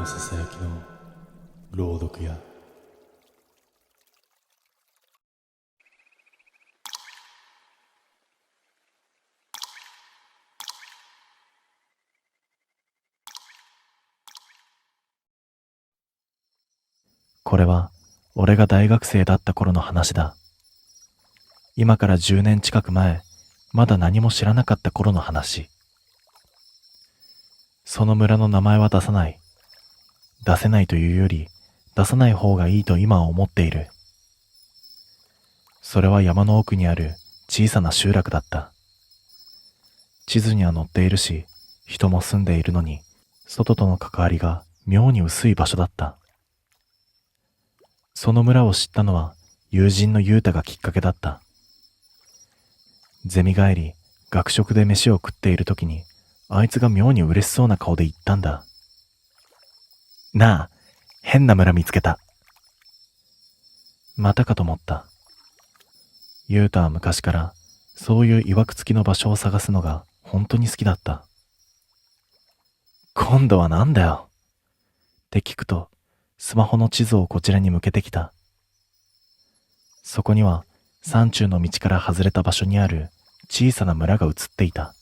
のささやきの朗読やこれは俺が大学生だった頃の話だ。今から10年近く前、まだ何も知らなかった頃の話。その村の名前は出さない。出せないというより、出さない方がいいと今は思っている。それは山の奥にある小さな集落だった。地図には載っているし、人も住んでいるのに、外との関わりが妙に薄い場所だった。その村を知ったのは友人のユータがきっかけだった。ゼミ帰り、学食で飯を食っている時に、あいつが妙に嬉しそうな顔で言ったんだ。なあ、変な村見つけた。またかと思った。ユータは昔からそういう曰く付きの場所を探すのが本当に好きだった。今度はなんだよって聞くと、スマホの地図をこちらに向けてきた。そこには山中の道から外れた場所にある小さな村が映っていた。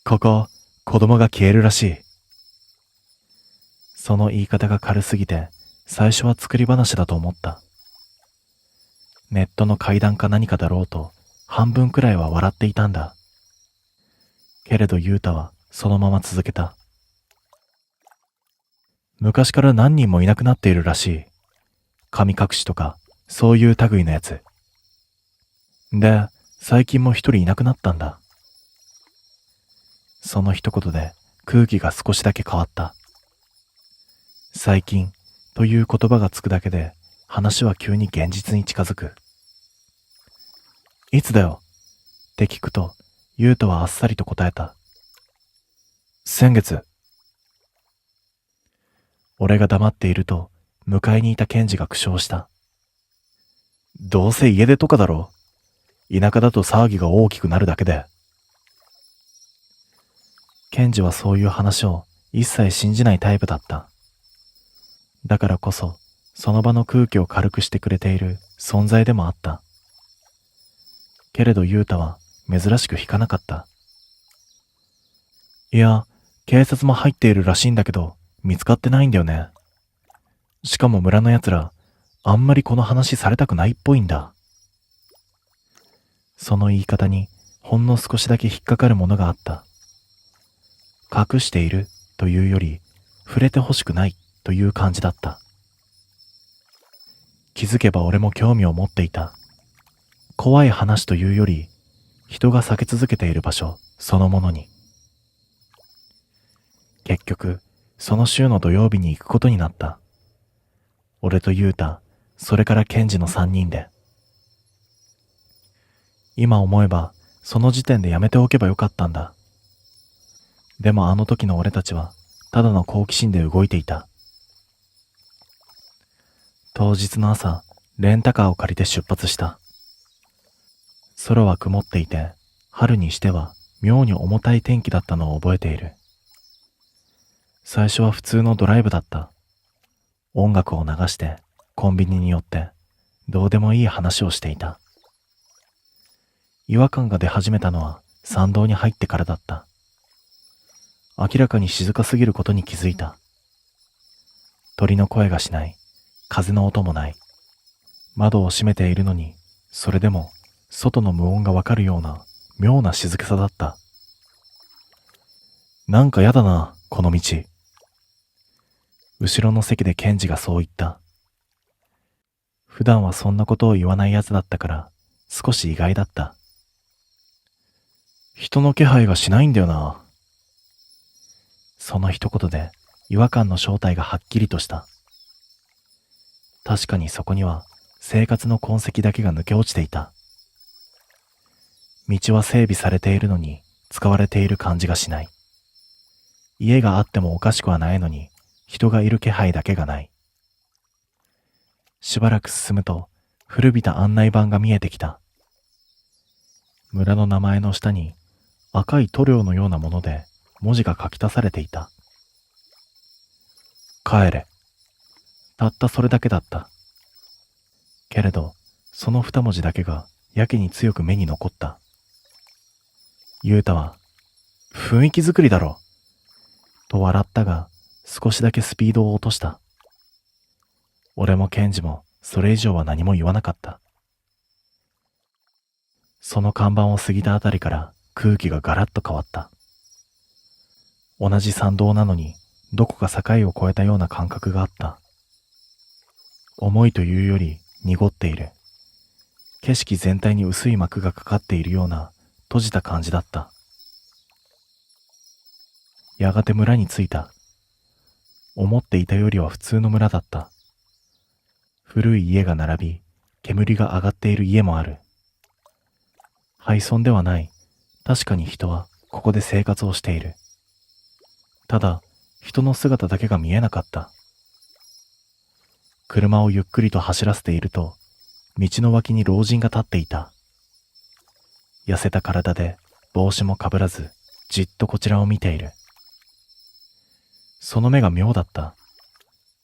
ここ、子供が消えるらしい。その言い方が軽すぎて、最初は作り話だと思った。ネットの怪談か何かだろうと、半分くらいは笑っていたんだ。けれどユータはそのまま続けた。昔から何人もいなくなっているらしい。神隠しとか、そういう類のやつ。で、最近も一人いなくなったんだ。その一言で空気が少しだけ変わった。最近という言葉がつくだけで話は急に現実に近づく。いつだよって聞くと、ユートはあっさりと答えた。先月。俺が黙っていると、迎えにいたケンジが苦笑した。どうせ家出とかだろ。田舎だと騒ぎが大きくなるだけで。ケンジはそういう話を一切信じないタイプだった。だからこそ、その場の空気を軽くしてくれている存在でもあった。けれどユータは珍しく引かなかった。いや、警察も入っているらしいんだけど、見つかってないんだよね。しかも村の奴ら、あんまりこの話されたくないっぽいんだ。その言い方にほんの少しだけ引っかかるものがあった。隠しているというより、触れてほしくないという感じだった。気づけば俺も興味を持っていた。怖い話というより、人が避け続けている場所そのものに。結局、その週の土曜日に行くことになった。俺とユータ、それからケンジの3人で。今思えば、その時点でやめておけばよかったんだ。でもあの時の俺たちは、ただの好奇心で動いていた。当日の朝、レンタカーを借りて出発した。空は曇っていて、春にしては妙に重たい天気だったのを覚えている。最初は普通のドライブだった。音楽を流して、コンビニに寄って、どうでもいい話をしていた。違和感が出始めたのは山道に入ってからだった。明らかに静かすぎることに気づいた。鳥の声がしない。風の音もない。窓を閉めているのに、それでも外の無音がわかるような妙な静けさだった。なんかやだな、この道。後ろの席でケンジがそう言った。普段はそんなことを言わないやつだったから少し意外だった。人の気配がしないんだよな。その一言で違和感の正体がはっきりとした。確かにそこには生活の痕跡だけが抜け落ちていた。道は整備されているのに使われている感じがしない。家があってもおかしくはないのに人がいる気配だけがない。しばらく進むと古びた案内板が見えてきた。村の名前の下に赤い塗料のようなもので文字が書き足されていた。帰れ。たったそれだけだった。けれど、その二文字だけがやけに強く目に残った。ゆうたは、雰囲気作りだろ。と笑ったが、少しだけスピードを落とした。俺もケンジもそれ以上は何も言わなかった。その看板を過ぎたあたりから空気がガラッと変わった。同じ参道なのに、どこか境を越えたような感覚があった。重いというより濁っている。景色全体に薄い膜がかかっているような閉じた感じだった。やがて村に着いた。思っていたよりは普通の村だった。古い家が並び、煙が上がっている家もある。廃村ではない。確かに人はここで生活をしている。ただ、人の姿だけが見えなかった。車をゆっくりと走らせていると、道の脇に老人が立っていた。痩せた体で帽子もかぶらず、じっとこちらを見ている。その目が妙だった。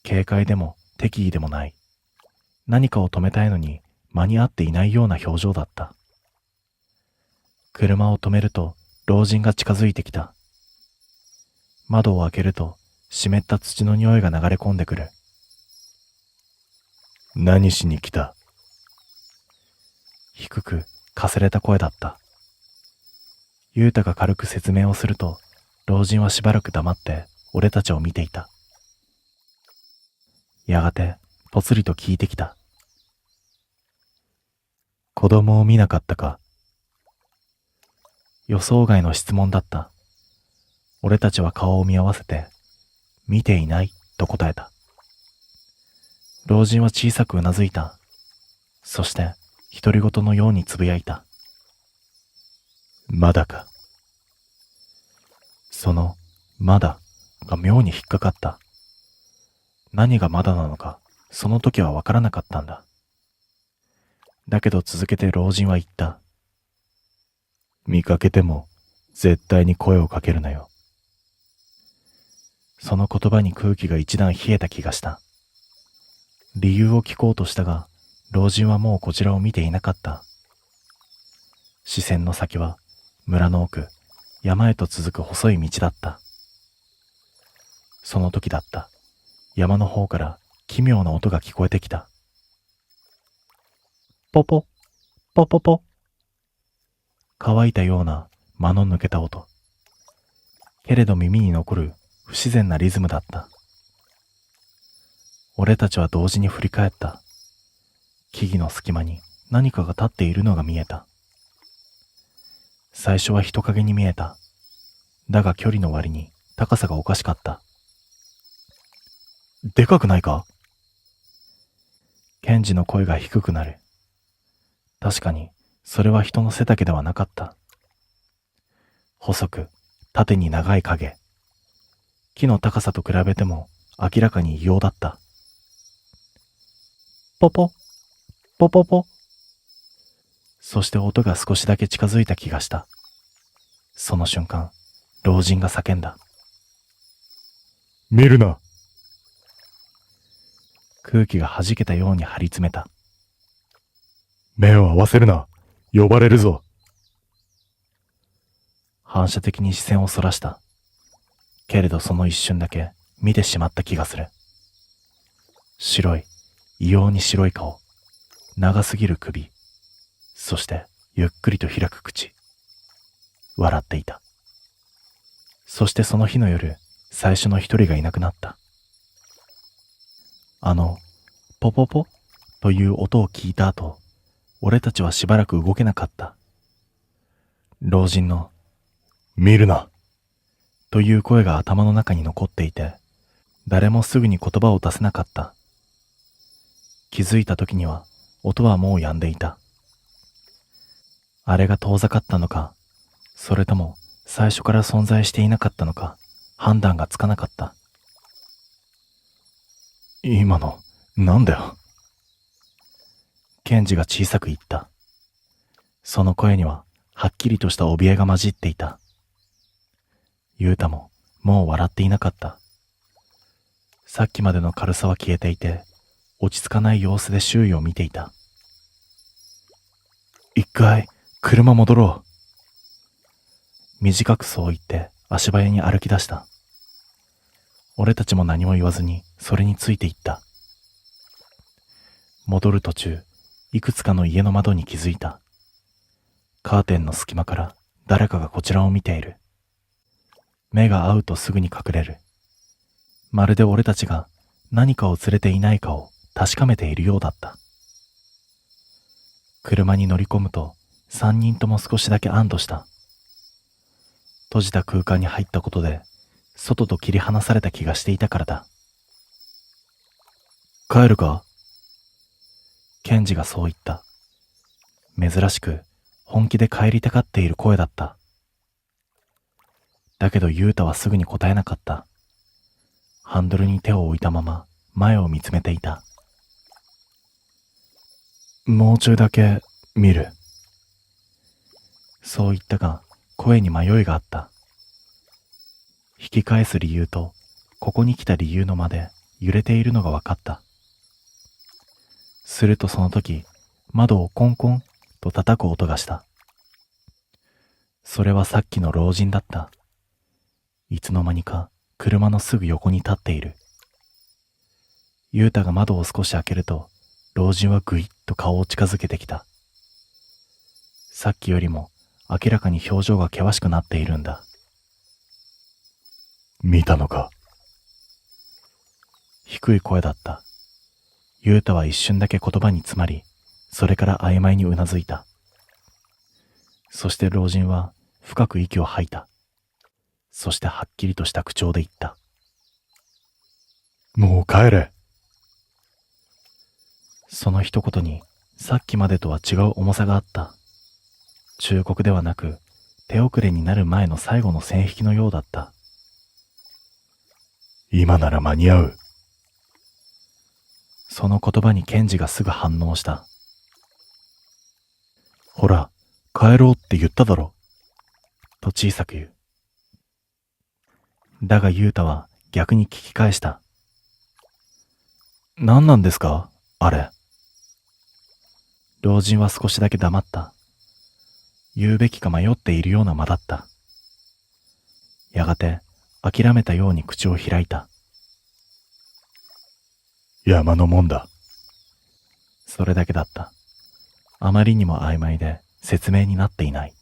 軽快でも敵意でもない。何かを止めたいのに間に合っていないような表情だった。車を止めると老人が近づいてきた。窓を開けると湿った土の匂いが流れ込んでくる。何しに来た？低くかすれた声だった。ゆうたが軽く説明をすると、老人はしばらく黙って俺たちを見ていた。やがてぽつりと聞いてきた。子供を見なかったか？予想外の質問だった。俺たちは顔を見合わせて、見ていないと答えた。老人は小さくうなずいた。そして、独り言のようにつぶやいた。まだか。その、まだが妙に引っかかった。何がまだなのか、その時はわからなかったんだ。だけど続けて老人は言った。見かけても、絶対に声をかけるなよ。その言葉に空気が一段冷えた気がした。理由を聞こうとしたが、老人はもうこちらを見ていなかった。視線の先は、村の奥、山へと続く細い道だった。その時だった。山の方から奇妙な音が聞こえてきた。ポポ、ポポポ。乾いたような間の抜けた音。けれど耳に残る不自然なリズムだった。俺たちは同時に振り返った。木々の隙間に何かが立っているのが見えた。最初は人影に見えた。だが距離の割に高さがおかしかった。でかくないか？ケンジの声が低くなる。確かにそれは人の背丈ではなかった。細く縦に長い影。木の高さと比べても明らかに異様だった。ポポ、ポポポ。そして音が少しだけ近づいた気がした。その瞬間、老人が叫んだ。見るな。空気が弾けたように張り詰めた。目を合わせるな。呼ばれるぞ。反射的に視線をそらした。けれどその一瞬だけ見てしまった気がする。白い、異様に白い顔、長すぎる首、そしてゆっくりと開く口。笑っていた。そしてその日の夜、最初の一人がいなくなった。ポポポという音を聞いた後、俺たちはしばらく動けなかった。老人の、見るな。という声が頭の中に残っていて、誰もすぐに言葉を出せなかった。気づいた時には、音はもう止んでいた。あれが遠ざかったのか、それとも最初から存在していなかったのか、判断がつかなかった。今の、なんだよ。ケンジが小さく言った。その声には、はっきりとした怯えが混じっていた。ユウタも、もう笑っていなかった。さっきまでの軽さは消えていて、落ち着かない様子で周囲を見ていた。一回、車戻ろう。短くそう言って足早に歩き出した。俺たちも何も言わずにそれについていった。戻る途中、いくつかの家の窓に気づいた。カーテンの隙間から誰かがこちらを見ている。目が合うとすぐに隠れる。まるで俺たちが何かを連れていないかを確かめているようだった。車に乗り込むと3人とも少しだけ安堵した。閉じた空間に入ったことで外と切り離された気がしていたからだ。帰るか？ケンジがそう言った。珍しく本気で帰りたがっている声だった。だけどユータはすぐに答えなかった。ハンドルに手を置いたまま前を見つめていた。もうちょいだけ見る。そう言ったが声に迷いがあった。引き返す理由とここに来た理由の間で揺れているのが分かった。するとその時、窓をコンコンと叩く音がした。それはさっきの老人だった。いつの間にか車のすぐ横に立っている。ユータが窓を少し開けると、老人はぐいっと顔を近づけてきた。さっきよりも明らかに表情が険しくなっているんだ。見たのか？低い声だった。ユータは一瞬だけ言葉に詰まり、それから曖昧にうなずいた。そして老人は深く息を吐いた。そしてはっきりとした口調で言った。もう帰れ。その一言にさっきまでとは違う重さがあった。忠告ではなく、手遅れになる前の最後の線引きのようだった。今なら間に合う。その言葉にケンジがすぐ反応した。ほら、帰ろうって言っただろ。と小さく言う。だがユータは逆に聞き返した。何なんですか、あれ。老人は少しだけ黙った。言うべきか迷っているような間だった。やがて諦めたように口を開いた。山のもんだ。それだけだった。あまりにも曖昧で説明になっていない。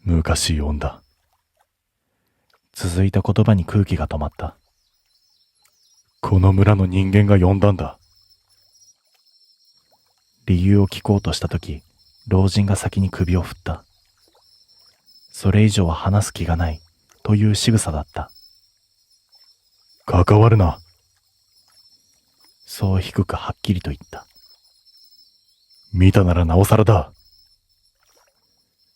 昔読んだ。続いた言葉に空気が止まった。この村の人間が呼んだんだ。理由を聞こうとしたとき、老人が先に首を振った。それ以上は話す気がないという仕草だった。関わるな。そう低くはっきりと言った。見たならなおさらだ。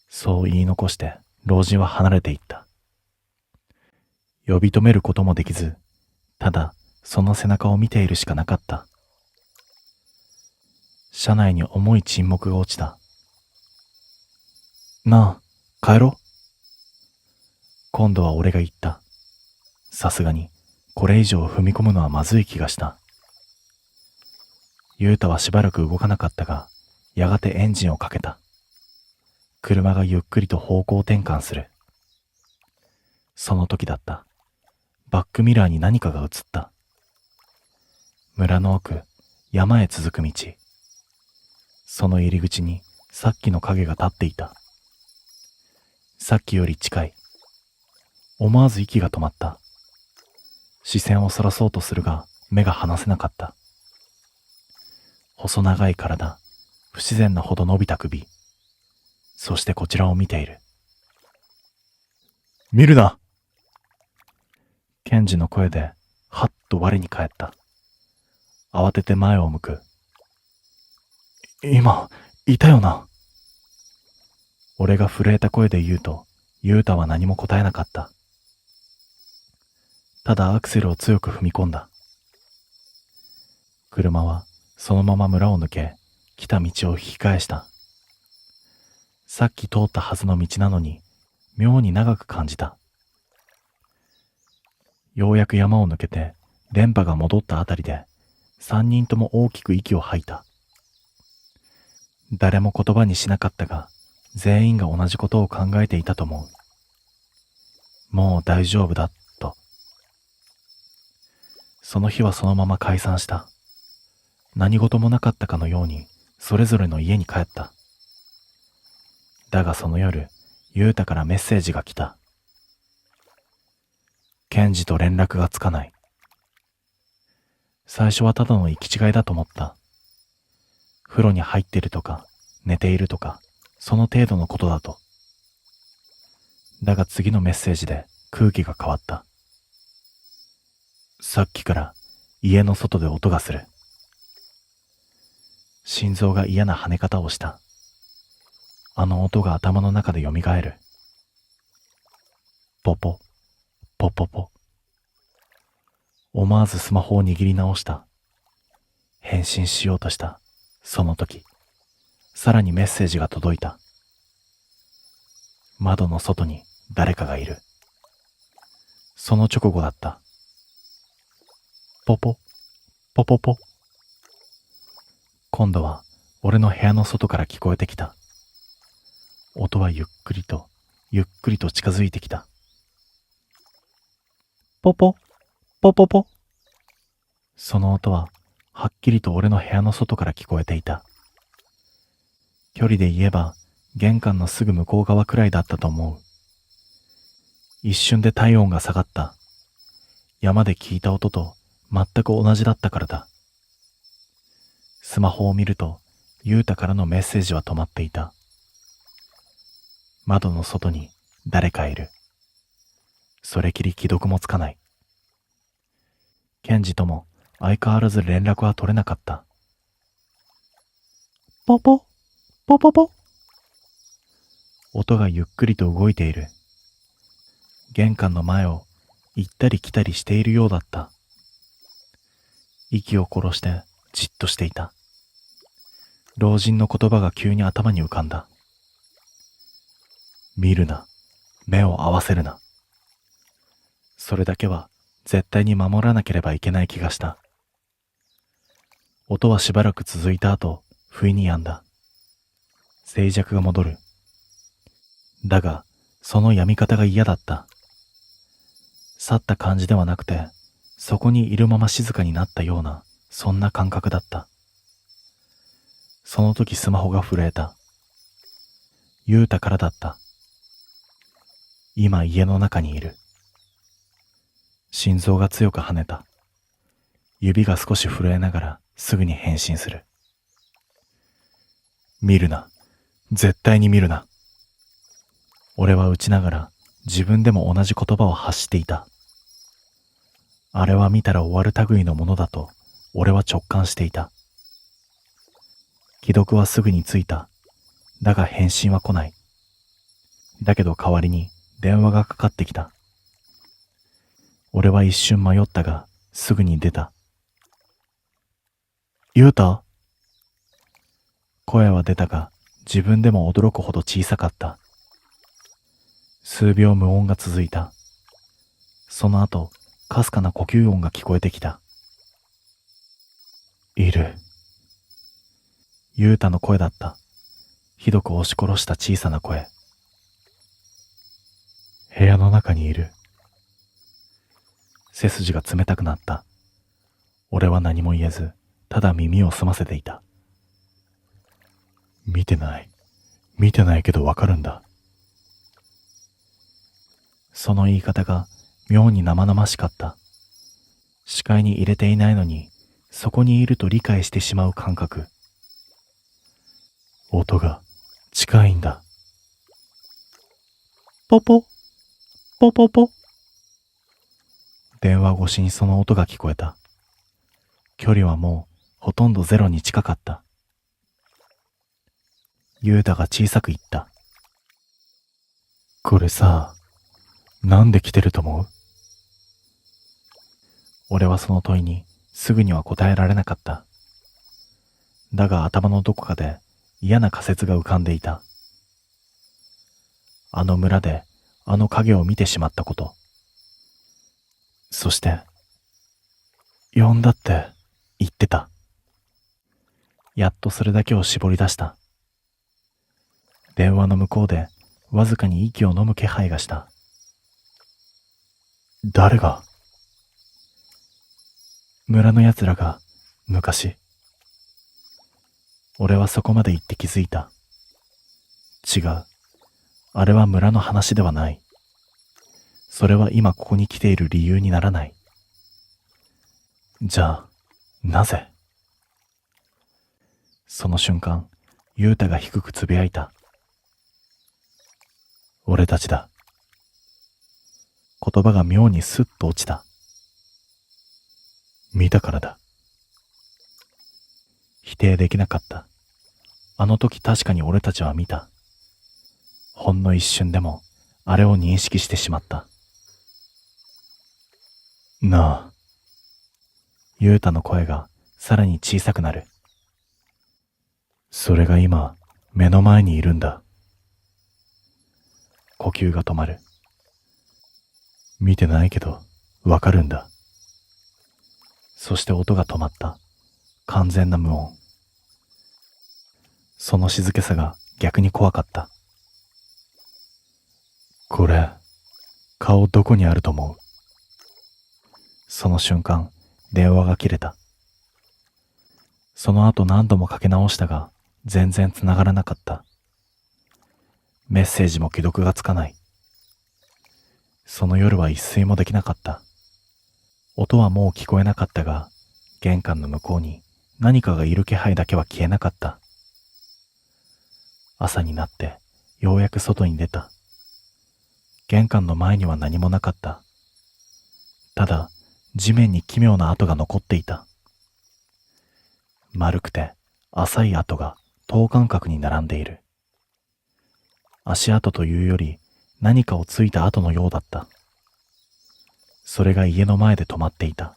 そう言い残して老人は離れていった。呼び止めることもできず、ただその背中を見ているしかなかった。車内に重い沈黙が落ちた。なあ、帰ろう。今度は俺が言った。さすがにこれ以上踏み込むのはまずい気がした。ユータはしばらく動かなかったが、やがてエンジンをかけた。車がゆっくりと方向転換する。その時だった。バックミラーに何かが映った。村の奥、山へ続く道。その入り口にさっきの影が立っていた。さっきより近い。思わず息が止まった。視線をそらそうとするが目が離せなかった。細長い体、不自然なほど伸びた首。そしてこちらを見ている。見るな。ケンジの声ではっと我に返った。慌てて前を向く。今、いたよな。俺が震えた声で言うと、ユータは何も答えなかった。ただアクセルを強く踏み込んだ。車はそのまま村を抜け、来た道を引き返した。さっき通ったはずの道なのに、妙に長く感じた。ようやく山を抜けて電波が戻ったあたりで三人とも大きく息を吐いた。誰も言葉にしなかったが、全員が同じことを考えていたと思う。もう大丈夫だ、と。その日はそのまま解散した。何事もなかったかのように、それぞれの家に帰った。だがその夜、ゆうたからメッセージが来た。ケンジと連絡がつかない。最初はただの行き違いだと思った。風呂に入っているとか、寝ているとか、その程度のことだと。だが次のメッセージで空気が変わった。さっきから家の外で音がする。心臓が嫌な跳ね方をした。あの音が頭の中でよみがえる。ポポ、ポポポ。思わずスマホを握り直した。返信しようとした。その時、さらにメッセージが届いた。窓の外に誰かがいる。その直後だった。ポポ、ポポポ。今度は俺の部屋の外から聞こえてきた。音はゆっくりと近づいてきた。ポポ、ポポポ。その音ははっきりと俺の部屋の外から聞こえていた。距離で言えば玄関のすぐ向こう側くらいだったと思う。一瞬で体温が下がった。山で聞いた音と全く同じだったからだ。スマホを見ると、ゆうたからのメッセージは止まっていた。窓の外に誰かいる。それきり既読もつかない。ケンジとも相変わらず連絡は取れなかった。ポポ、ポポポ。音がゆっくりと動いている。玄関の前を行ったり来たりしているようだった。息を殺してじっとしていた。老人の言葉が急に頭に浮かんだ。見るな、目を合わせるな。それだけは絶対に守らなければいけない気がした。音はしばらく続いた後、不意に止んだ。静寂が戻る。だが、その止み方が嫌だった。去った感じではなくて、そこにいるまま静かになったような、そんな感覚だった。その時スマホが震えた。ゆうたからだった。今家の中にいる。心臓が強く跳ねた。指が少し震えながらすぐに返信する。見るな。絶対に見るな。俺は打ちながら自分でも同じ言葉を発していた。あれは見たら終わる類のものだと俺は直感していた。既読はすぐについた。だが返信は来ない。だけど代わりに電話がかかってきた。俺は一瞬迷ったがすぐに出た。ゆうた？声は出たが自分でも驚くほど小さかった。数秒無音が続いた。その後、かすかな呼吸音が聞こえてきた。いる。ゆうたの声だった。ひどく押し殺した小さな声。部屋の中にいる。背筋が冷たくなった。俺は何も言えず、ただ耳を澄ませていた。見てないけどわかるんだ。その言い方が妙に生々しかった。視界に入れていないのに、そこにいると理解してしまう感覚。音が近いんだ。ポポ、ポポポ。電話越しにその音が聞こえた。距離はもうほとんどゼロに近かった。ゆうたが小さく言った。これさ、なんで来てると思う？俺はその問いにすぐには答えられなかった。だが頭のどこかで嫌な仮説が浮かんでいた。あの村であの影を見てしまったこと。そして、呼んだって言ってた。やっとそれだけを絞り出した。電話の向こうでわずかに息を飲む気配がした。誰が？村の奴らが昔。俺はそこまで言って気づいた。違う。あれは村の話ではない。それは今ここに来ている理由にならない。じゃあ、なぜ？その瞬間、ユウタが低くつぶやいた。俺たちだ。言葉が妙にスッと落ちた。見たからだ。否定できなかった。あの時確かに俺たちは見た。ほんの一瞬でもあれを認識してしまった。なあ。ユウタの声がさらに小さくなる。それが今目の前にいるんだ。呼吸が止まる。見てないけどわかるんだ。そして音が止まった。完全な無音。その静けさが逆に怖かった。これ、顔どこにあると思う？その瞬間、電話が切れた。その後何度もかけ直したが、全然繋がらなかった。メッセージも既読がつかない。その夜は一睡もできなかった。音はもう聞こえなかったが、玄関の向こうに何かがいる気配だけは消えなかった。朝になってようやく外に出た。玄関の前には何もなかった。ただ地面に奇妙な跡が残っていた。丸くて浅い跡が等間隔に並んでいる。足跡というより何かをついた跡のようだった。それが家の前で止まっていた。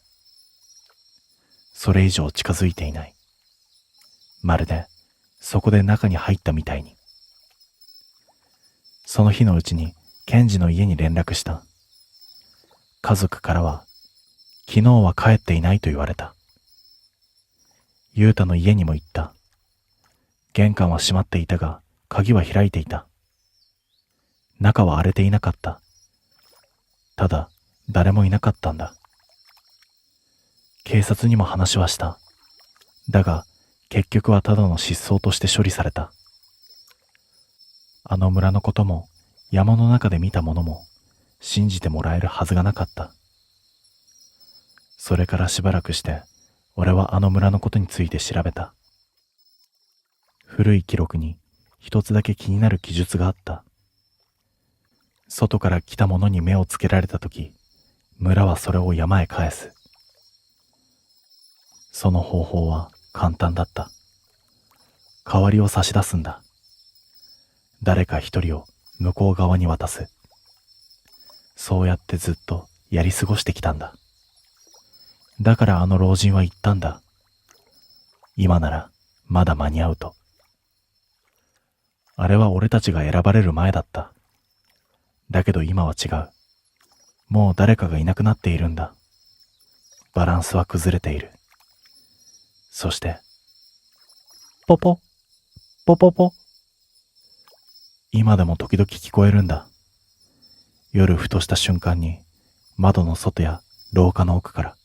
それ以上近づいていない。まるでそこで中に入ったみたいに。その日のうちにケンジの家に連絡した。家族からは昨日は帰っていないと言われた。ユウタの家にも行った。玄関は閉まっていたが鍵は開いていた。中は荒れていなかった。ただ誰もいなかったんだ。警察にも話はした。だが結局はただの失踪として処理された。あの村のことも山の中で見たものも信じてもらえるはずがなかった。それからしばらくして俺はあの村のことについて調べた。古い記録に一つだけ気になる記述があった。外から来た者に目をつけられたとき、村はそれを山へ返す。その方法は簡単だった。代わりを差し出すんだ。誰か一人を向こう側に渡す。そうやってずっとやり過ごしてきたんだ。だからあの老人は言ったんだ。今ならまだ間に合うと。あれは俺たちが選ばれる前だった。だけど今は違う。もう誰かがいなくなっているんだ。バランスは崩れている。そして、ポポ、ポポポ。今でも時々聞こえるんだ。夜ふとした瞬間に窓の外や廊下の奥から。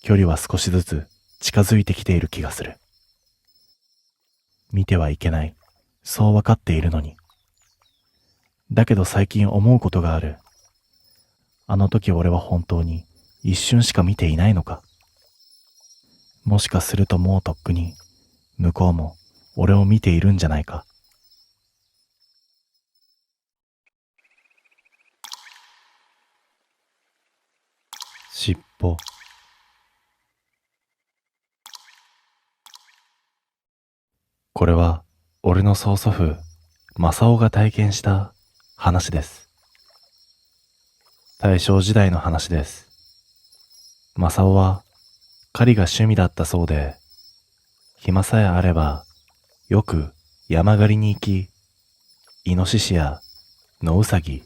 距離は少しずつ近づいてきている気がする。見てはいけない。そうわかっているのに。だけど最近思うことがある。あの時俺は本当に一瞬しか見ていないのか。もしかするともうとっくに向こうも俺を見ているんじゃないか。尻尾。これは俺の曽祖父正雄が体験した話です。大正時代の話です。正雄は狩りが趣味だったそうで、暇さえあればよく山狩りに行き、イノシシや野ウサギ、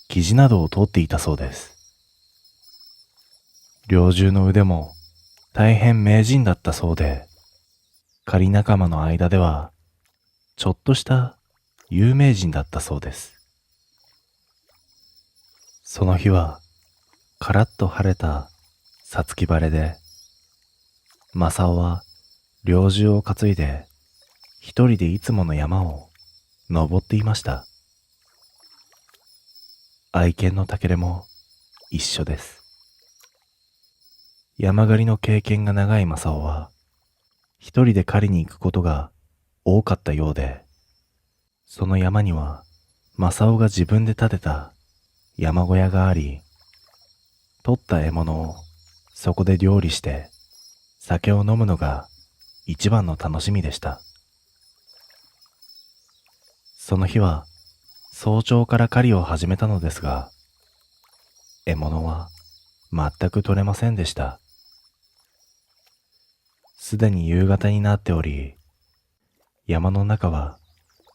キジなどを取っていたそうです。猟銃の腕も大変名人だったそうで、狩り仲間の間ではちょっとした有名人だったそうです。その日はカラッと晴れた五月晴れで、正雄は猟銃を担いで一人でいつもの山を登っていました。愛犬のタケルも一緒です。山狩りの経験が長い正雄は一人で狩りに行くことが多かったようで、その山には正雄が自分で建てた山小屋があり、取った獲物をそこで料理して酒を飲むのが一番の楽しみでした。その日は早朝から狩りを始めたのですが、獲物は全く取れませんでした。すでに夕方になっており、山の中は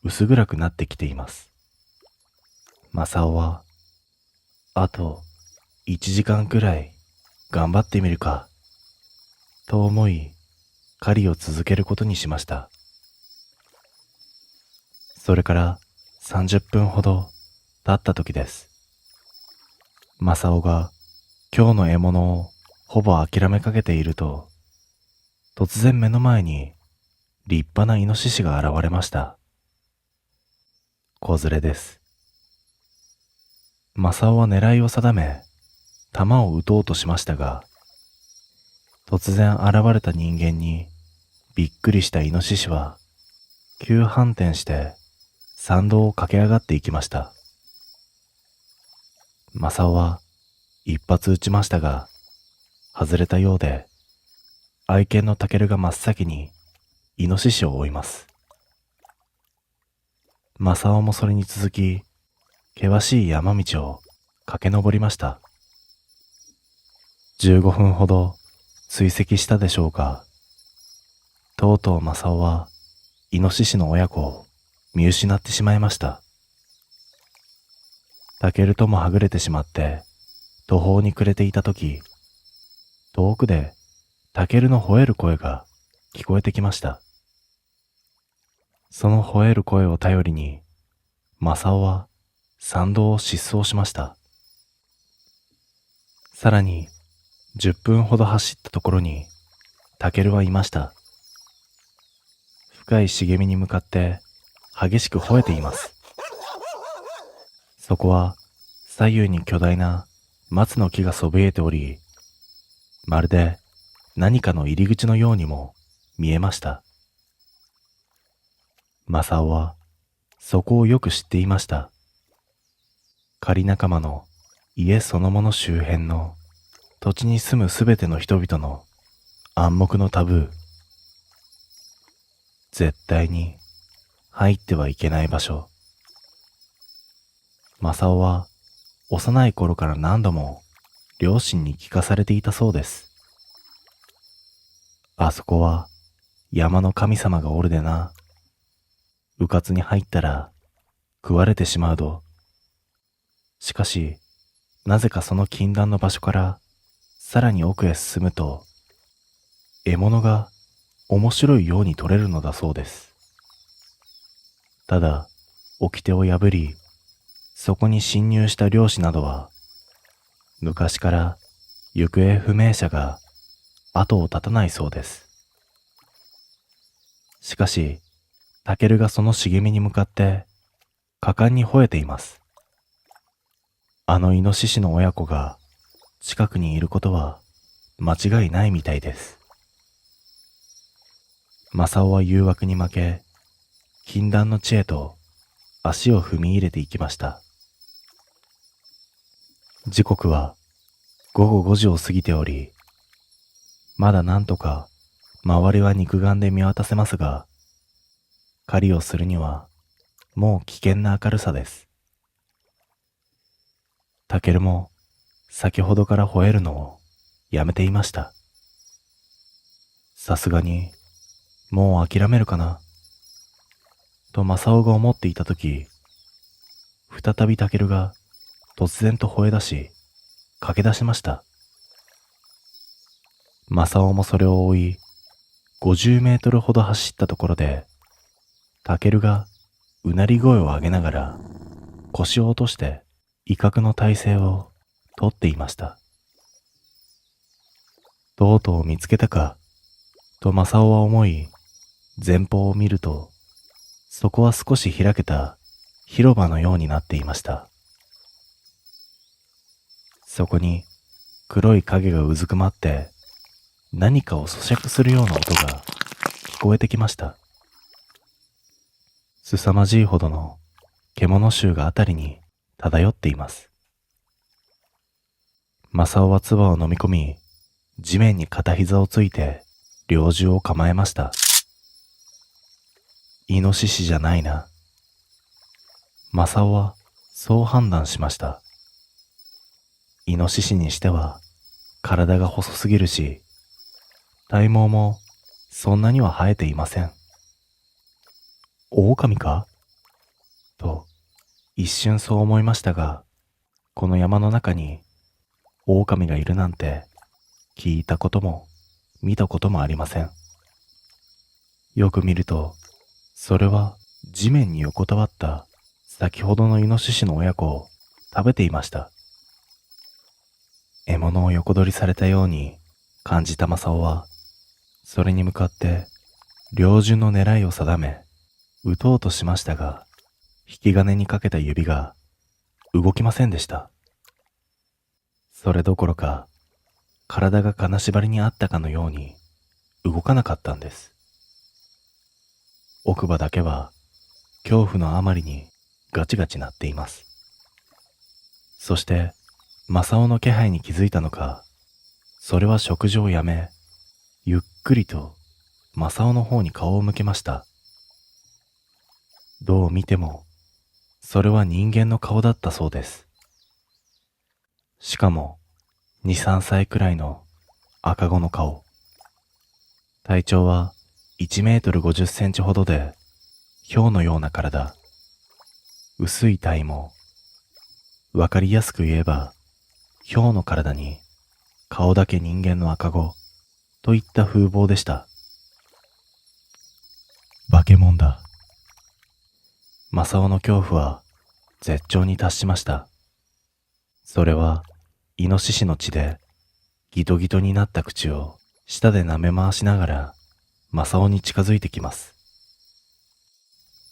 薄暗くなってきています。正雄は、あと1時間くらい頑張ってみるか、と思い、狩りを続けることにしました。それから30分ほど経った時です。正雄が今日の獲物をほぼ諦めかけていると、突然目の前に立派なイノシシが現れました。子連れです。正雄は狙いを定め、弾を撃とうとしましたが、突然現れた人間にびっくりしたイノシシは、急反転して山道を駆け上がっていきました。正雄は一発撃ちましたが、外れたようで、愛犬のタケルが真っ先にイノシシを追います。正雄もそれに続き、険しい山道を駆け上りました。15分ほど追跡したでしょうか。とうとう正雄はイノシシの親子を見失ってしまいました。タケルともはぐれてしまって途方に暮れていたとき、遠くでタケルの吠える声が聞こえてきました。その吠える声を頼りに、正雄は山道を疾走しました。さらに10分ほど走ったところにタケルはいました。深い茂みに向かって激しく吠えています。そこは左右に巨大な松の木がそびえており、まるで何かの入り口のようにも見えました。正雄はそこをよく知っていました。狩り仲間の家そのもの周辺の土地に住むすべての人々の暗黙のタブー。絶対に入ってはいけない場所。正雄は幼い頃から何度も両親に聞かされていたそうです。あそこは山の神様がおるでな。うかつに入ったら食われてしまうど。しかし、なぜかその禁断の場所からさらに奥へ進むと、獲物が面白いように取れるのだそうです。ただ、掟を破り、そこに侵入した猟師などは、昔から行方不明者が後を絶たないそうです。しかし、タケルがその茂みに向かって果敢に吠えています。あのイノシシの親子が近くにいることは間違いないみたいです。正雄は誘惑に負け、禁断の地へと足を踏み入れていきました。時刻は午後5時を過ぎており、まだなんとか周りは肉眼で見渡せますが、狩りをするにはもう危険な明るさです。タケルも先ほどから吠えるのをやめていました。さすがにもう諦めるかなと正雄が思っていたとき、再びタケルが突然と吠え出し、駆け出しました。正雄もそれを追い、50メートルほど走ったところで、タケルがうなり声を上げながら腰を落として威嚇の体勢をとっていました。とうとう見つけたか、と正雄は思い、前方を見ると、そこは少し開けた広場のようになっていました。そこに黒い影がうずくまって何かを咀嚼するような音が聞こえてきました。凄まじいほどの獣臭があたりに漂っています。正雄は唾を飲み込み、地面に片膝をついて猟銃を構えました。イノシシじゃないな。正雄はそう判断しました。イノシシにしては体が細すぎるし、体毛もそんなには生えていません。狼かと一瞬そう思いましたが、この山の中に狼がいるなんて聞いたことも見たこともありません。よく見ると、それは地面に横たわった先ほどのイノシシの親子を食べていました。獲物を横取りされたように感じた正雄は、それに向かって猟銃の狙いを定め、撃とうとしましたが、引き金にかけた指が動きませんでした。それどころか、体が金縛りにあったかのように動かなかったんです。奥歯だけは恐怖のあまりにガチガチ鳴っています。そして正雄の気配に気づいたのか、それは食事をやめ、ゆっくりと正雄の方に顔を向けました。どう見てもそれは人間の顔だったそうです。しかも2、3歳くらいの赤子の顔。体長は1メートル50センチほどで、豹のような体。薄い体毛。わかりやすく言えば、豹の体に顔だけ人間の赤子といった風貌でした。化け物だ。正雄の恐怖は絶頂に達しました。それはイノシシの血でギトギトになった口を舌で舐め回しながら正雄に近づいてきます。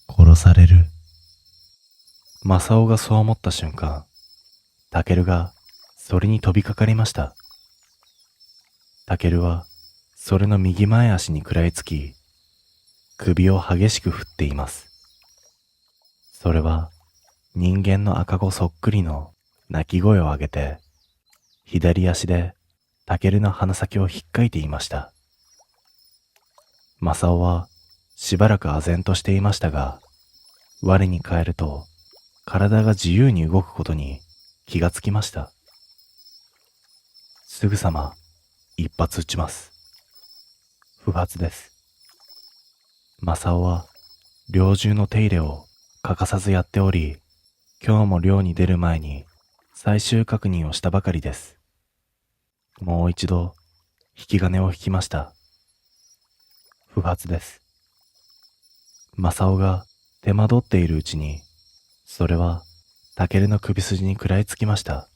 殺される。正雄がそう思った瞬間、タケルがそれに飛びかかりました。タケルはそれの右前足に食らいつき、首を激しく振っています。それは人間の赤子そっくりの鳴き声を上げて、左足でタケルの鼻先を引っかいていました。正雄はしばらく唖然としていましたが、我に返ると体が自由に動くことに気がつきました。すぐさま一発撃ちます。不発です。正雄は猟銃の手入れを欠かさずやっており、今日も猟に出る前に最終確認をしたばかりです。もう一度引き金を引きました。不発です。正雄が手間取っているうちに、それはタケルの首筋に食らいつきました。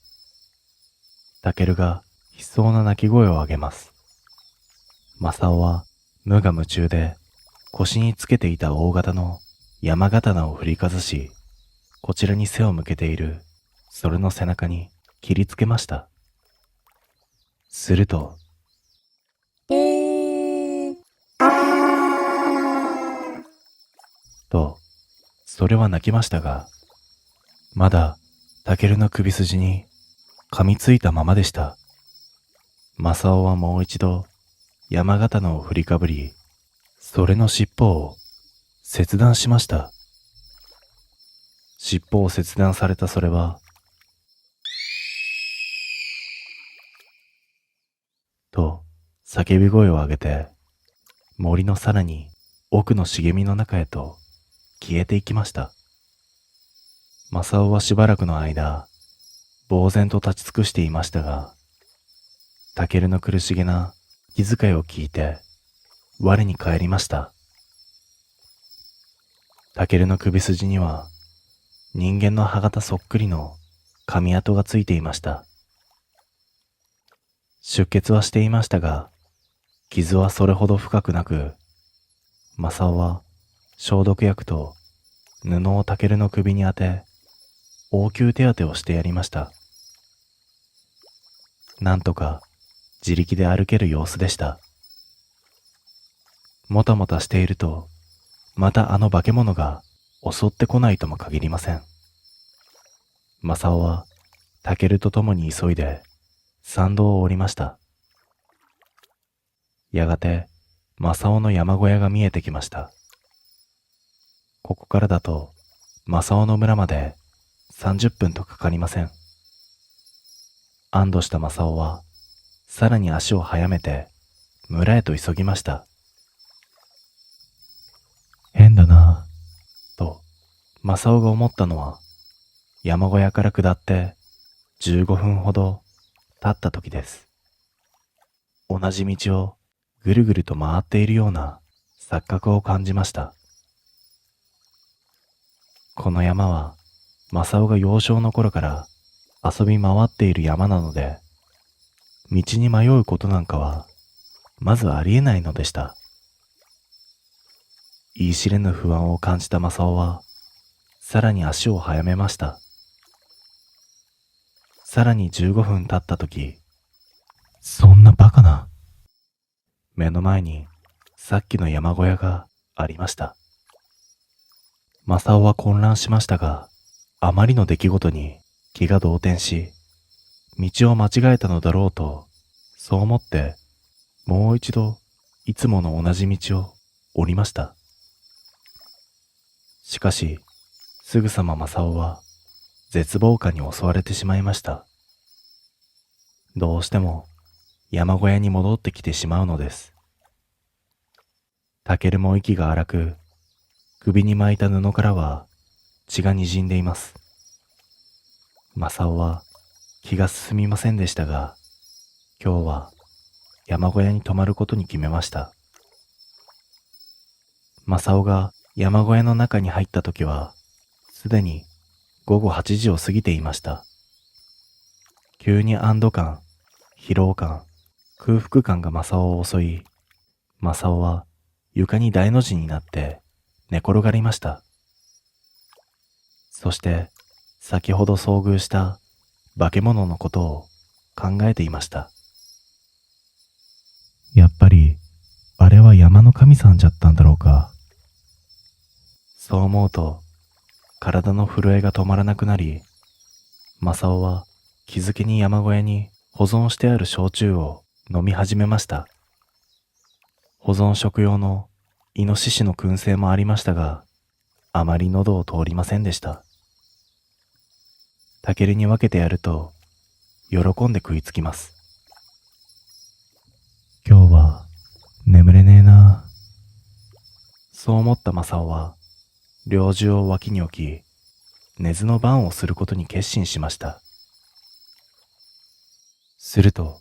タケルが悲壮な鳴き声を上げます。正雄は無我夢中で腰につけていた大型の山刀を振りかざし、こちらに背を向けているそれの背中に切りつけました。すると、と、それは泣きましたが、まだタケルの首筋に噛みついたままでした。正雄はもう一度山刀を振りかぶり、それの尻尾を切断しました。尻尾を切断されたそれは、と叫び声を上げて、森のさらに奥の茂みの中へと消えていきました。正雄はしばらくの間、呆然と立ち尽くしていましたが、タケルの苦しげな気遣いを聞いて、我に返りました。タケルの首筋には、人間の歯型そっくりの噛み跡がついていました。出血はしていましたが、傷はそれほど深くなく、正雄は消毒薬と布をタケルの首に当て、応急手当てをしてやりました。なんとか自力で歩ける様子でした。もたもたしていると、またあの化け物が襲ってこないとも限りません。正雄はタケルと共に急いで山道を降りました。やがて正雄の山小屋が見えてきました。ここからだと正雄の村まで30分とかかりません。安堵した正雄はさらに足を速めて村へと急ぎました。変だなぁと正雄が思ったのは、山小屋から下って15分ほど経った時です。同じ道をぐるぐると回っているような錯覚を感じました。この山は正雄が幼少の頃から遊び回っている山なので、道に迷うことなんかはまずありえないのでした。言い知れぬ不安を感じた正雄はさらに足を速めました。さらに15分経った時、そんなバカな。目の前にさっきの山小屋がありました。正雄は混乱しましたが、あまりの出来事に気が動転し、道を間違えたのだろうと、そう思ってもう一度いつもの同じ道を降りました。しかし、すぐさま正雄は絶望感に襲われてしまいました。どうしても山小屋に戻ってきてしまうのです。タケルも息が荒く、首に巻いた布からは血が滲んでいます。正雄は気が進みませんでしたが、今日は山小屋に泊まることに決めました。正雄が山小屋の中に入った時は、すでに午後8時を過ぎていました。急に安堵感、疲労感、空腹感が正雄を襲い、正雄は床に大の字になって寝転がりました。そして先ほど遭遇した化け物のことを考えていました。やっぱりあれは山の神さんじゃったんだろうか。そう思うと体の震えが止まらなくなり、正雄は気づけに山小屋に保存してある焼酎を飲み始めました。保存食用のイノシシの燻製もありましたが、あまり喉を通りませんでした。タケルに分けてやると喜んで食いつきます。今日は眠れねえな。そう思った正雄は猟銃を脇に置き、寝ずの番をすることに決心しました。すると、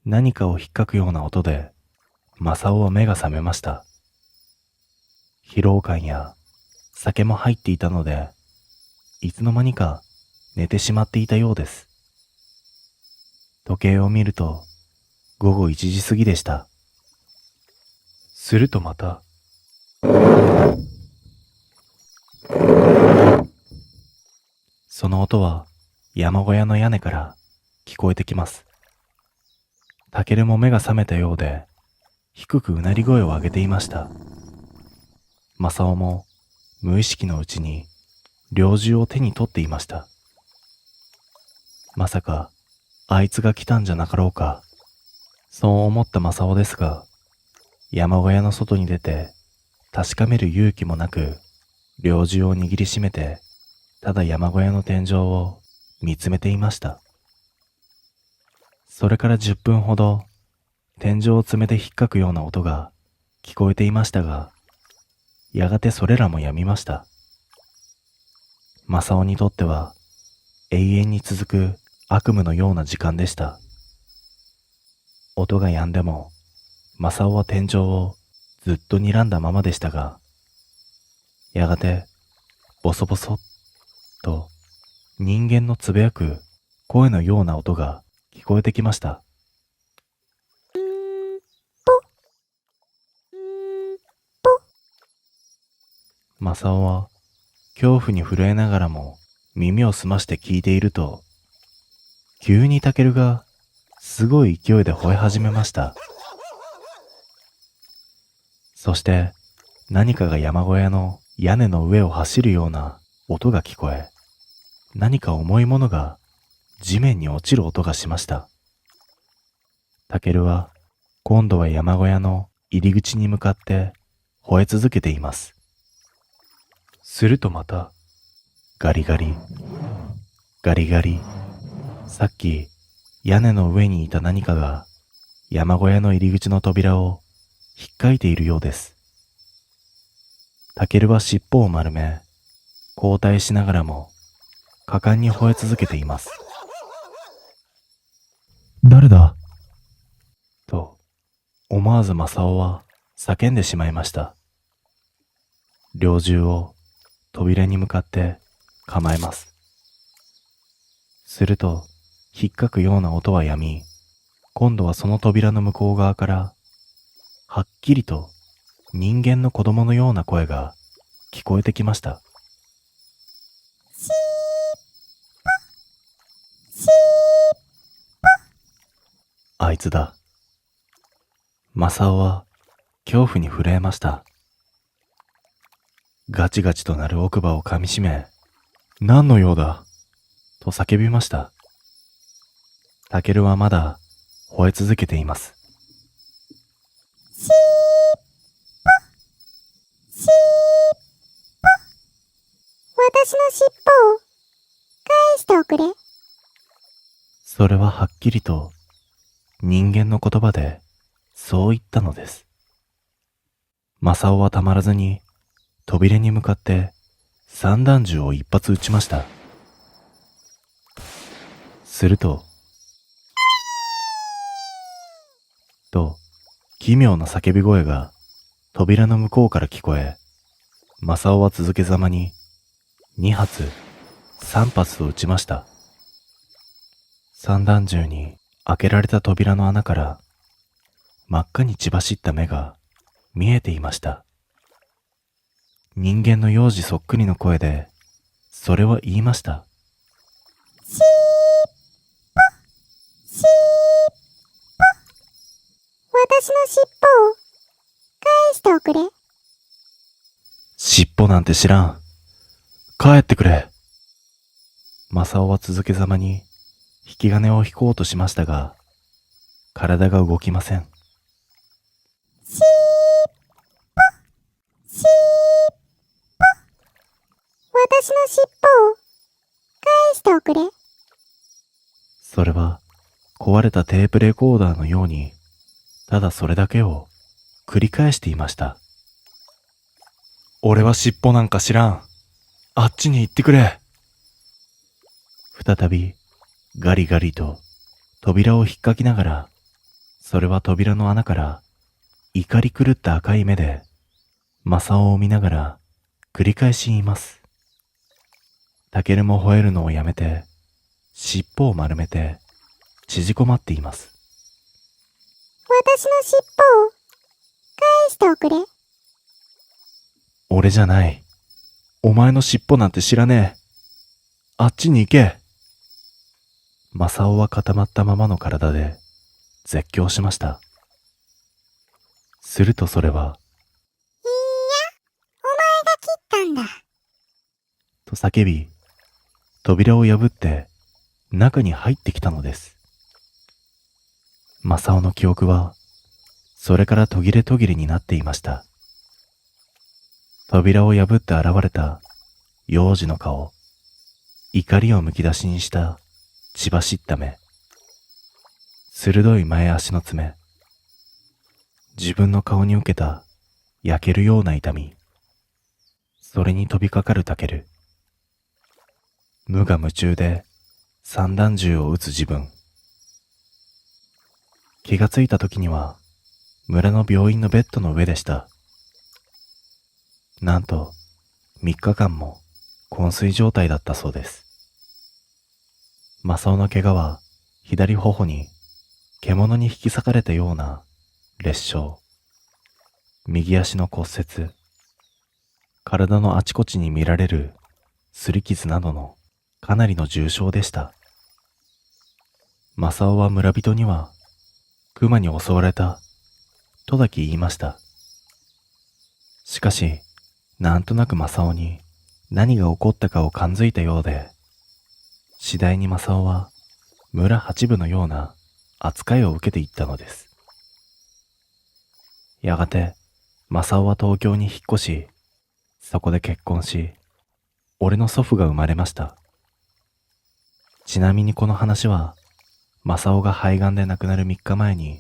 何かを引っかくような音で正雄は目が覚めました。疲労感や酒も入っていたので、いつの間にか寝てしまっていたようです。時計を見ると午後1時過ぎでした。するとまた、その音は山小屋の屋根から聞こえてきます。タケルも目が覚めたようで、低くうなり声を上げていました。正雄も無意識のうちに猟銃を手に取っていました。まさかあいつが来たんじゃなかろうか。そう思った正雄ですが、山小屋の外に出て確かめる勇気もなく、猟銃を握りしめて、ただ山小屋の天井を見つめていました。それから10分ほど、天井を爪で引っかくような音が聞こえていましたが、やがてそれらも止みました。正雄にとっては永遠に続く悪夢のような時間でした。音が止んでも、正雄は天井をずっと睨んだままでしたが、やがて、ボソボソっと人間のつぶやく声のような音が聞こえてきました。正雄は恐怖に震えながらも耳を澄まして聞いていると、急にタケルがすごい勢いで吠え始めました。そして何かが山小屋の屋根の上を走るような音が聞こえ、何か重いものが地面に落ちる音がしました。タケルは今度は山小屋の入り口に向かって吠え続けています。するとまた、ガリガリ、ガリガリ、さっき屋根の上にいた何かが山小屋の入り口の扉を引っかいているようです。タケルは尻尾を丸め、後退しながらも果敢に吠え続けています。誰だと思わず正雄は叫んでしまいました。猟銃を扉に向かって構えます。すると、引っかくような音はやみ、今度はその扉の向こう側から、はっきりと人間の子供のような声が聞こえてきました。しーぽ、しーぽ。あいつだ。正雄は恐怖に震えました。ガチガチとなる奥歯を噛みしめ、何の用だと叫びました。タケルはまだ吠え続けています。しーぽ、しーぽ。私の尻尾を返しておくれ。それははっきりと人間の言葉でそう言ったのです。正雄はたまらずに扉に向かって散弾銃を一発撃ちました。すると、奇妙な叫び声が扉の向こうから聞こえ、正雄は続けざまに2発、3発と撃ちました。散弾銃に開けられた扉の穴から真っ赤に血走った目が見えていました。人間の幼児そっくりの声でそれは言いました。しーぽ、しーぽ。私の尻尾を返しておくれ。尻尾なんて知らん。帰ってくれ。正雄は続けざまに引き金を引こうとしましたが、体が動きません。しーぽ、しーぽ。私の尻尾を返しておくれ。それは壊れたテープレコーダーのように、ただそれだけを繰り返していました。俺は尻尾なんか知らん。あっちに行ってくれ。再びガリガリと扉を引っかきながら、それは扉の穴から怒り狂った赤い目で正雄を見ながら繰り返し言います。タケルも吠えるのをやめて、尻尾を丸めて縮こまっています。私の尻尾を返しておくれ。俺じゃない。お前の尻尾なんて知らねえ。あっちに行け。正雄は固まったままの体で絶叫しました。するとそれは、いいや、お前が切ったんだ。と叫び、扉を破って中に入ってきたのです。正雄の記憶は、それから途切れ途切れになっていました。扉を破って現れた幼児の顔、怒りをむき出しにした血走った目、鋭い前足の爪、自分の顔に受けた焼けるような痛み、それに飛びかかるタケル。無我夢中で散弾銃を撃つ自分。気がついた時には、村の病院のベッドの上でした。なんと、3日間も昏睡状態だったそうです。正雄の怪我は、左頬に獣に引き裂かれたような裂傷、右足の骨折、体のあちこちに見られる擦り傷などのかなりの重傷でした。正雄は村人には、熊に襲われた、とだけ言いました。しかし、なんとなく正雄に何が起こったかを感づいたようで、次第に正雄は村八部のような扱いを受けていったのです。やがて、正雄は東京に引っ越し、そこで結婚し、俺の祖父が生まれました。ちなみにこの話は、正雄が肺がんで亡くなる3日前に、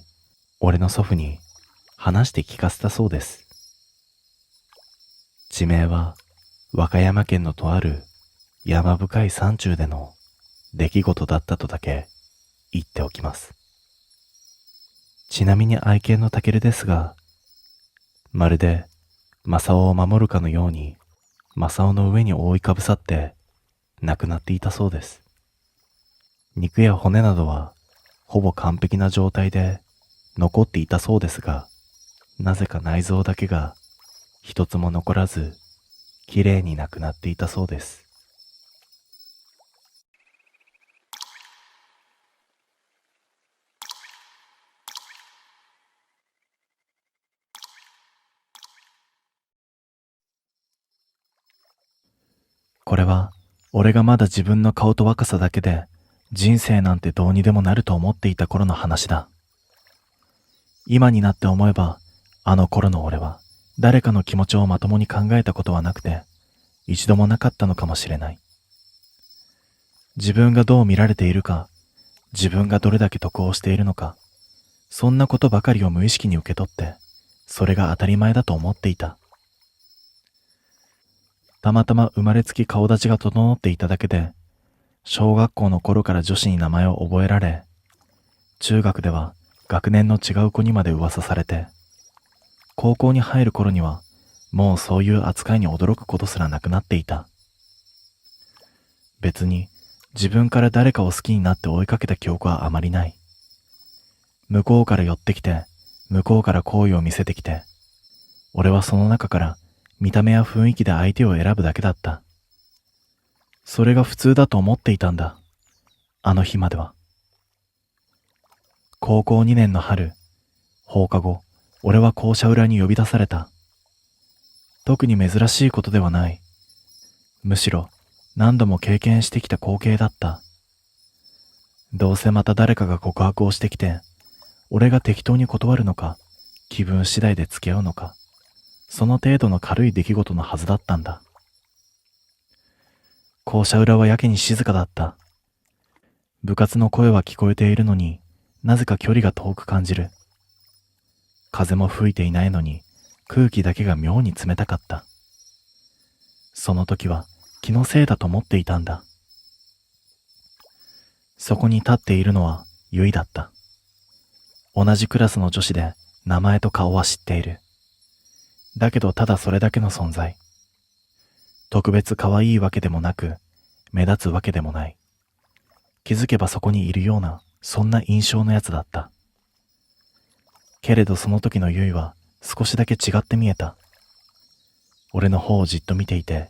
俺の祖父に話して聞かせたそうです。地名は、和歌山県のとある山深い山中での出来事だったとだけ言っておきます。ちなみに愛犬のタケルですが、まるで正雄を守るかのように正雄の上に覆いかぶさって亡くなっていたそうです。肉や骨などはほぼ完璧な状態で残っていたそうですが、なぜか内臓だけが一つも残らずきれいになくなっていたそうです。これは俺がまだ自分の顔と若さだけで人生なんてどうにでもなると思っていた頃の話だ。今になって思えば、あの頃の俺は誰かの気持ちをまともに考えたことはなくて、一度もなかったのかもしれない。自分がどう見られているか、自分がどれだけ得をしているのか、そんなことばかりを無意識に受け取って、それが当たり前だと思っていた。たまたま生まれつき顔立ちが整っていただけで、小学校の頃から女子に名前を覚えられ、中学では学年の違う子にまで噂されて、高校に入る頃にはもうそういう扱いに驚くことすらなくなっていた。別に自分から誰かを好きになって追いかけた記憶はあまりない。向こうから寄ってきて、向こうから好意を見せてきて、俺はその中から見た目や雰囲気で相手を選ぶだけだった。それが普通だと思っていたんだ。あの日までは。高校2年の春、放課後、俺は校舎裏に呼び出された。特に珍しいことではない。むしろ何度も経験してきた光景だった。どうせまた誰かが告白をしてきて、俺が適当に断るのか、気分次第で付き合うのか、その程度の軽い出来事のはずだったんだ。校舎裏はやけに静かだった。部活の声は聞こえているのになぜか距離が遠く感じる。風も吹いていないのに空気だけが妙に冷たかった。その時は気のせいだと思っていたんだ。そこに立っているのはゆいだった。同じクラスの女子で名前と顔は知っている。だけどただそれだけの存在。特別可愛いわけでもなく、目立つわけでもない。気づけばそこにいるような、そんな印象のやつだった。けれどその時のゆいは少しだけ違って見えた。俺の方をじっと見ていて、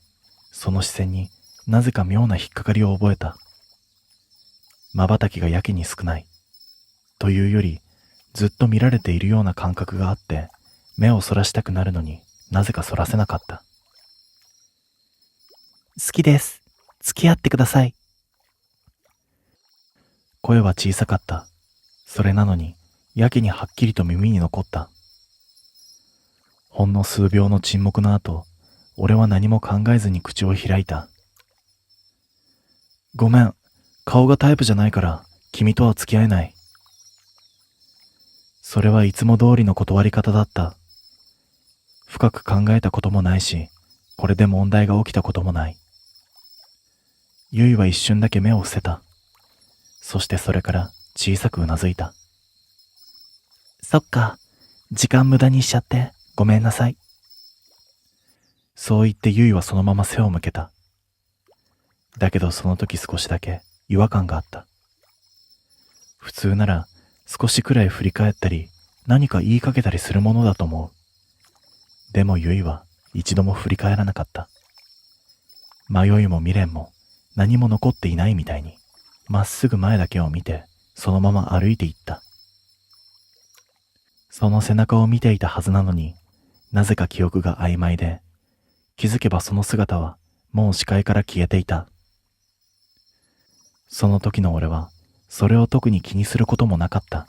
その視線になぜか妙な引っかかりを覚えた。瞬きがやけに少ない。というより、ずっと見られているような感覚があって、目をそらしたくなるのになぜかそらせなかった。好きです。付き合ってください。声は小さかった。それなのに、やけにはっきりと耳に残った。ほんの数秒の沈黙の後、俺は何も考えずに口を開いた。ごめん、顔がタイプじゃないから、君とは付き合えない。それはいつも通りの断り方だった。深く考えたこともないし、これで問題が起きたこともない。ゆいは一瞬だけ目を伏せた。そしてそれから小さくうなずいた。そっか、時間無駄にしちゃってごめんなさい。そう言ってゆいはそのまま背を向けた。だけどその時少しだけ違和感があった。普通なら少しくらい振り返ったり何か言いかけたりするものだと思う。でもゆいは一度も振り返らなかった。迷いも未練も何も残っていないみたいに、まっすぐ前だけを見てそのまま歩いていった。その背中を見ていたはずなのに、なぜか記憶が曖昧で、気づけばその姿はもう視界から消えていた。その時の俺はそれを特に気にすることもなかった。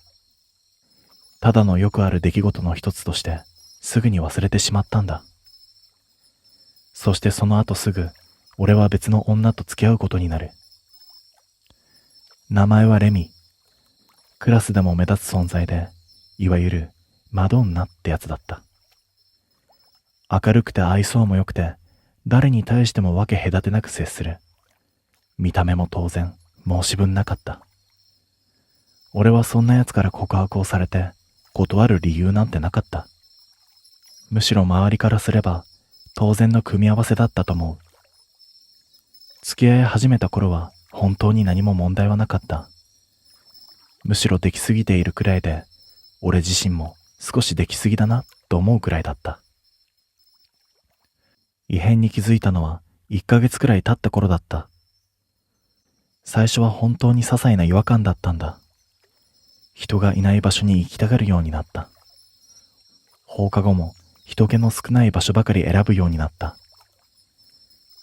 ただのよくある出来事の一つとしてすぐに忘れてしまったんだ。そしてその後すぐ俺は別の女と付き合うことになる。名前はレミ。クラスでも目立つ存在で、いわゆるマドンナってやつだった。明るくて愛想も良くて、誰に対しても分け隔てなく接する。見た目も当然申し分なかった。俺はそんな奴から告白をされて断る理由なんてなかった。むしろ周りからすれば当然の組み合わせだったと思う。付き合い始めた頃は本当に何も問題はなかった。むしろできすぎているくらいで、俺自身も少しできすぎだなと思うくらいだった。異変に気づいたのは1ヶ月くらい経った頃だった。最初は本当に些細な違和感だったんだ。人がいない場所に行きたがるようになった。放課後も人気の少ない場所ばかり選ぶようになった。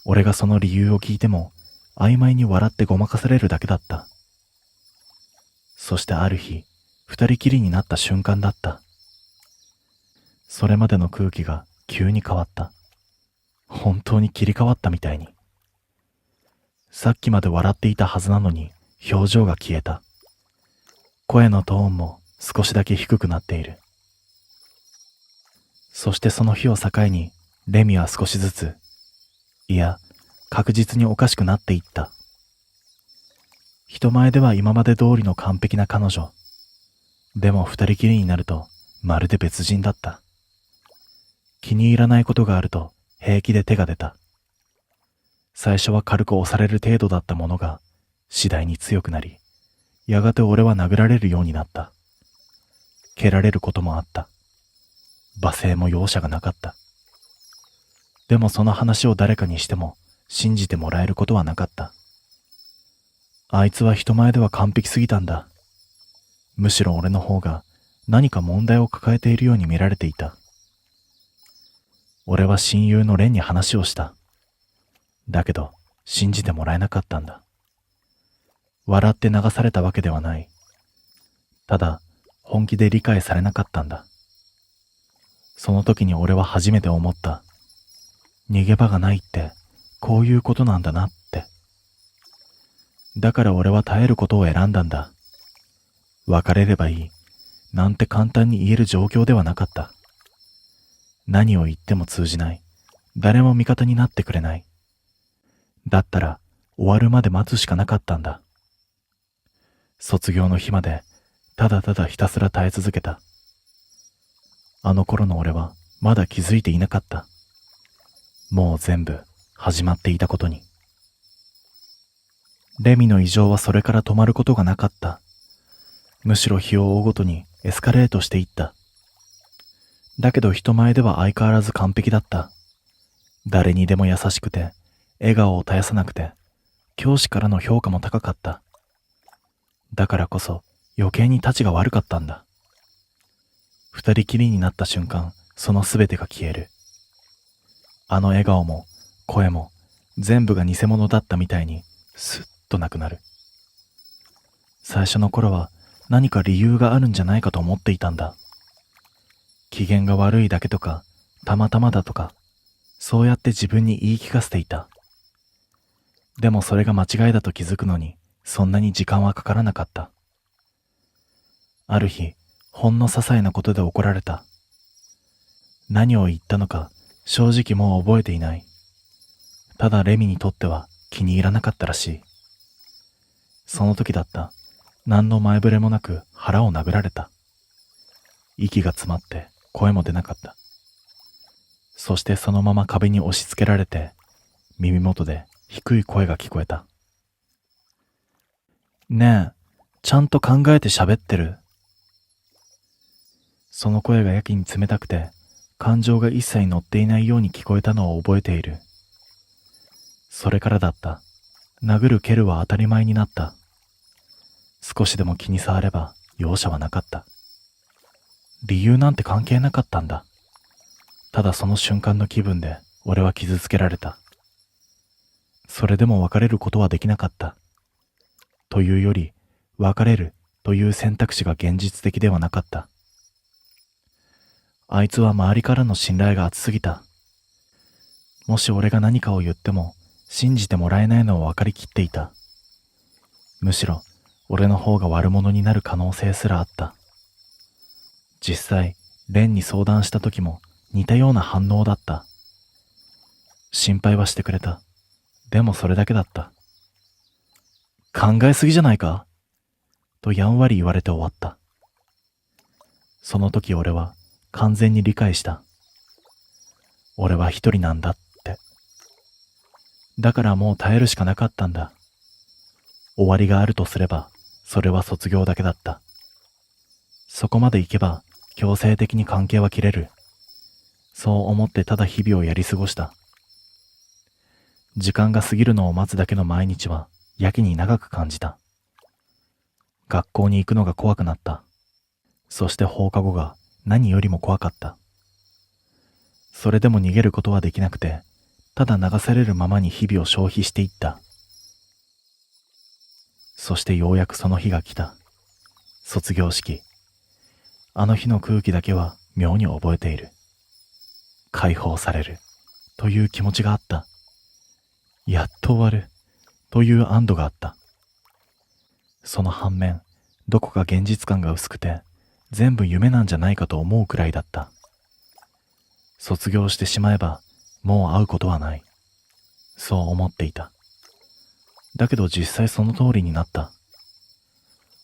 俺がその理由を聞いても曖昧に笑ってごまかされるだけだった。そしてある日、二人きりになった瞬間だった。それまでの空気が急に変わった。本当に切り替わったみたいに。さっきまで笑っていたはずなのに表情が消えた。声のトーンも少しだけ低くなっている。そしてその日を境にレミは少しずつ、いや確実におかしくなっていった。人前では今まで通りの完璧な彼女。でも二人きりになるとまるで別人だった。気に入らないことがあると平気で手が出た。最初は軽く押される程度だったものが次第に強くなり、やがて俺は殴られるようになった。蹴られることもあった。罵声も容赦がなかった。でもその話を誰かにしても信じてもらえることはなかった。あいつは人前では完璧すぎたんだ。むしろ俺の方が何か問題を抱えているように見られていた。俺は親友のレンに話をした。だけど信じてもらえなかったんだ。笑って流されたわけではない。ただ本気で理解されなかったんだ。その時に俺は初めて思った。逃げ場がないってこういうことなんだなって。だから俺は耐えることを選んだんだ。別れればいいなんて簡単に言える状況ではなかった。何を言っても通じない。誰も味方になってくれない。だったら終わるまで待つしかなかったんだ。卒業の日までただただひたすら耐え続けた。あの頃の俺はまだ気づいていなかった。もう全部始まっていたことに。レミの異常はそれから止まることがなかった。むしろ日を追うごとにエスカレートしていった。だけど人前では相変わらず完璧だった。誰にでも優しくて、笑顔を絶やさなくて、教師からの評価も高かった。だからこそ余計にたちが悪かったんだ。二人きりになった瞬間、そのすべてが消える。あの笑顔も声も全部が偽物だったみたいにスッとなくなる。最初の頃は何か理由があるんじゃないかと思っていたんだ。機嫌が悪いだけとか、たまたまだとか、そうやって自分に言い聞かせていた。でもそれが間違いだと気づくのに、そんなに時間はかからなかった。ある日、ほんの些細なことで怒られた。何を言ったのか、正直もう覚えていない。ただレミにとっては気に入らなかったらしい。その時だった。何の前触れもなく腹を殴られた。息が詰まって声も出なかった。そしてそのまま壁に押し付けられて、耳元で低い声が聞こえた。ねえ、ちゃんと考えて喋ってる？その声がやけに冷たくて、感情が一切乗っていないように聞こえたのを覚えている。それからだった。殴る蹴るは当たり前になった。少しでも気に障れば容赦はなかった。理由なんて関係なかったんだ。ただその瞬間の気分で俺は傷つけられた。それでも別れることはできなかった。というより、別れるという選択肢が現実的ではなかった。あいつは周りからの信頼が厚すぎた。もし俺が何かを言っても信じてもらえないのを分かりきっていた。むしろ俺の方が悪者になる可能性すらあった。実際、蓮に相談した時も似たような反応だった。心配はしてくれた。でもそれだけだった。考えすぎじゃないか？とやんわり言われて終わった。その時俺は完全に理解した。俺は一人なんだって。だからもう耐えるしかなかったんだ。終わりがあるとすれば、それは卒業だけだった。そこまで行けば、強制的に関係は切れる。そう思ってただ日々をやり過ごした。時間が過ぎるのを待つだけの毎日は、やけに長く感じた。学校に行くのが怖くなった。そして放課後が何よりも怖かった。それでも逃げることはできなくて、ただ流されるままに日々を消費していった。そしてようやくその日が来た。卒業式。あの日の空気だけは妙に覚えている。解放されるという気持ちがあった。やっと終わるという安堵があった。その反面、どこか現実感が薄くて、全部夢なんじゃないかと思うくらいだった。卒業してしまえば、もう会うことはない。そう思っていた。だけど実際その通りになった。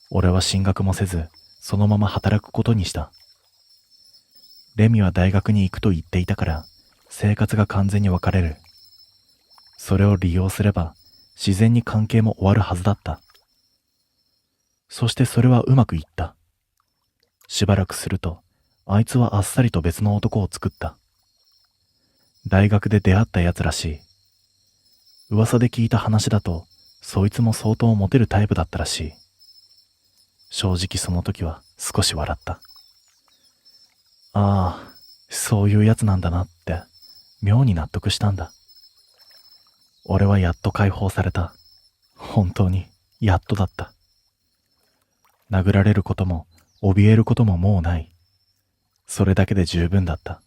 俺は進学もせず、そのまま働くことにした。レミは大学に行くと言っていたから、生活が完全に分かれる。それを利用すれば、自然に関係も終わるはずだった。そしてそれはうまくいった。しばらくすると、あいつはあっさりと別の男を作った。大学で出会ったやつらしい。噂で聞いた話だと、そいつも相当モテるタイプだったらしい。正直その時は少し笑った。ああ、そういうやつなんだなって、妙に納得したんだ。俺はやっと解放された。本当に、やっとだった。殴られることも、怯えることももうない。それだけで十分だった。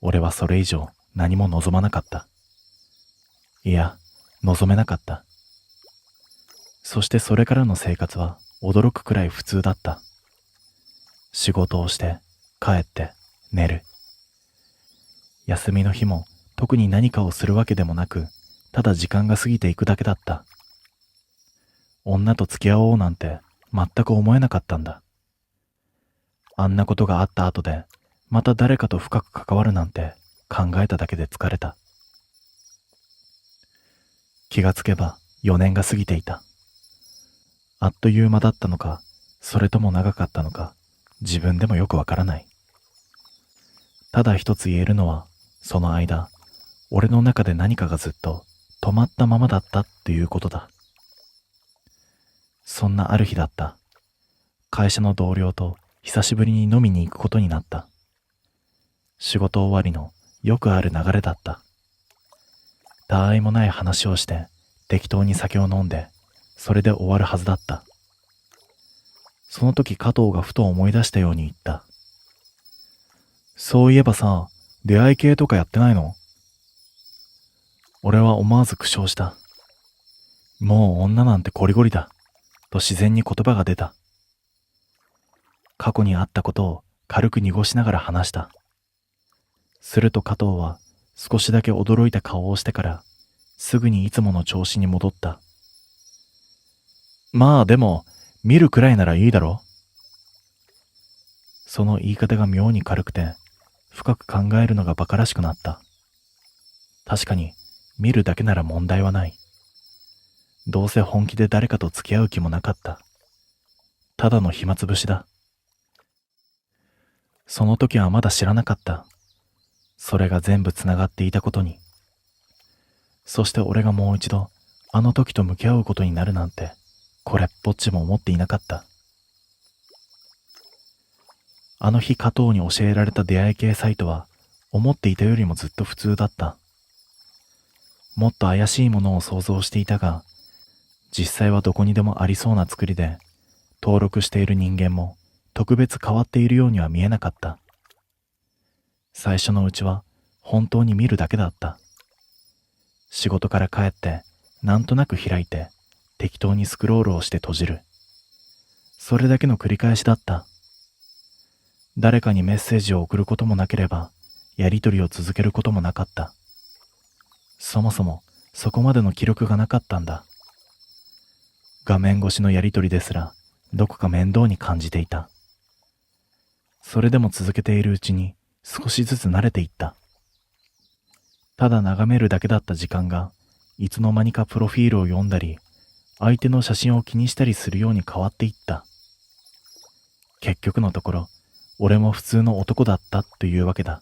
俺はそれ以上何も望まなかった。いや、望めなかった。そしてそれからの生活は驚くくらい普通だった。仕事をして、帰って、寝る。休みの日も特に何かをするわけでもなく、ただ時間が過ぎていくだけだった。女と付き合おうなんて全く思えなかったんだ。あんなことがあった後で、また誰かと深く関わるなんて考えただけで疲れた。気がつけば4年が過ぎていた。あっという間だったのか、それとも長かったのか、自分でもよくわからない。ただ一つ言えるのは、その間、俺の中で何かがずっと止まったままだったっていうことだ。そんなある日だった。会社の同僚と久しぶりに飲みに行くことになった。仕事終わりのよくある流れだった。たわいもない話をして適当に酒を飲んで、それで終わるはずだった。その時加藤がふと思い出したように言った。そういえばさ、出会い系とかやってないの？俺は思わず苦笑した。もう女なんてゴリゴリだ、と自然に言葉が出た。過去にあったことを軽く濁しながら話した。すると加藤は少しだけ驚いた顔をしてから、すぐにいつもの調子に戻った。まあでも、見るくらいならいいだろ。その言い方が妙に軽くて、深く考えるのが馬鹿らしくなった。確かに、見るだけなら問題はない。どうせ本気で誰かと付き合う気もなかった。ただの暇つぶしだ。その時はまだ知らなかった。それが全部つながっていたことに。そして俺がもう一度、あの時と向き合うことになるなんて、これっぽっちも思っていなかった。あの日加藤に教えられた出会い系サイトは、思っていたよりもずっと普通だった。もっと怪しいものを想像していたが、実際はどこにでもありそうな作りで、登録している人間も特別変わっているようには見えなかった。最初のうちは本当に見るだけだった。仕事から帰ってなんとなく開いて適当にスクロールをして閉じる。それだけの繰り返しだった。誰かにメッセージを送ることもなければ、やりとりを続けることもなかった。そもそもそこまでの記録がなかったんだ。画面越しのやりとりですらどこか面倒に感じていた。それでも続けているうちに少しずつ慣れていった。ただ眺めるだけだった時間がいつの間にかプロフィールを読んだり、相手の写真を気にしたりするように変わっていった。結局のところ、俺も普通の男だったというわけだ。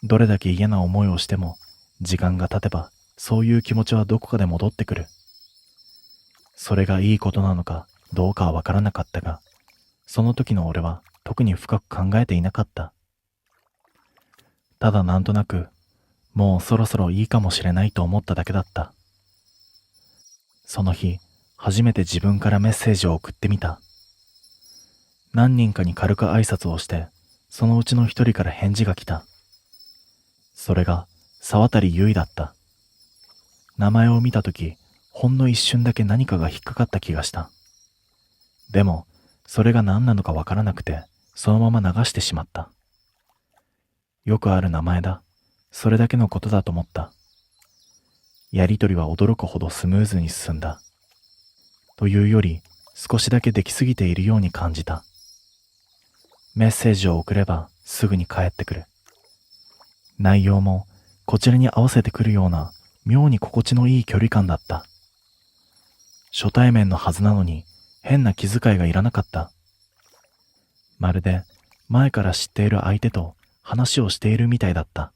どれだけ嫌な思いをしても、時間が経てばそういう気持ちはどこかで戻ってくる。それがいいことなのかどうかはわからなかったが、その時の俺は特に深く考えていなかった。ただなんとなく、もうそろそろいいかもしれないと思っただけだった。その日、初めて自分からメッセージを送ってみた。何人かに軽く挨拶をして、そのうちの一人から返事が来た。それが沢渡優衣だった。名前を見たとき、ほんの一瞬だけ何かが引っかかった気がした。でも、それが何なのかわからなくて、そのまま流してしまった。よくある名前だ。それだけのことだと思った。やりとりは驚くほどスムーズに進んだ。というより、少しだけできすぎているように感じた。メッセージを送ればすぐに返ってくる。内容もこちらに合わせてくるような妙に心地のいい距離感だった。初対面のはずなのに変な気遣いがいらなかった。まるで前から知っている相手と話をしているみたいだった。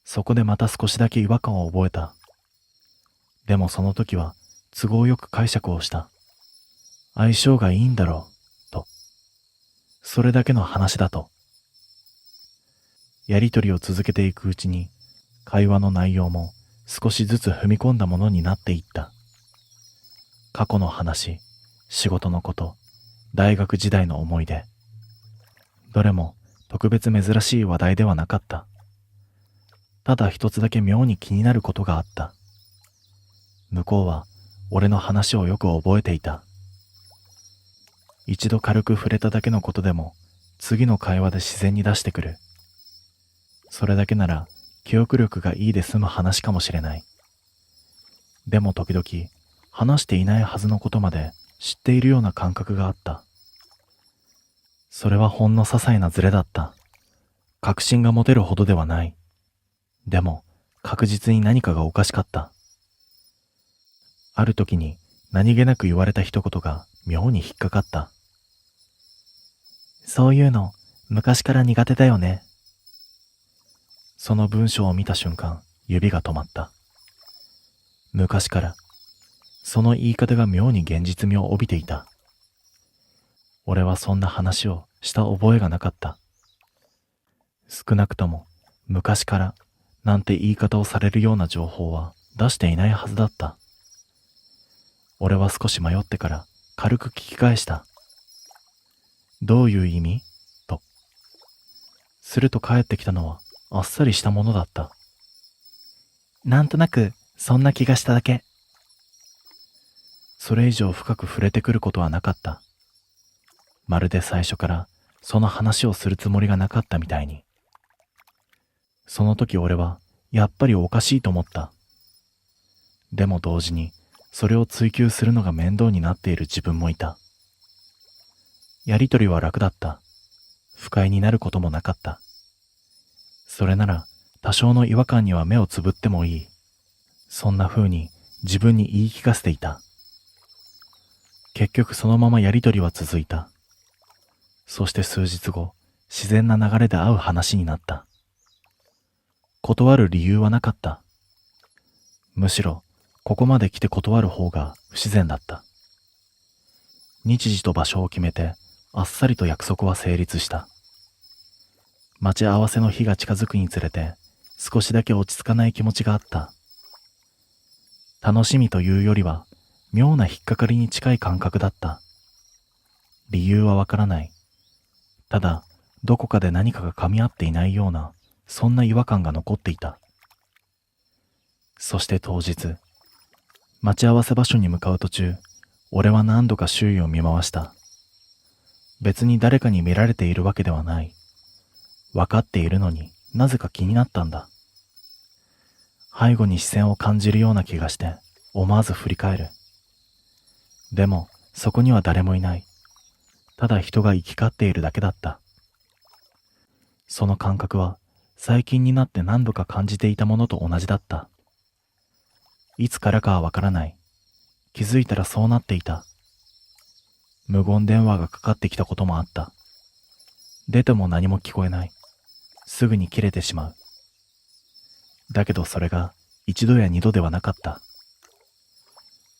そこでまた少しだけ違和感を覚えた。でもその時は都合よく解釈をした。相性がいいんだろう、と。それだけの話だと。やりとりを続けていくうちに、会話の内容も少しずつ踏み込んだものになっていった。過去の話、仕事のこと、大学時代の思い出。どれも特別珍しい話題ではなかった。ただ一つだけ妙に気になることがあった。向こうは俺の話をよく覚えていた。一度軽く触れただけのことでも次の会話で自然に出してくる。それだけなら記憶力がいいで済む話かもしれない。でも時々話していないはずのことまで知っているような感覚があった。それはほんの些細なズレだった。確信が持てるほどではない。でも確実に何かがおかしかった。ある時に何気なく言われた一言が妙に引っかかった。そういうの昔から苦手だよね。その文章を見た瞬間、指が止まった。昔から、その言い方が妙に現実味を帯びていた。俺はそんな話をした覚えがなかった。少なくとも昔からなんて言い方をされるような情報は出していないはずだった。俺は少し迷ってから軽く聞き返した。どういう意味？と。すると返ってきたのはあっさりしたものだった。なんとなくそんな気がしただけ。それ以上深く触れてくることはなかった。まるで最初からその話をするつもりがなかったみたいに。その時俺はやっぱりおかしいと思った。でも同時にそれを追求するのが面倒になっている自分もいた。やりとりは楽だった。不快になることもなかった。それなら多少の違和感には目をつぶってもいい。そんな風に自分に言い聞かせていた。結局そのままやりとりは続いた。そして数日後、自然な流れで会う話になった。断る理由はなかった。むしろ、ここまで来て断る方が不自然だった。日時と場所を決めて、あっさりと約束は成立した。待ち合わせの日が近づくにつれて、少しだけ落ち着かない気持ちがあった。楽しみというよりは、妙な引っかかりに近い感覚だった。理由はわからない。ただ、どこかで何かが噛み合っていないような、そんな違和感が残っていた。そして当日、待ち合わせ場所に向かう途中、俺は何度か周囲を見回した。別に誰かに見られているわけではない。わかっているのになぜか気になったんだ。背後に視線を感じるような気がして思わず振り返る。でもそこには誰もいない。ただ人が行き交っているだけだった。その感覚は最近になって何度か感じていたものと同じだった。いつからかはわからない。気づいたらそうなっていた。無言電話がかかってきたこともあった。出ても何も聞こえない。すぐに切れてしまう。だけどそれが一度や二度ではなかった。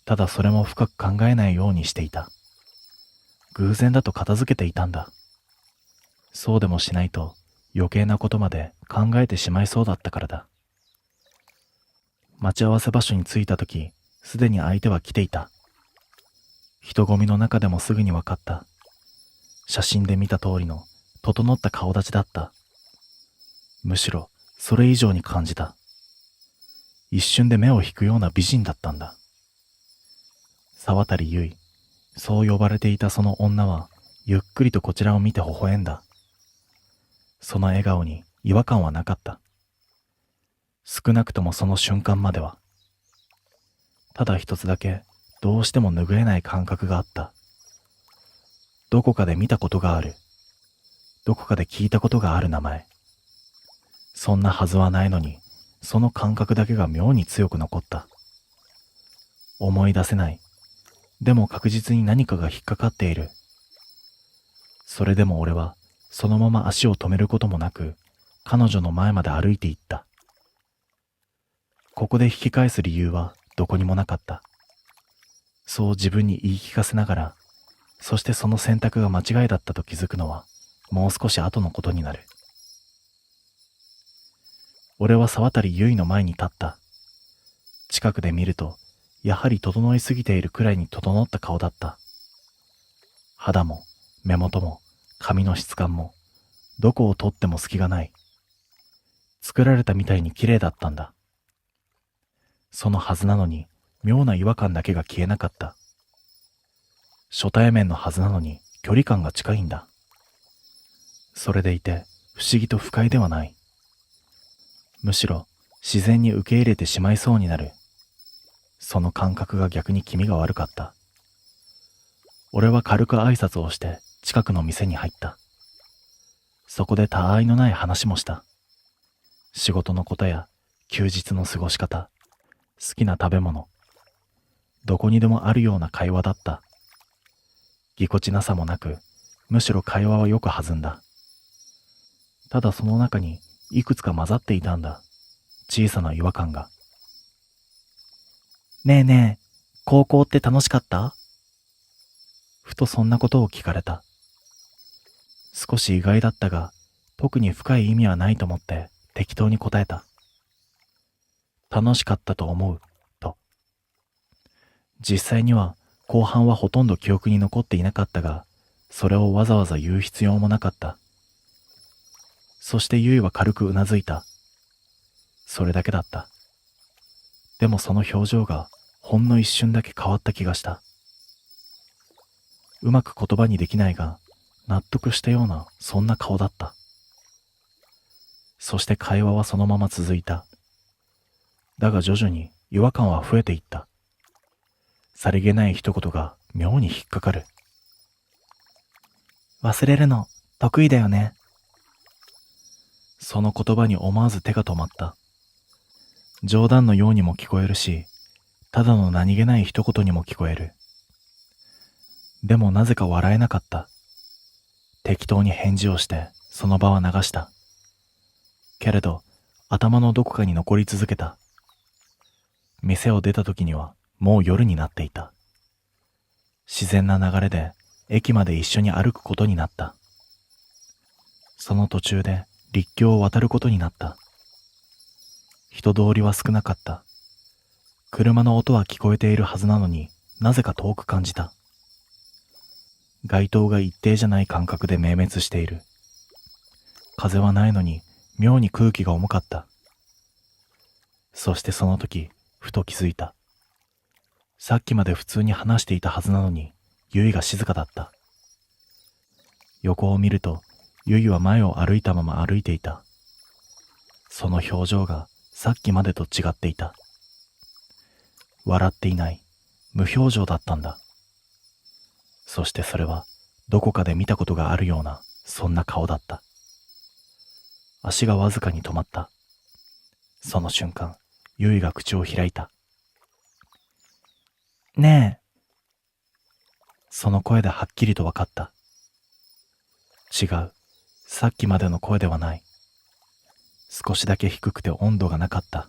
ただそれも深く考えないようにしていた。偶然だと片付けていたんだ。そうでもしないと余計なことまで考えてしまいそうだったからだ。待ち合わせ場所に着いたとき、すでに相手は来ていた。人混みの中でもすぐに分かった。写真で見た通りの整った顔立ちだった。むしろそれ以上に感じた。一瞬で目を引くような美人だったんだ。沢渡ゆい、そう呼ばれていたその女はゆっくりとこちらを見て微笑んだ。その笑顔に違和感はなかった。少なくともその瞬間までは。ただ一つだけどうしても拭えない感覚があった。どこかで見たことがある。どこかで聞いたことがある名前。そんなはずはないのに、その感覚だけが妙に強く残った。思い出せない。でも確実に何かが引っかかっている。それでも俺はそのまま足を止めることもなく、彼女の前まで歩いていった。ここで引き返す理由はどこにもなかった。そう自分に言い聞かせながら、そしてその選択が間違いだったと気づくのはもう少し後のことになる。俺は沢渡ゆいの前に立った。近くで見ると、やはり整いすぎているくらいに整った顔だった。肌も目元も髪の質感も、どこをとっても隙がない。作られたみたいに綺麗だったんだ。そのはずなのに、妙な違和感だけが消えなかった。初対面のはずなのに距離感が近いんだ。それでいて不思議と不快ではない。むしろ自然に受け入れてしまいそうになる。その感覚が逆に気味が悪かった。俺は軽く挨拶をして近くの店に入った。そこで他愛のない話もした。仕事のことや休日の過ごし方、好きな食べ物、どこにでもあるような会話だった。ぎこちなさもなく、むしろ会話はよく弾んだ。ただその中にいくつか混ざっていたんだ。小さな違和感が。ねえねえ、高校って楽しかった？ふとそんなことを聞かれた。少し意外だったが、特に深い意味はないと思って適当に答えた。楽しかったと思う、と。実際には後半はほとんど記憶に残っていなかったが、それをわざわざ言う必要もなかった。そしてゆいは軽くうなずいた。それだけだった。でもその表情がほんの一瞬だけ変わった気がした。うまく言葉にできないが、納得したようなそんな顔だった。そして会話はそのまま続いた。だが徐々に違和感は増えていった。さりげない一言が妙に引っかかる。忘れるの得意だよね。その言葉に思わず手が止まった。冗談のようにも聞こえるし、ただの何気ない一言にも聞こえる。でもなぜか笑えなかった。適当に返事をしてその場は流した。けれど頭のどこかに残り続けた。店を出た時にはもう夜になっていた。自然な流れで駅まで一緒に歩くことになった。その途中で陸橋を渡ることになった。人通りは少なかった。車の音は聞こえているはずなのになぜか遠く感じた。街灯が一定じゃない感覚で明滅している。風はないのに妙に空気が重かった。そしてその時ふと気づいた。さっきまで普通に話していたはずなのにゆいが静かだった。横を見るとゆいは前を歩いたまま歩いていた。その表情がさっきまでと違っていた。笑っていない、無表情だったんだ。そしてそれはどこかで見たことがあるようなそんな顔だった。足がわずかに止まった。その瞬間、ゆいが口を開いた。ねえ。その声ではっきりと分かった。違う、さっきまでの声ではない。少しだけ低くて温度がなかった。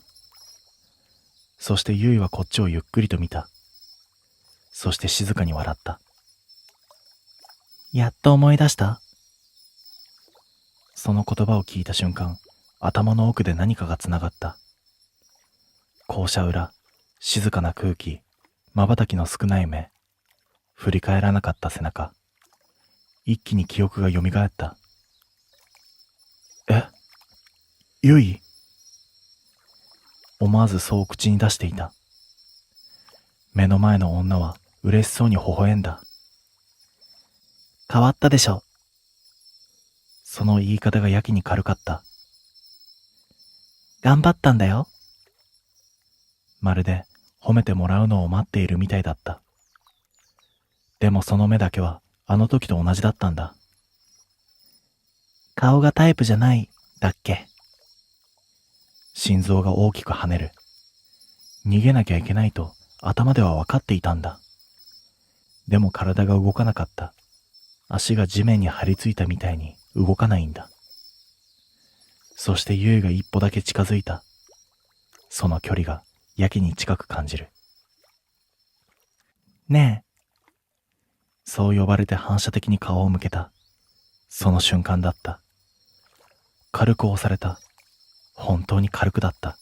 そしてゆいはこっちをゆっくりと見た。そして静かに笑った。やっと思い出した？その言葉を聞いた瞬間、頭の奥で何かがつながった。校舎裏、静かな空気、瞬きの少ない目、振り返らなかった背中。一気に記憶が蘇った。え？ゆい？思わずそう口に出していた。目の前の女は嬉しそうに微笑んだ。変わったでしょ。その言い方がやけに軽かった。頑張ったんだよ。まるで褒めてもらうのを待っているみたいだった。でもその目だけはあの時と同じだったんだ。顔がタイプじゃない、だっけ。心臓が大きく跳ねる。逃げなきゃいけないと頭では分かっていたんだ。でも体が動かなかった。足が地面に張り付いたみたいに動かないんだ。そしてゆいが一歩だけ近づいた。その距離がやけに近く感じる。ねえ。そう呼ばれて反射的に顔を向けた。その瞬間だった。軽く押された。本当に軽くだった。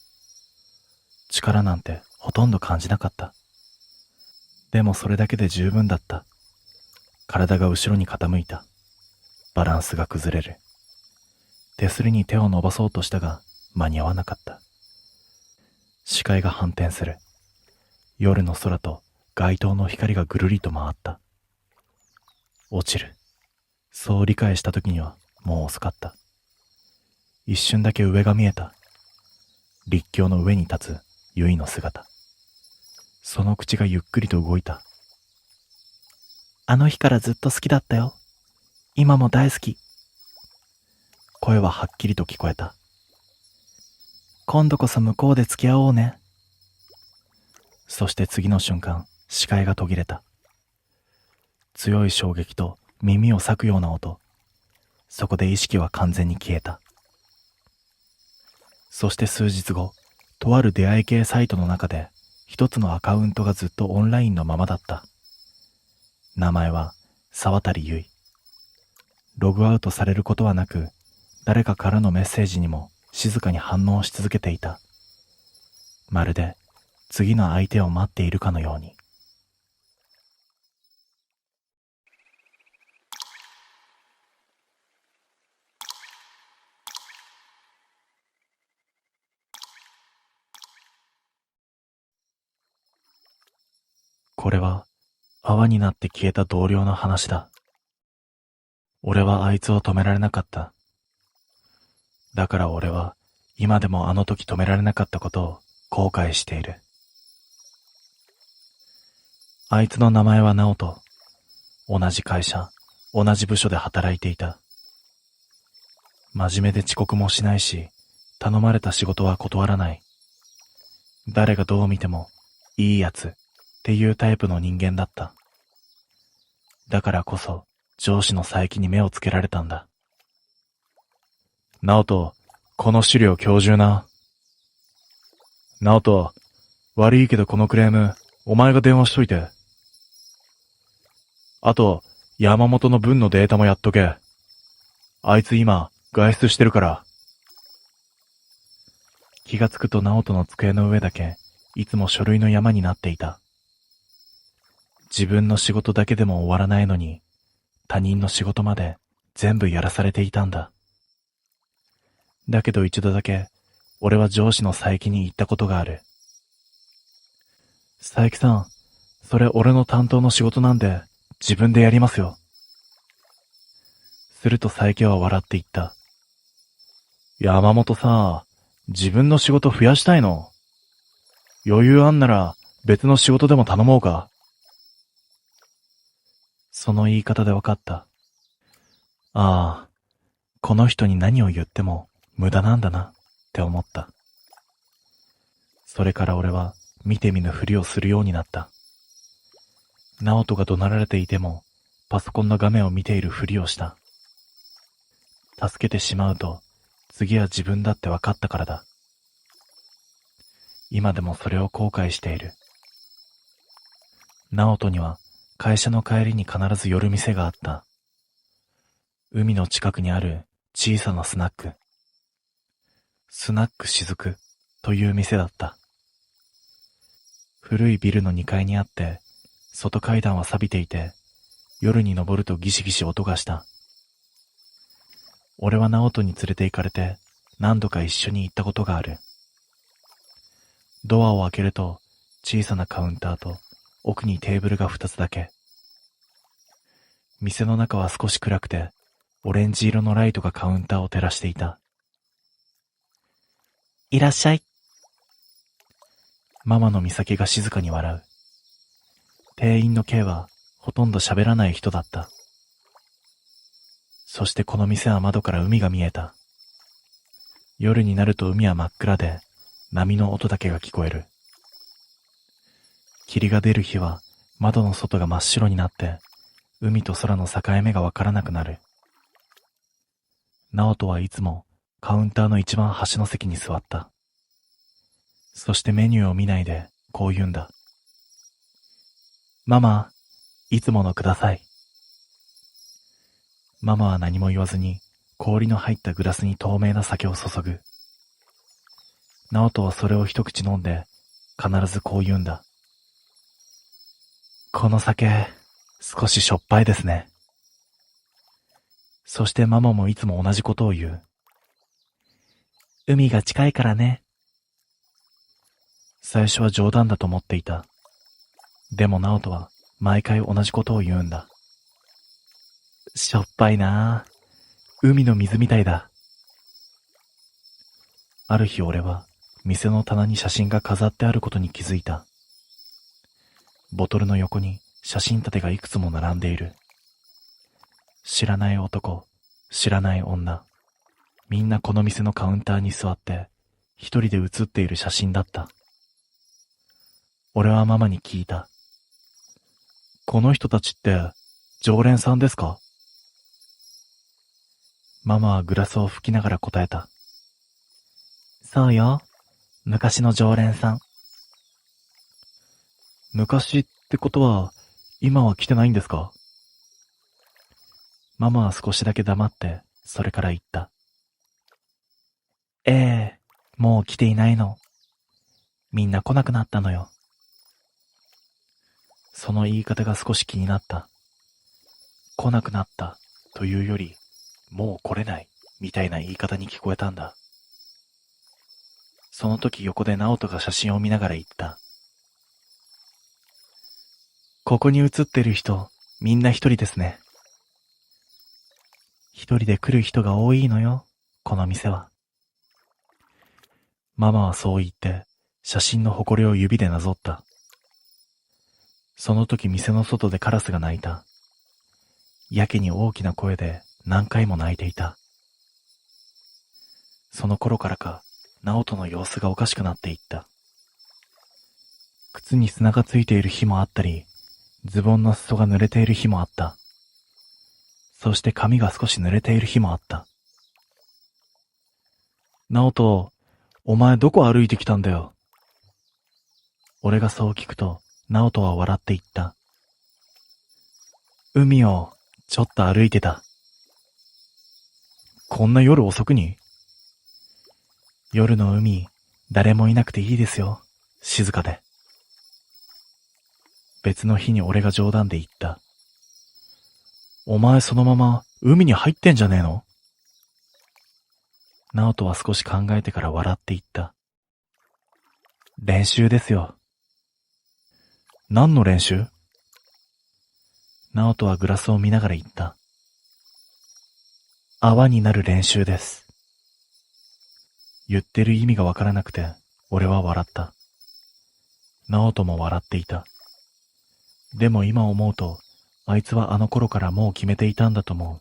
力なんてほとんど感じなかった。でもそれだけで十分だった。体が後ろに傾いた。バランスが崩れる。手すりに手を伸ばそうとしたが間に合わなかった。視界が反転する。夜の空と街灯の光がぐるりと回った。落ちる。そう理解した時にはもう遅かった。一瞬だけ上が見えた。陸橋の上に立つゆいの姿。その口がゆっくりと動いた。あの日からずっと好きだったよ。今も大好き。声ははっきりと聞こえた。今度こそ向こうで付き合おうね。そして次の瞬間、視界が途切れた。強い衝撃と耳を裂くような音。そこで意識は完全に消えた。そして数日後、とある出会い系サイトの中で一つのアカウントがずっとオンラインのままだった。名前は沢渡ゆい。ログアウトされることはなく、誰かからのメッセージにも静かに反応し続けていた。まるで次の相手を待っているかのように。これは泡になって消えた同僚の話だ。俺はあいつを止められなかった。だから俺は今でもあの時止められなかったことを後悔している。あいつの名前は直人。同じ会社、同じ部署で働いていた。真面目で遅刻もしないし、頼まれた仕事は断らない。誰がどう見てもいいやつっていうタイプの人間だった。だからこそ上司の佐伯に目をつけられたんだ。直人、この資料今日中な。直人、悪いけどこのクレーム、お前が電話しといて。あと、山本の分のデータもやっとけ。あいつ今、外出してるから。気がつくと直人の机の上だけ、いつも書類の山になっていた。自分の仕事だけでも終わらないのに、他人の仕事まで全部やらされていたんだ。だけど一度だけ、俺は上司の佐伯に言ったことがある。佐伯さん、それ俺の担当の仕事なんで、自分でやりますよ。すると佐伯は笑って言った。山本さ、自分の仕事増やしたいの？余裕あんなら別の仕事でも頼もうか。その言い方で分かった。ああ、この人に何を言っても無駄なんだなって思った。それから俺は見て見ぬふりをするようになった。直人が怒鳴られていてもパソコンの画面を見ているふりをした。助けてしまうと次は自分だって分かったからだ。今でもそれを後悔している。直人には会社の帰りに必ず寄る店があった。海の近くにある小さなスナック。スナックしずくという店だった。古いビルの2階にあって、外階段は錆びていて、夜に登るとギシギシ音がした。俺は直人に連れて行かれて何度か一緒に行ったことがある。ドアを開けると小さなカウンターと奥にテーブルが2つだけ。店の中は少し暗くて、オレンジ色のライトがカウンターを照らしていた。いらっしゃい。ママの美咲が静かに笑う。店員の K はほとんど喋らない人だった。そしてこの店は窓から海が見えた。夜になると海は真っ暗で、波の音だけが聞こえる。霧が出る日は窓の外が真っ白になって、海と空の境目がわからなくなる。直人はいつもカウンターの一番端の席に座った。そしてメニューを見ないでこう言うんだ。ママ、いつものください。ママは何も言わずに氷の入ったグラスに透明な酒を注ぐ。直人はそれを一口飲んで必ずこう言うんだ。この酒、少ししょっぱいですね。そしてママもいつも同じことを言う。海が近いからね。最初は冗談だと思っていた。でも直人は毎回同じことを言うんだ。しょっぱいなあ。海の水みたいだ。ある日俺は店の棚に写真が飾ってあることに気づいた。ボトルの横に写真立てがいくつも並んでいる。知らない男、知らない女、みんなこの店のカウンターに座って一人で写っている写真だった。俺はママに聞いた。この人たちって常連さんですか？ママはグラスを拭きながら答えた。そうよ、昔の常連さん。昔ってことは今は来てないんですか？ママは少しだけ黙って、それから言った。ええ、もう来ていないの。みんな来なくなったのよ。その言い方が少し気になった。来なくなったというより、もう来れないみたいな言い方に聞こえたんだ。その時横で直人が写真を見ながら言った。ここに写ってる人、みんな一人ですね。一人で来る人が多いのよ、この店は。ママはそう言って、写真の埃を指でなぞった。その時店の外でカラスが鳴いた。やけに大きな声で何回も鳴いていた。その頃からか、直人の様子がおかしくなっていった。靴に砂がついている日もあったり、ズボンの裾が濡れている日もあった。そして髪が少し濡れている日もあった。直人、お前どこ歩いてきたんだよ。俺がそう聞くと、直人は笑って言った。海をちょっと歩いてた。こんな夜遅くに？夜の海、誰もいなくていいですよ。静かで。別の日に俺が冗談で言った。お前そのまま海に入ってんじゃねえの？直人は少し考えてから笑って言った。練習ですよ。何の練習？直人はグラスを見ながら言った。泡になる練習です。言ってる意味がわからなくて、俺は笑った。直人も笑っていた。でも今思うと、あいつはあの頃からもう決めていたんだと思う。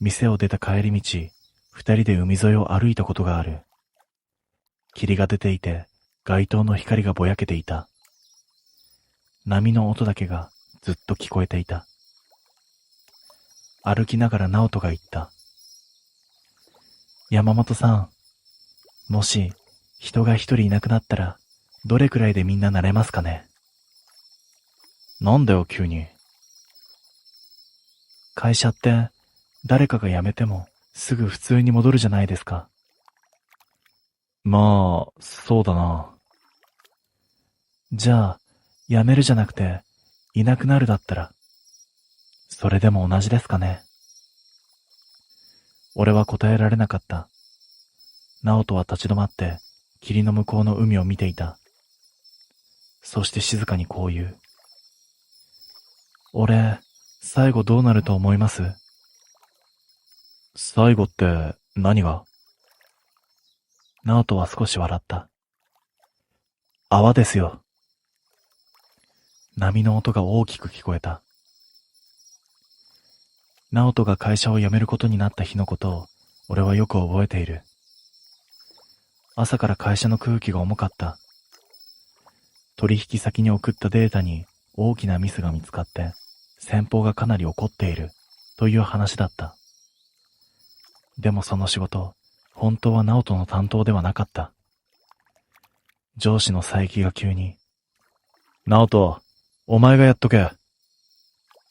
店を出た帰り道、二人で海沿いを歩いたことがある。霧が出ていて、街灯の光がぼやけていた。波の音だけがずっと聞こえていた。歩きながら直人が言った。山本さん、もし人が一人いなくなったら、どれくらいでみんな慣れますかね？なんだよ急に。会社って誰かが辞めてもすぐ普通に戻るじゃないですか。まあ、そうだな。じゃあ、辞めるじゃなくて、いなくなるだったら、それでも同じですかね。俺は答えられなかった。直人は立ち止まって、霧の向こうの海を見ていた。そして静かにこう言う。俺、最後どうなると思います？最後って何が？直人は少し笑った。泡ですよ。波の音が大きく聞こえた。直人が会社を辞めることになった日のことを俺はよく覚えている。朝から会社の空気が重かった。取引先に送ったデータに大きなミスが見つかって先方がかなり怒っているという話だった。でもその仕事、本当は直人の担当ではなかった。上司の佐伯が急に、直人、お前がやっとけ。っ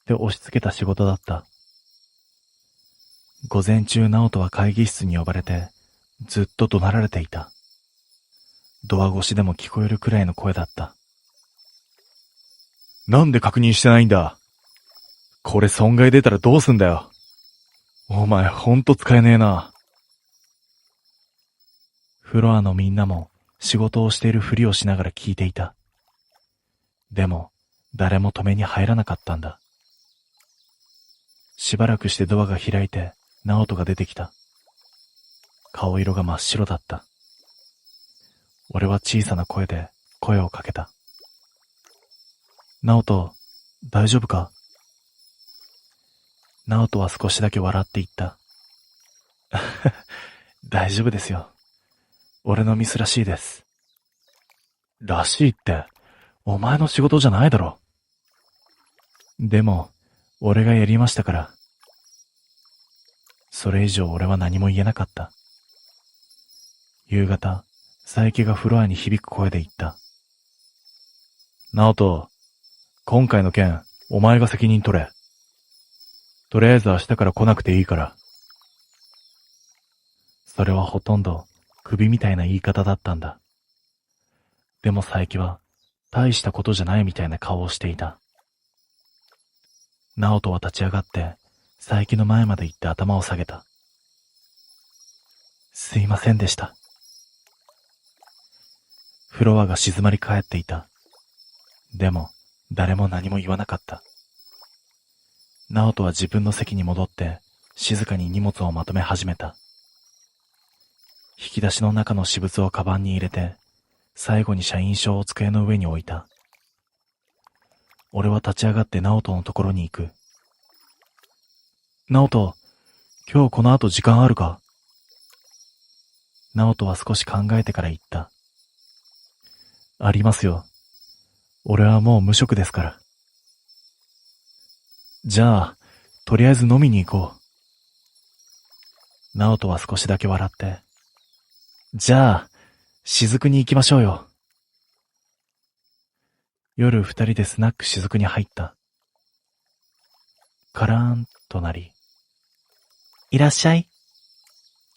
て押し付けた仕事だった。午前中直人は会議室に呼ばれて、ずっと怒鳴られていた。ドア越しでも聞こえるくらいの声だった。なんで確認してないんだ？これ損害出たらどうすんだよ。お前ほんと使えねえな。フロアのみんなも仕事をしているふりをしながら聞いていた。でも誰も止めに入らなかったんだ。しばらくしてドアが開いて直人が出てきた。顔色が真っ白だった。俺は小さな声で声をかけた。直人、大丈夫か？直人は少しだけ笑って言った。大丈夫ですよ。俺のミスらしいです。らしいって、お前の仕事じゃないだろ。でも、俺がやりましたから。それ以上俺は何も言えなかった。夕方、佐伯がフロアに響く声で言った。直人、今回の件、お前が責任取れ。とりあえず明日から来なくていいから。それはほとんど首みたいな言い方だったんだ。でも佐伯は大したことじゃないみたいな顔をしていた。直人は立ち上がって佐伯の前まで行って頭を下げた。すいませんでした。フロアが静まり返っていた。でも誰も何も言わなかった。直人は自分の席に戻って静かに荷物をまとめ始めた。引き出しの中の私物をカバンに入れて、最後に社員証を机の上に置いた。俺は立ち上がって直人のところに行く。直人、今日この後時間あるか？直人は少し考えてから言った。ありますよ。俺はもう無職ですから。じゃあ、とりあえず飲みに行こう。直人は少しだけ笑って。じゃあ、雫に行きましょうよ。夜二人でスナック雫に入った。カラーンとなり、いらっしゃい。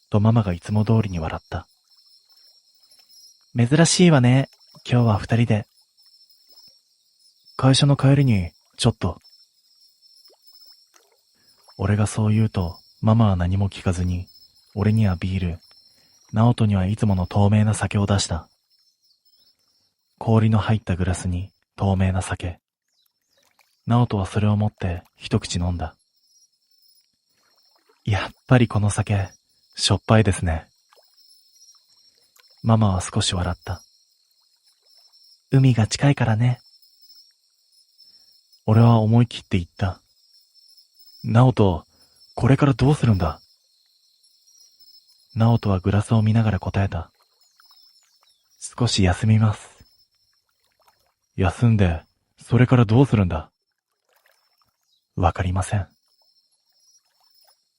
とママがいつも通りに笑った。珍しいわね、今日は二人で。会社の帰りに、ちょっと。俺がそう言うと、ママは何も聞かずに、俺にはビール、直人にはいつもの透明な酒を出した。氷の入ったグラスに透明な酒。直人はそれを持って一口飲んだ。やっぱりこの酒、しょっぱいですね。ママは少し笑った。海が近いからね。俺は思い切って言った。直人、これからどうするんだ？直人はグラスを見ながら答えた。少し休みます。休んで、それからどうするんだ？わかりません。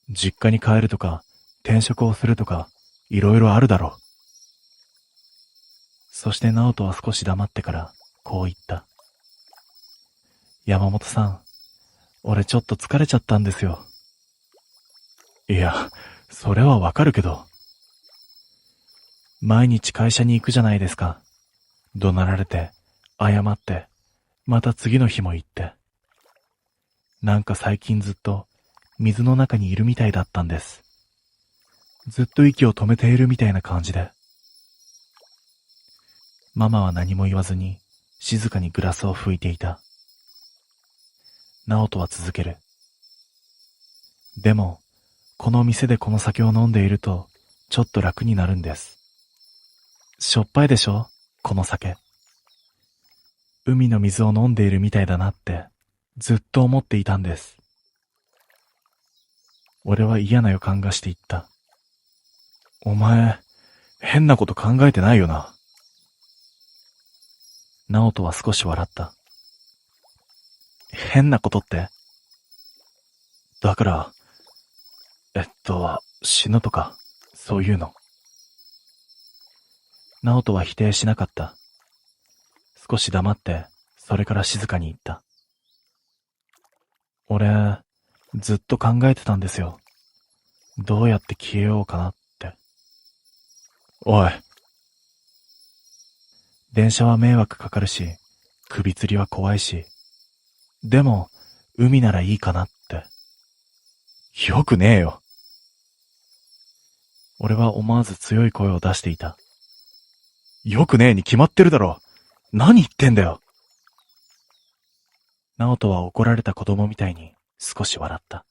実家に帰るとか、転職をするとか、いろいろあるだろう。そして直人は少し黙ってから、こう言った。山本さん、俺ちょっと疲れちゃったんですよ。いや、それはわかるけど。毎日会社に行くじゃないですか。怒鳴られて、謝って、また次の日も行って。なんか最近ずっと水の中にいるみたいだったんです。ずっと息を止めているみたいな感じで。ママは何も言わずに静かにグラスを拭いていた。直人は続ける。でも、この店でこの酒を飲んでいるとちょっと楽になるんです。しょっぱいでしょ、この酒。海の水を飲んでいるみたいだなってずっと思っていたんです。俺は嫌な予感がして言った。お前、変なこと考えてないよな。直人は少し笑った。変なことって？だから、死ぬとか、そういうの。直人は否定しなかった。少し黙って、それから静かに言った。俺、ずっと考えてたんですよ。どうやって消えようかなって。おい。電車は迷惑かかるし、首吊りは怖いし。でも、海ならいいかなって。よくねえよ。俺は思わず強い声を出していた。よくねえに決まってるだろ。何言ってんだよ。直人は怒られた子供みたいに少し笑った。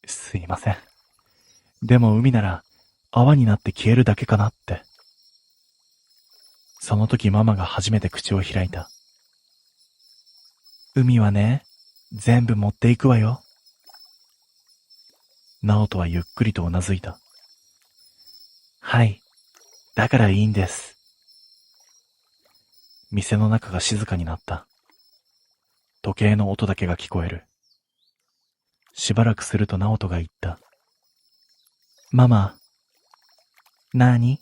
すいません。でも海なら泡になって消えるだけかなって。その時ママが初めて口を開いた。海はね、全部持っていくわよ。直人はゆっくりとうなずいた。はい、だからいいんです。店の中が静かになった。時計の音だけが聞こえる。しばらくすると直人が言った。ママ、なーに？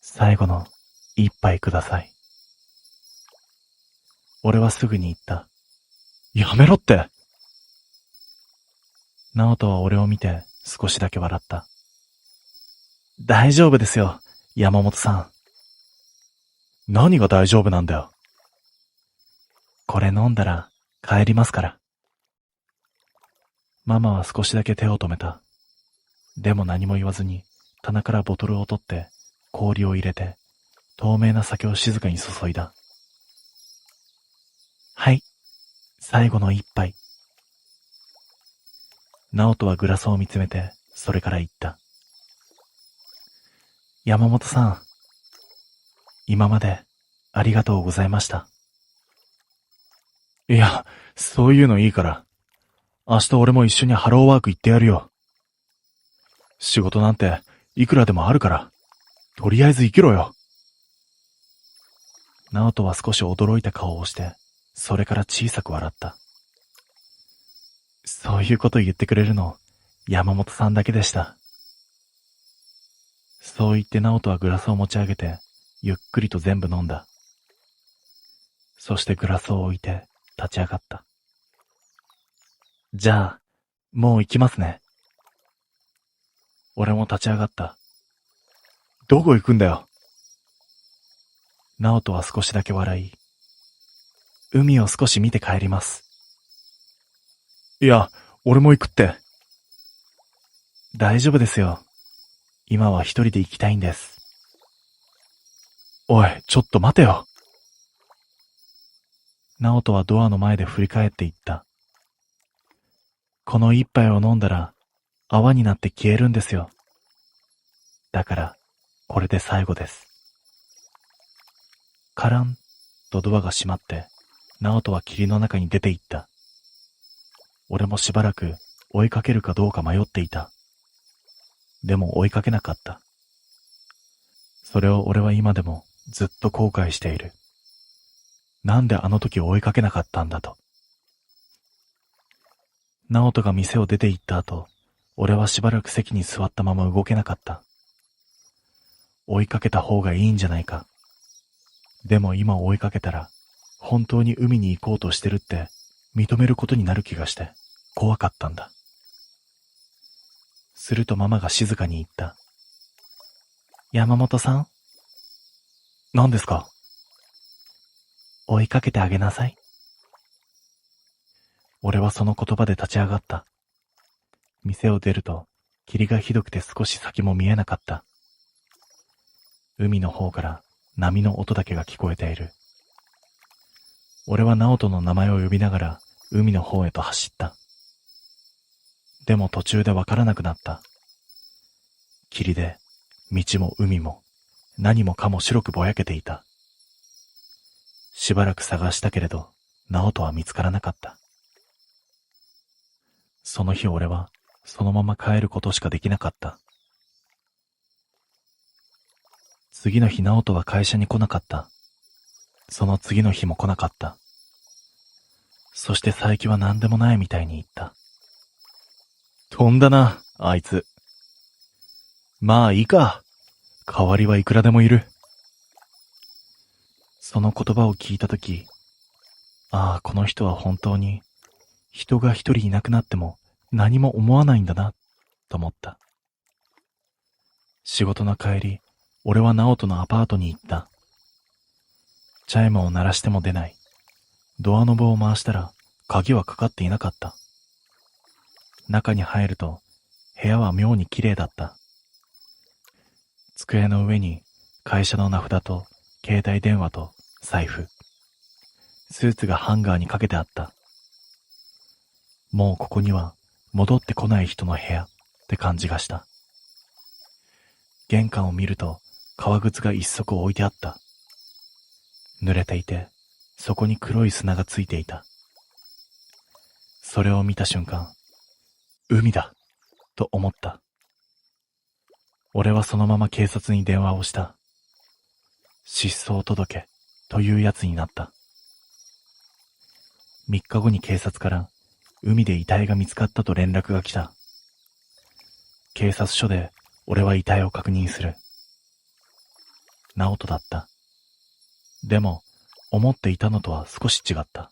最後の一杯ください。俺はすぐに言った。やめろって。直人は俺を見て少しだけ笑った。大丈夫ですよ、山本さん。何が大丈夫なんだよ。これ飲んだら帰りますから。ママは少しだけ手を止めた。でも何も言わずに棚からボトルを取って氷を入れて透明な酒を静かに注いだ。はい、最後の一杯。直人はグラスを見つめてそれから言った。山本さん、今までありがとうございました。いや、そういうのいいから。明日俺も一緒にハローワーク行ってやるよ。仕事なんていくらでもあるから、とりあえず生きろよ。直人は少し驚いた顔をして、それから小さく笑った。そういうこと言ってくれるの、山本さんだけでした。そう言って直人はグラスを持ち上げて、ゆっくりと全部飲んだ。そしてグラスを置いて立ち上がった。じゃあ、もう行きますね。俺も立ち上がった。どこ行くんだよ。直人は少しだけ笑い、海を少し見て帰ります。いや、俺も行くって。大丈夫ですよ。今は一人で行きたいんです。おい、ちょっと待てよ。直人はドアの前で振り返って言った。この一杯を飲んだら泡になって消えるんですよ。だから、これで最後です。カランとドアが閉まって、直人は霧の中に出て行った。俺もしばらく追いかけるかどうか迷っていた。でも追いかけなかった。それを俺は今でもずっと後悔している。なんであの時追いかけなかったんだと。直人が店を出て行った後、俺はしばらく席に座ったまま動けなかった。追いかけた方がいいんじゃないか。でも今追いかけたら、本当に海に行こうとしてるって認めることになる気がして怖かったんだ。するとママが静かに言った。山本さん？何ですか？追いかけてあげなさい。俺はその言葉で立ち上がった。店を出ると霧がひどくて少し先も見えなかった。海の方から波の音だけが聞こえている。俺は直人の名前を呼びながら海の方へと走った。でも途中でわからなくなった。霧で道も海も何もかも白くぼやけていた。しばらく探したけれど直人は見つからなかった。その日俺はそのまま帰ることしかできなかった。次の日直人は会社に来なかった。その次の日も来なかった。そして佐伯は何でもないみたいに言った。飛んだな、あいつ。まあいいか。代わりはいくらでもいる。その言葉を聞いたとき、ああ、この人は本当に人が一人いなくなっても何も思わないんだな、と思った。仕事の帰り、俺は直人のアパートに行った。チャイムを鳴らしても出ない。ドアノブを回したら鍵はかかっていなかった。中に入ると部屋は妙に綺麗だった。机の上に会社の名札と携帯電話と財布、スーツがハンガーにかけてあった。もうここには戻ってこない人の部屋って感じがした。玄関を見ると革靴が一足置いてあった。濡れていて、そこに黒い砂がついていた。それを見た瞬間、海だと思った。俺はそのまま警察に電話をした。失踪届というやつになった。3日後に警察から海で遺体が見つかったと連絡が来た。警察署で俺は遺体を確認する。直人だった。でも思っていたのとは少し違った。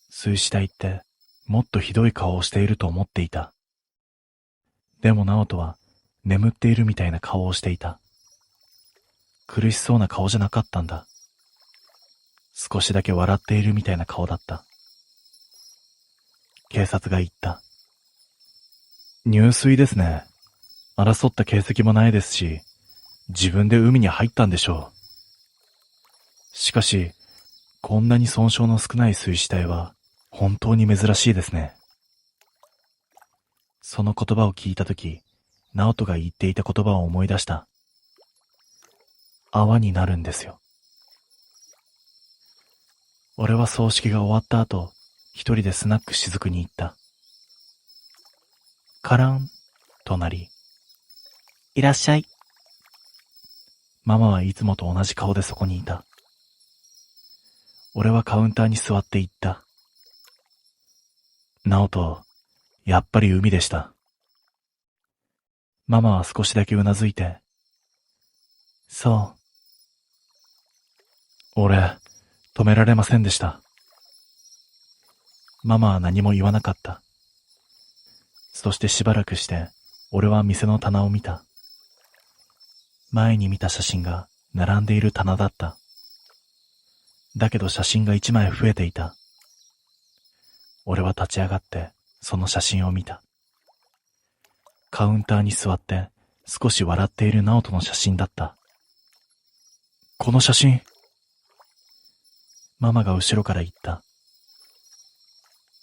水死体ってもっとひどい顔をしていると思っていた。でも直人は眠っているみたいな顔をしていた。苦しそうな顔じゃなかったんだ。少しだけ笑っているみたいな顔だった。警察が言った。入水ですね。争った形跡もないですし、自分で海に入ったんでしょう。しかし、こんなに損傷の少ない水死体は本当に珍しいですね。その言葉を聞いたとき、直人が言っていた言葉を思い出した。泡になるんですよ。俺は葬式が終わった後、一人でスナック雫に行った。カランとなり、いらっしゃい。ママはいつもと同じ顔でそこにいた。俺はカウンターに座って言った。直人、やっぱり海でした。ママは少しだけうなずいて、そう。俺、止められませんでした。ママは何も言わなかった。そしてしばらくして、俺は店の棚を見た。前に見た写真が並んでいる棚だった。だけど写真が一枚増えていた。俺は立ち上がってその写真を見た。カウンターに座って少し笑っている直人の写真だった。この写真。ママが後ろから言った。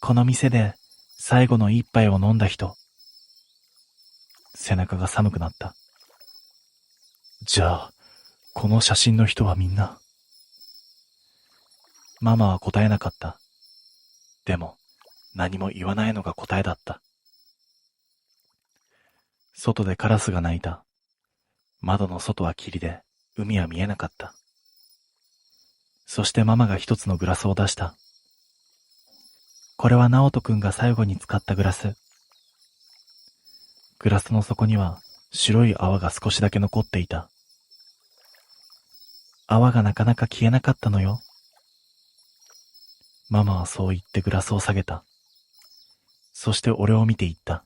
この店で最後の一杯を飲んだ人。背中が寒くなった。じゃあ、この写真の人はみんな。ママは答えなかった。でも、何も言わないのが答えだった。外でカラスが鳴いた。窓の外は霧で、海は見えなかった。そしてママが一つのグラスを出した。これは直人くんが最後に使ったグラス。グラスの底には白い泡が少しだけ残っていた。泡がなかなか消えなかったのよ。ママはそう言ってグラスを下げた。そして俺を見て言った。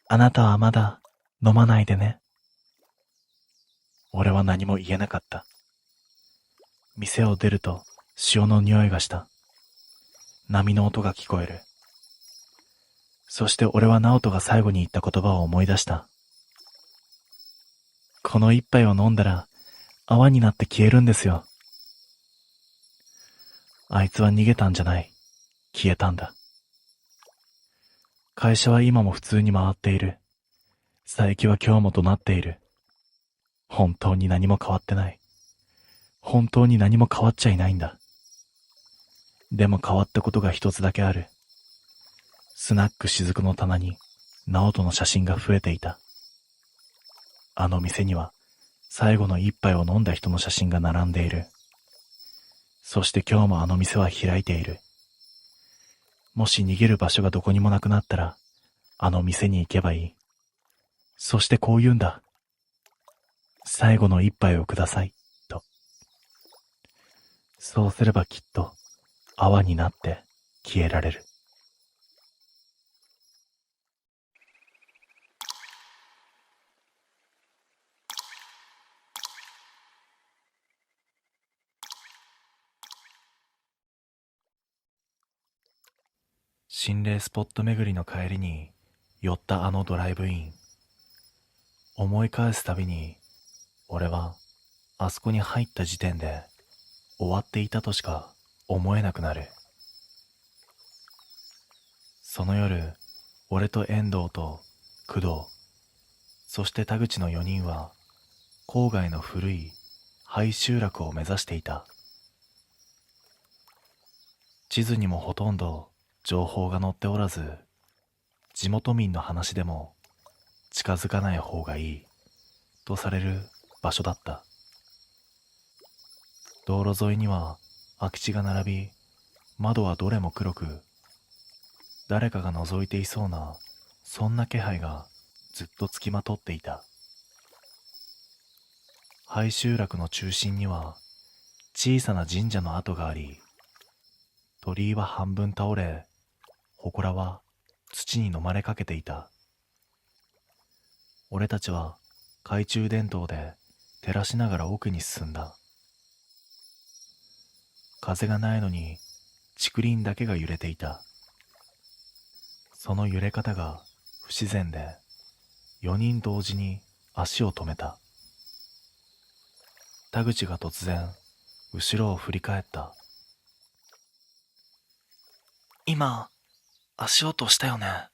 あなたはまだ飲まないでね。俺は何も言えなかった。店を出ると潮の匂いがした。波の音が聞こえる。そして俺は直人が最後に言った言葉を思い出した。この一杯を飲んだら泡になって消えるんですよ。あいつは逃げたんじゃない。消えたんだ。会社は今も普通に回っている。佐伯は今日も怒鳴っている。本当に何も変わってない。本当に何も変わっちゃいないんだ。でも変わったことが一つだけある。スナック雫の棚に直人の写真が増えていた。あの店には最後の一杯を飲んだ人の写真が並んでいる。そして今日もあの店は開いている。もし逃げる場所がどこにもなくなったら、あの店に行けばいい。そしてこう言うんだ。最後の一杯をください、と。そうすればきっと泡になって消えられる。心霊スポット巡りの帰りに寄ったあのドライブイン。思い返すたびに俺はあそこに入った時点で終わっていたとしか思えなくなる。その夜、俺と遠藤と工藤、そして田口の4人は郊外の古い廃集落を目指していた。地図にもほとんど情報が載っておらず、地元民の話でも近づかない方がいいとされる場所だった。道路沿いには空き地が並び、窓はどれも黒く、誰かが覗いていそうな、そんな気配がずっとつきまとっていた。廃集落の中心には小さな神社の跡があり、鳥居は半分倒れ、祠は土に飲まれかけていた。俺たちは懐中電灯で照らしながら奥に進んだ。風がないのに竹林だけが揺れていた。その揺れ方が不自然で、4人同時に足を止めた。田口が突然後ろを振り返った。今、足音したよね。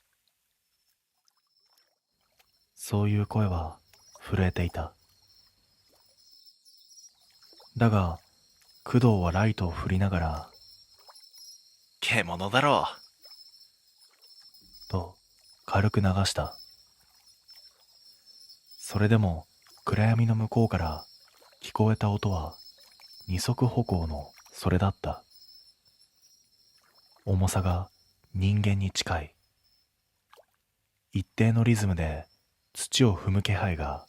そういう声は震えていた。だが、工藤はライトを振りながら、獣だろうと軽く流した。それでも暗闇の向こうから聞こえた音は二足歩行のそれだった。重さが人間に近い。一定のリズムで土を踏む気配が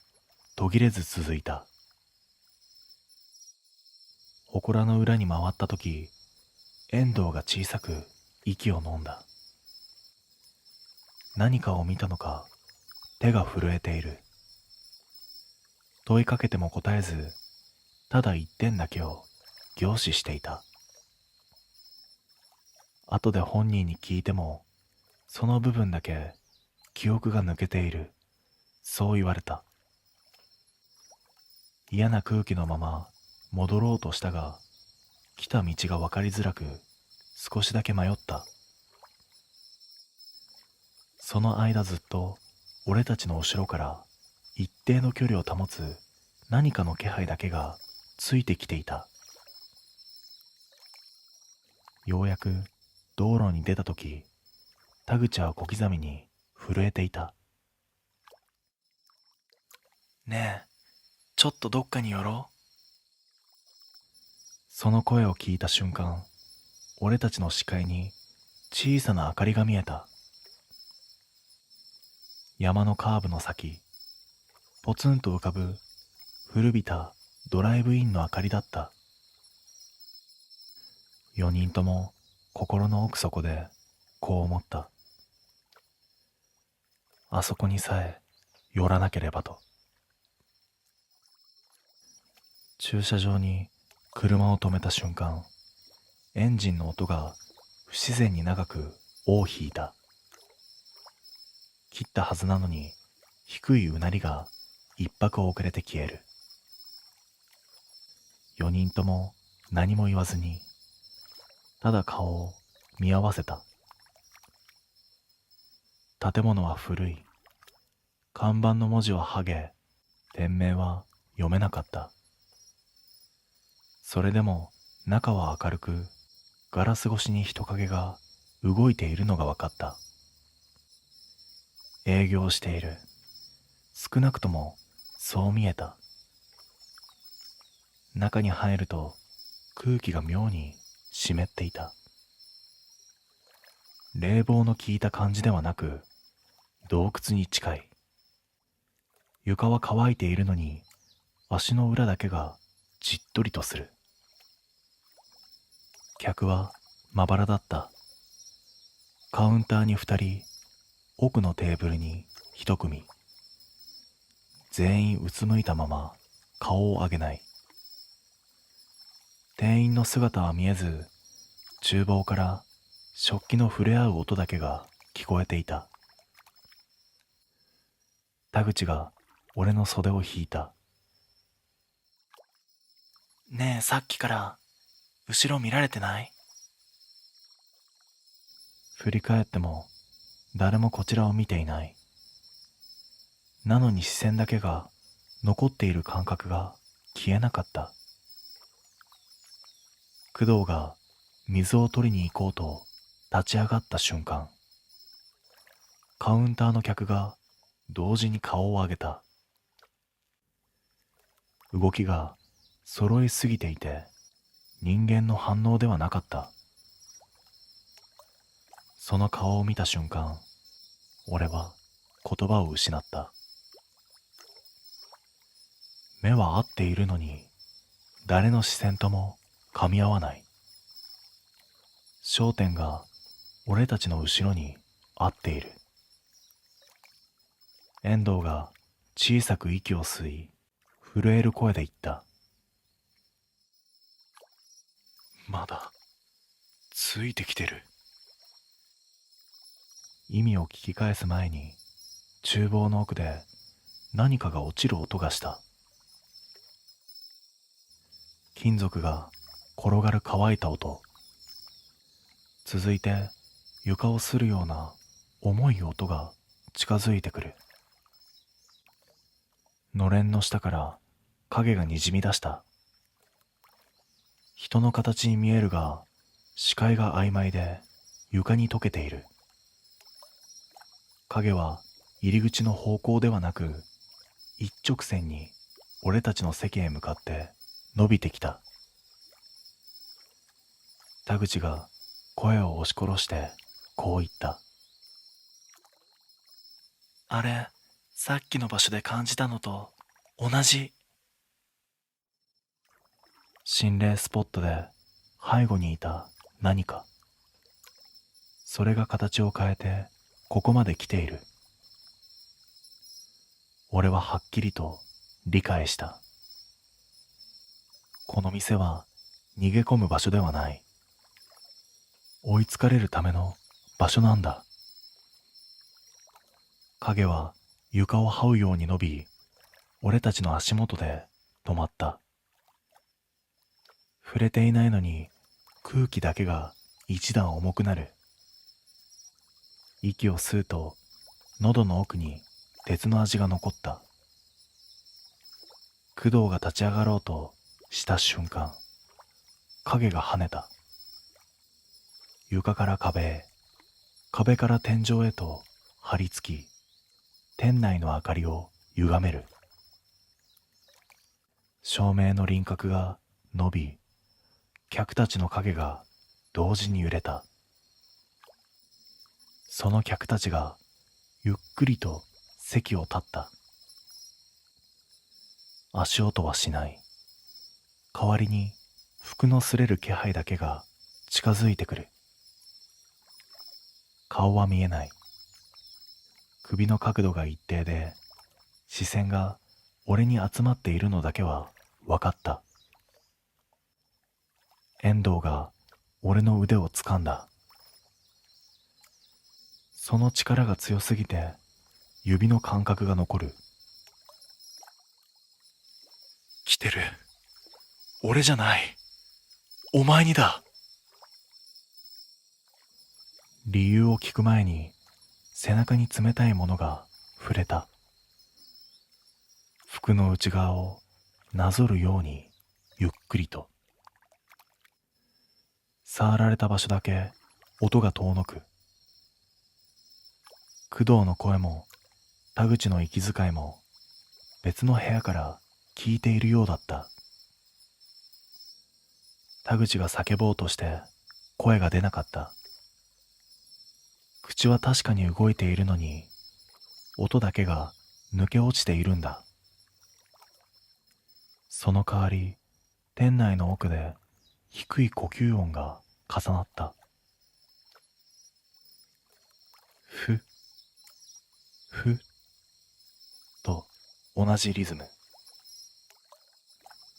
途切れず続いた。祠の裏に回ったとき、遠藤が小さく息を飲んだ。何かを見たのか、手が震えている。問いかけても答えず、ただ一点だけを凝視していた。後で本人に聞いても、その部分だけ記憶が抜けている。そう言われた。嫌な空気のまま戻ろうとしたが、来た道が分かりづらく、少しだけ迷った。その間ずっと俺たちの後ろから一定の距離を保つ何かの気配だけがついてきていた。ようやく道路に出たとき、田口は小刻みに震えていた。ねえ、ちょっとどっかに寄ろう。その声を聞いた瞬間、俺たちの視界に小さな明かりが見えた。山のカーブの先、ポツンと浮かぶ古びたドライブインの明かりだった。4人とも心の奥底でこう思った。あそこにさえ寄らなければと。駐車場に車を止めた瞬間、エンジンの音が不自然に長く尾を引いた。切ったはずなのに低いうなりが一拍遅れて消える。4人とも何も言わずに、ただ顔を見合わせた。建物は古い。看板の文字は剥げ、店名は読めなかった。それでも中は明るく、ガラス越しに人影が動いているのが分かった。営業している。少なくともそう見えた。中に入ると空気が妙に湿っていた。冷房の効いた感じではなく、洞窟に近い。床は乾いているのに、足の裏だけがじっとりとする。客はまばらだった。カウンターに2人、奥のテーブルに1組。全員うつむいたまま顔を上げない。店員の姿は見えず、厨房から食器の触れ合う音だけが聞こえていた。田口が俺の袖を引いた。ねえ、さっきから後ろ見られてない？振り返っても誰もこちらを見ていない。なのに視線だけが残っている感覚が消えなかった。工藤が水を取りに行こうと立ち上がった瞬間、カウンターの客が同時に顔を上げた。動きが揃いすぎていて人間の反応ではなかった。その顔を見た瞬間、俺は言葉を失った。目は合っているのに誰の視線とも噛み合わない。焦点が俺たちの後ろに合っている。遠藤が小さく息を吸い、震える声で言った。まだついてきてる。意味を聞き返す前に、厨房の奥で何かが落ちる音がした。金属が転がる乾いた音。続いて床を擦るような重い音が近づいてくる。のれんの下から影がにじみ出した。人の形に見えるが、視界が曖昧で床に溶けている。影は入り口の方向ではなく、一直線に俺たちの席へ向かって伸びてきた。田口が声を押し殺してこう言った。あれ、さっきの場所で感じたのと同じ。心霊スポットで背後にいた何か。それが形を変えてここまで来ている。俺ははっきりと理解した。この店は逃げ込む場所ではない。追いつかれるための場所なんだ。影は床を這うように伸び、俺たちの足元で止まった。触れていないのに空気だけが一段重くなる。息を吸うと喉の奥に鉄の味が残った。工藤が立ち上がろうとした瞬間、影が跳ねた。床から壁へ、壁から天井へと張り付き、店内の明かりを歪める。照明の輪郭が伸び、客たちの影が同時に揺れた。その客たちがゆっくりと席を立った。足音はしない。代わりに服の擦れる気配だけが近づいてくる。顔は見えない。首の角度が一定で、視線が俺に集まっているのだけは分かった。遠藤が俺の腕を掴んだ。その力が強すぎて指の感覚が残る。来てる。俺じゃない。お前にだ。理由を聞く前に背中に冷たいものが触れた。服の内側をなぞるようにゆっくりと。触られた場所だけ音が遠のく。工藤の声も田口の息遣いも別の部屋から聞いているようだった。田口が叫ぼうとして声が出なかった。口は確かに動いているのに、音だけが抜け落ちているんだ。その代わり、店内の奥で低い呼吸音が重なった。ふ、ふ、と同じリズム。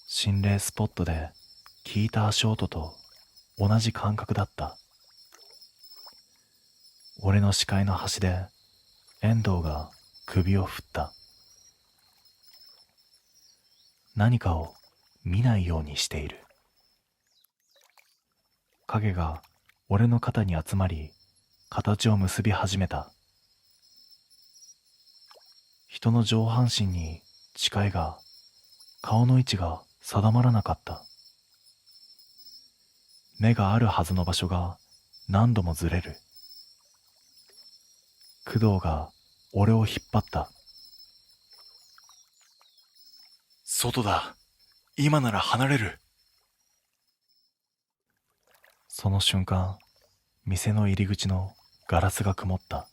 心霊スポットで聞いた足音と同じ感覚だった。俺の視界の端で遠藤が首を振った。何かを見ないようにしている。影が俺の肩に集まり、形を結び始めた。人の上半身に近いが、顔の位置が定まらなかった。目があるはずの場所が何度もずれる。工藤が俺を引っ張った。外だ。今なら離れる。その瞬間、店の入り口のガラスが曇った。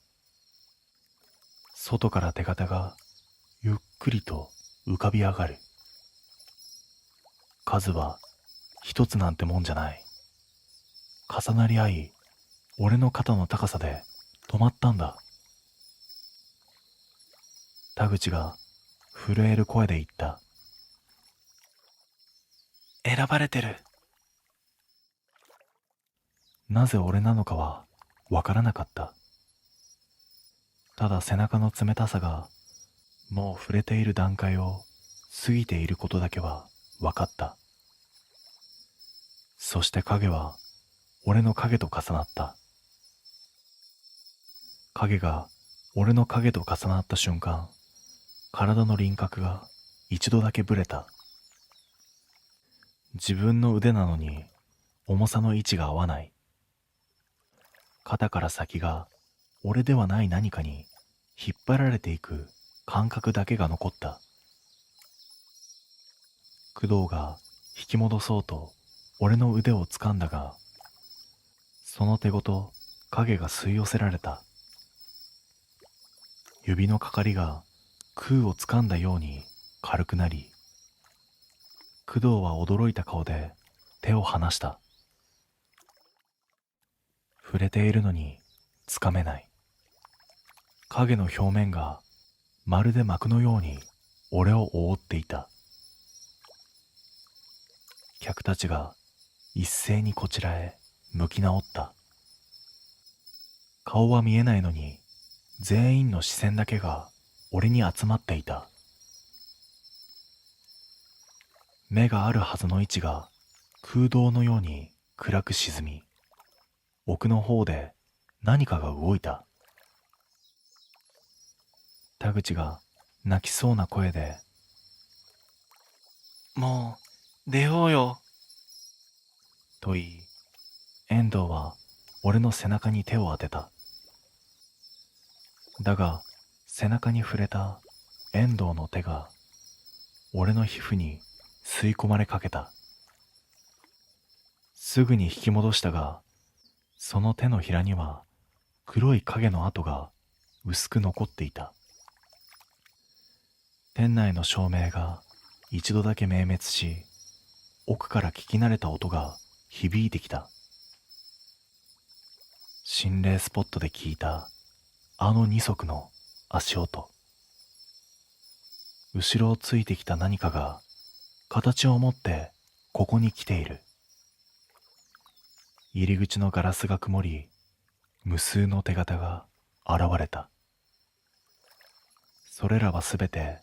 外から手形がゆっくりと浮かび上がる。数は一つなんてもんじゃない。重なり合い、俺の肩の高さで止まったんだ。田口が震える声で言った。選ばれてる。なぜ俺なのかはわからなかった。ただ背中の冷たさがもう触れている段階を過ぎていることだけはわかった。そして影は俺の影と重なった。影が俺の影と重なった瞬間、体の輪郭が一度だけぶれた。自分の腕なのに重さの位置が合わない。肩から先が俺ではない何かに引っ張られていく感覚だけが残った。工藤が引き戻そうと俺の腕を掴んだが、その手ごと影が吸い寄せられた。指のかかりが空を掴んだように軽くなり、工藤は驚いた顔で手を離した。触れているのに掴めない。影の表面がまるで膜のように俺を覆っていた。客たちが一斉にこちらへ向き直った。顔は見えないのに全員の視線だけが俺に集まっていた。目があるはずの位置が空洞のように暗く沈み、奥の方で何かが動いた。田口が泣きそうな声で、もう出ようよと言い、遠藤は俺の背中に手を当てた。だが背中に触れた遠藤の手が俺の皮膚に吸い込まれかけた。すぐに引き戻したが、その手のひらには黒い影の跡が薄く残っていた。店内の照明が一度だけ明滅し、奥から聞き慣れた音が響いてきた。心霊スポットで聞いたあの二足の足音。後ろをついてきた何かが形を持ってここに来ている。入り口のガラスが曇り、無数の手形が現れた。それらはすべて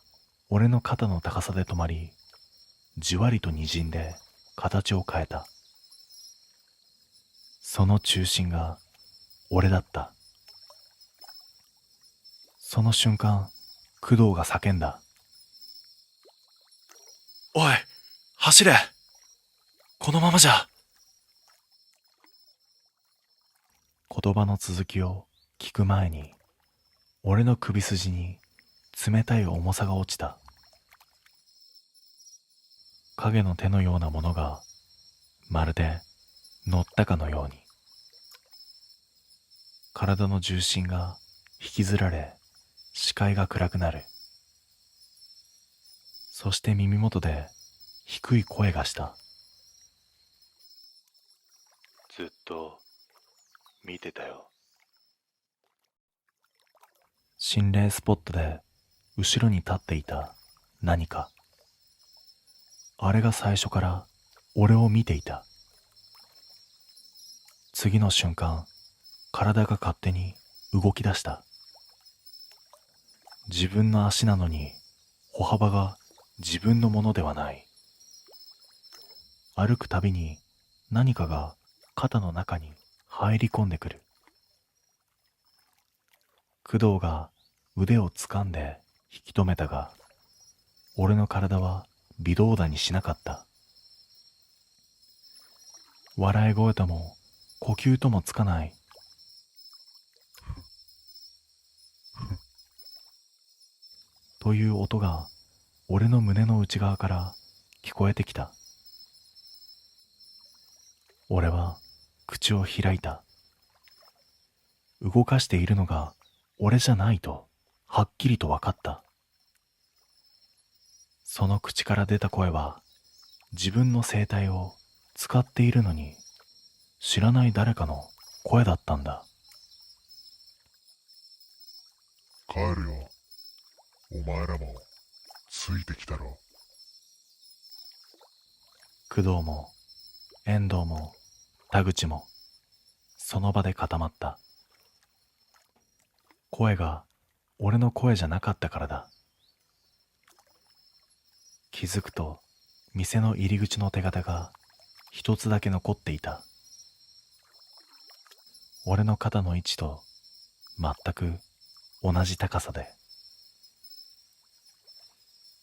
俺の肩の高さで止まり、じわりと滲んで形を変えた。その中心が俺だった。その瞬間、工藤が叫んだ。おい、走れ！このままじゃ。言葉の続きを聞く前に、俺の首筋に冷たい重さが落ちた。影の手のようなものがまるで乗ったかのように、体の重心が引きずられ、視界が暗くなる。そして耳元で低い声がした。ずっと見てたよ。心霊スポットで後ろに立っていた何か。あれが最初から俺を見ていた。次の瞬間、体が勝手に動き出した。自分の足なのに歩幅が自分のものではない。歩くたびに何かが肩の中に入り込んでくる。工藤が腕を掴んで引き止めたが、俺の体は微動だにしなかった。笑い声とも呼吸ともつかないという音が俺の胸の内側から聞こえてきた。俺は口を開いた。動かしているのが俺じゃないとはっきりと分かった。その口から出た声は自分の声帯を使っているのに知らない誰かの声だったんだ。帰るよ。お前らもついてきたろ。工藤も遠藤も田口もその場で固まった。声が俺の声じゃなかったからだ。気づくと店の入り口の手形が一つだけ残っていた。俺の肩の位置と全く同じ高さで。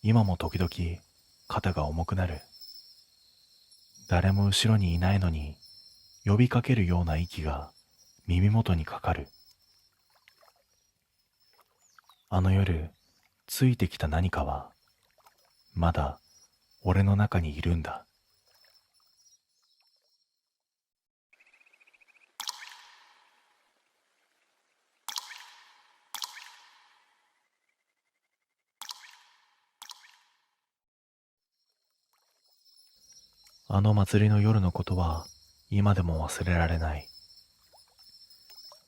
今も時々肩が重くなる。誰も後ろにいないのに呼びかけるような息が耳元にかかる。あの夜ついてきた何かはまだ俺の中にいるんだ。あの祭りの夜のことは今でも忘れられない。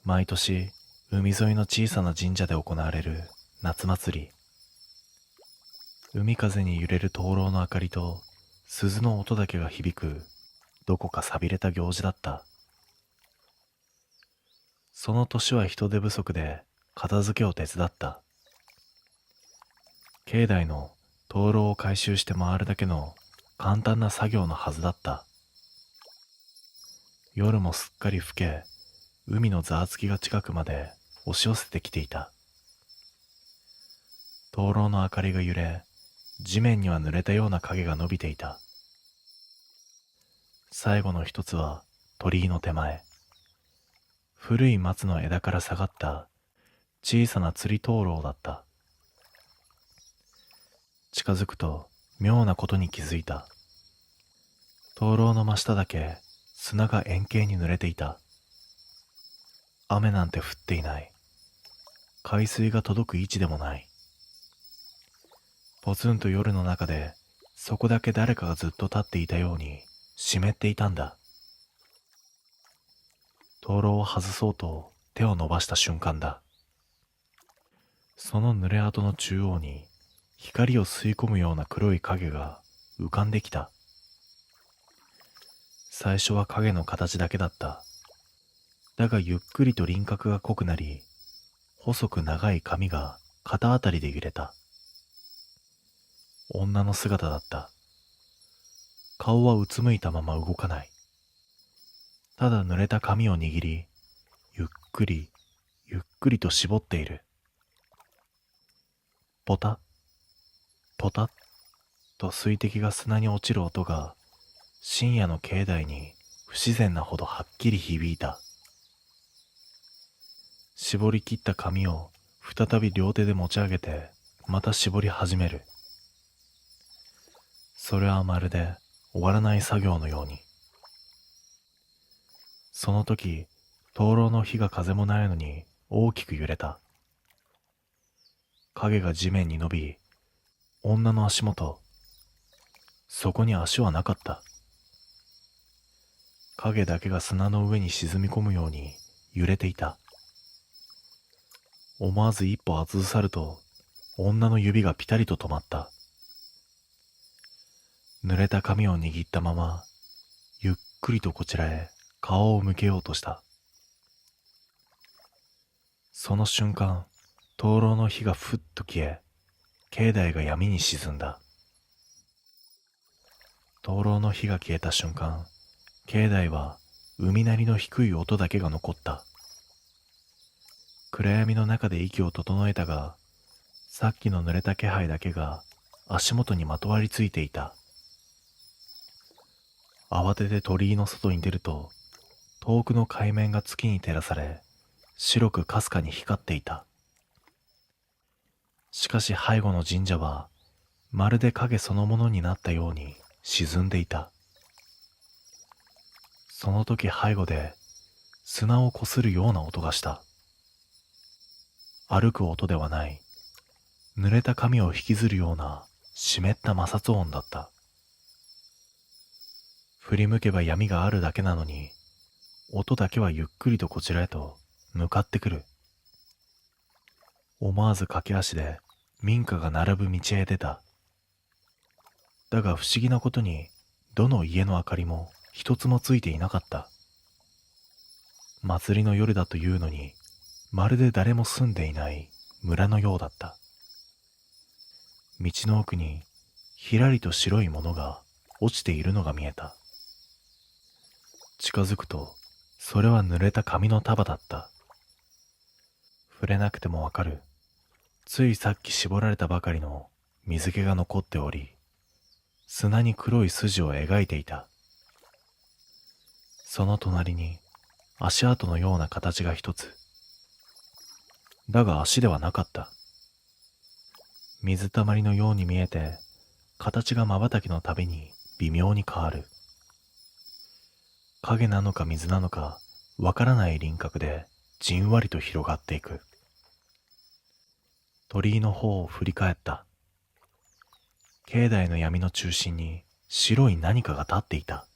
毎年海沿いの小さな神社で行われる夏祭り。海風に揺れる灯籠の明かりと鈴の音だけが響くどこか寂れた行事だった。その年は人手不足で片付けを手伝った。境内の灯籠を回収して回るだけの簡単な作業のはずだった。夜もすっかり更け、海のざわつきが近くまで押し寄せてきていた。灯籠の明かりが揺れ、地面には濡れたような影が伸びていた。最後の一つは鳥居の手前。古い松の枝から下がった小さな釣り灯籠だった。近づくと妙なことに気づいた。灯籠の真下だけ砂が円形に濡れていた。雨なんて降っていない。海水が届く位置でもない。ポツンと夜の中でそこだけ誰かがずっと立っていたように湿っていたんだ。灯籠を外そうと手を伸ばした瞬間だ。その濡れ跡の中央に光を吸い込むような黒い影が浮かんできた。最初は影の形だけだった。だがゆっくりと輪郭が濃くなり、細く長い髪が肩あたりで揺れた。女の姿だった。顔はうつむいたまま動かない。ただ濡れた髪を握り、ゆっくりゆっくりと絞っている。ポタッポタッと水滴が砂に落ちる音が深夜の境内に不自然なほどはっきり響いた。絞り切った髪を再び両手で持ち上げてまた絞り始める。それはまるで終わらない作業のように。その時、灯籠の火が風もないのに大きく揺れた。影が地面に伸び、女の足元、そこに足はなかった。影だけが砂の上に沈み込むように揺れていた。思わず一歩後ずさると、女の指がピタリと止まった。濡れた髪を握ったまま、ゆっくりとこちらへ顔を向けようとした。その瞬間、灯籠の火がふっと消え、境内が闇に沈んだ。灯籠の火が消えた瞬間、境内は海鳴りの低い音だけが残った。暗闇の中で息を整えたが、さっきの濡れた気配だけが足元にまとわりついていた。慌てて鳥居の外に出ると、遠くの海面が月に照らされ、白くかすかに光っていた。しかし背後の神社は、まるで影そのものになったように沈んでいた。その時背後で砂をこするような音がした。歩く音ではない、濡れた髪を引きずるような湿った摩擦音だった。振り向けば闇があるだけなのに、音だけはゆっくりとこちらへと向かってくる。思わず駆け足で民家が並ぶ道へ出た。だが不思議なことに、どの家の明かりも一つもついていなかった。祭りの夜だというのに、まるで誰も住んでいない村のようだった。道の奥にひらりと白いものが落ちているのが見えた。近づくと、それは濡れた紙の束だった。触れなくてもわかる。ついさっき絞られたばかりの水気が残っており、砂に黒い筋を描いていた。その隣に足跡のような形が一つ。だが足ではなかった。水たまりのように見えて、形が瞬きのたびに微妙に変わる。影なのか水なのかわからない輪郭でじんわりと広がっていく。鳥居の方を振り返った。境内の闇の中心に白い何かが立っていた。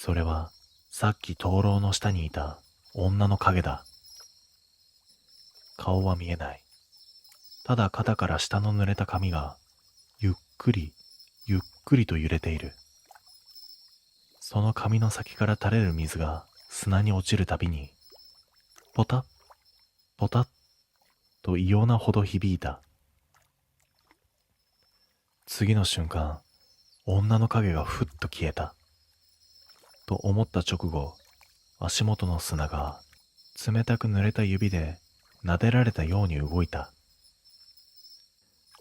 それはさっき灯籠の下にいた女の影だ。顔は見えない。ただ肩から下の濡れた髪がゆっくりゆっくりと揺れている。その髪の先から垂れる水が砂に落ちるたびにポタッポタッと異様なほど響いた。次の瞬間、女の影がふっと消えた。と思った直後、足元の砂が冷たく濡れた指で撫でられたように動いた。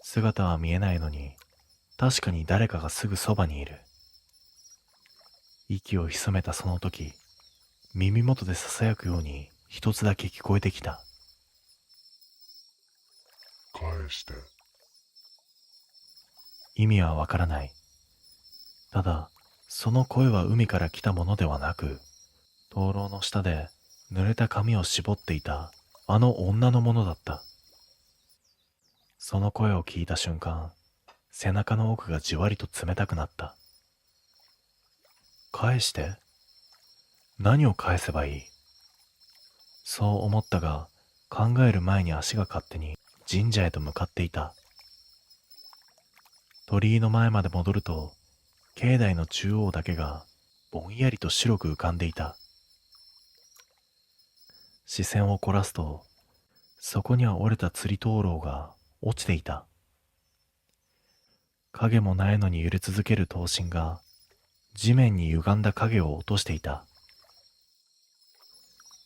姿は見えないのに、確かに誰かがすぐそばにいる。息を潜めたその時、耳元で囁くように一つだけ聞こえてきた。返して。意味はわからない。ただ、その声は海から来たものではなく、灯籠の下で濡れた髪を絞っていたあの女のものだった。その声を聞いた瞬間、背中の奥がじわりと冷たくなった。返して？何を返せばいい？そう思ったが、考える前に足が勝手に神社へと向かっていた。鳥居の前まで戻ると、境内の中央だけがぼんやりと白く浮かんでいた。視線を凝らすと、そこには折れた釣り灯籠が落ちていた。影もないのに揺れ続ける灯芯が地面に歪んだ影を落としていた。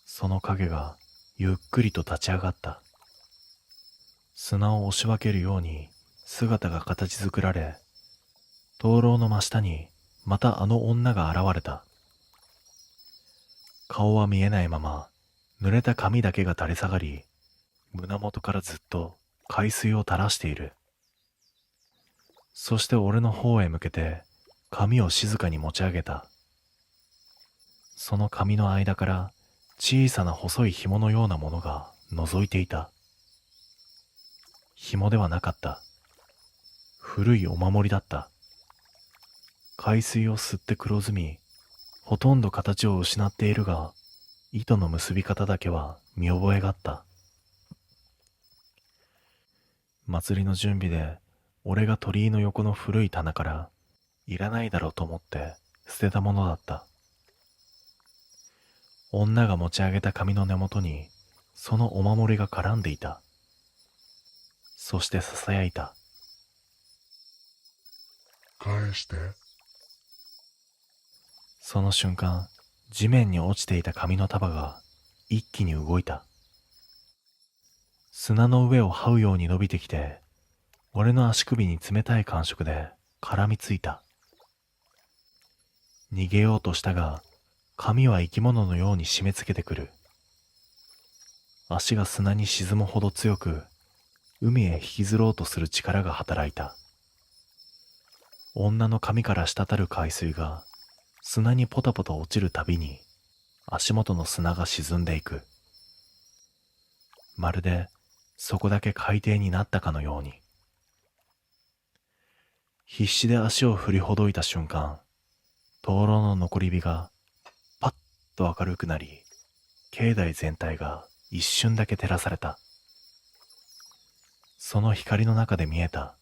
その影がゆっくりと立ち上がった。砂を押し分けるように姿が形作られ、灯籠の真下にまたあの女が現れた。顔は見えないまま濡れた髪だけが垂れ下がり、胸元からずっと海水を垂らしている。そして俺の方へ向けて髪を静かに持ち上げた。その髪の間から小さな細い紐のようなものが覗いていた。紐ではなかった。古いお守りだった。海水を吸って黒ずみ、ほとんど形を失っているが、糸の結び方だけは見覚えがあった。祭りの準備で、俺が鳥居の横の古い棚から、いらないだろうと思って捨てたものだった。女が持ち上げた髪の根元に、そのお守りが絡んでいた。そして囁いた。返して。その瞬間、地面に落ちていた紙の束が一気に動いた。砂の上を這うように伸びてきて、俺の足首に冷たい感触で絡みついた。逃げようとしたが、紙は生き物のように締め付けてくる。足が砂に沈むほど強く、海へ引きずろうとする力が働いた。女の髪から滴る海水が砂にポタポタ落ちるたびに足元の砂が沈んでいく。まるでそこだけ海底になったかのように。必死で足を振りほどいた瞬間、灯籠の残り火がパッと明るくなり、境内全体が一瞬だけ照らされた。その光の中で見えた。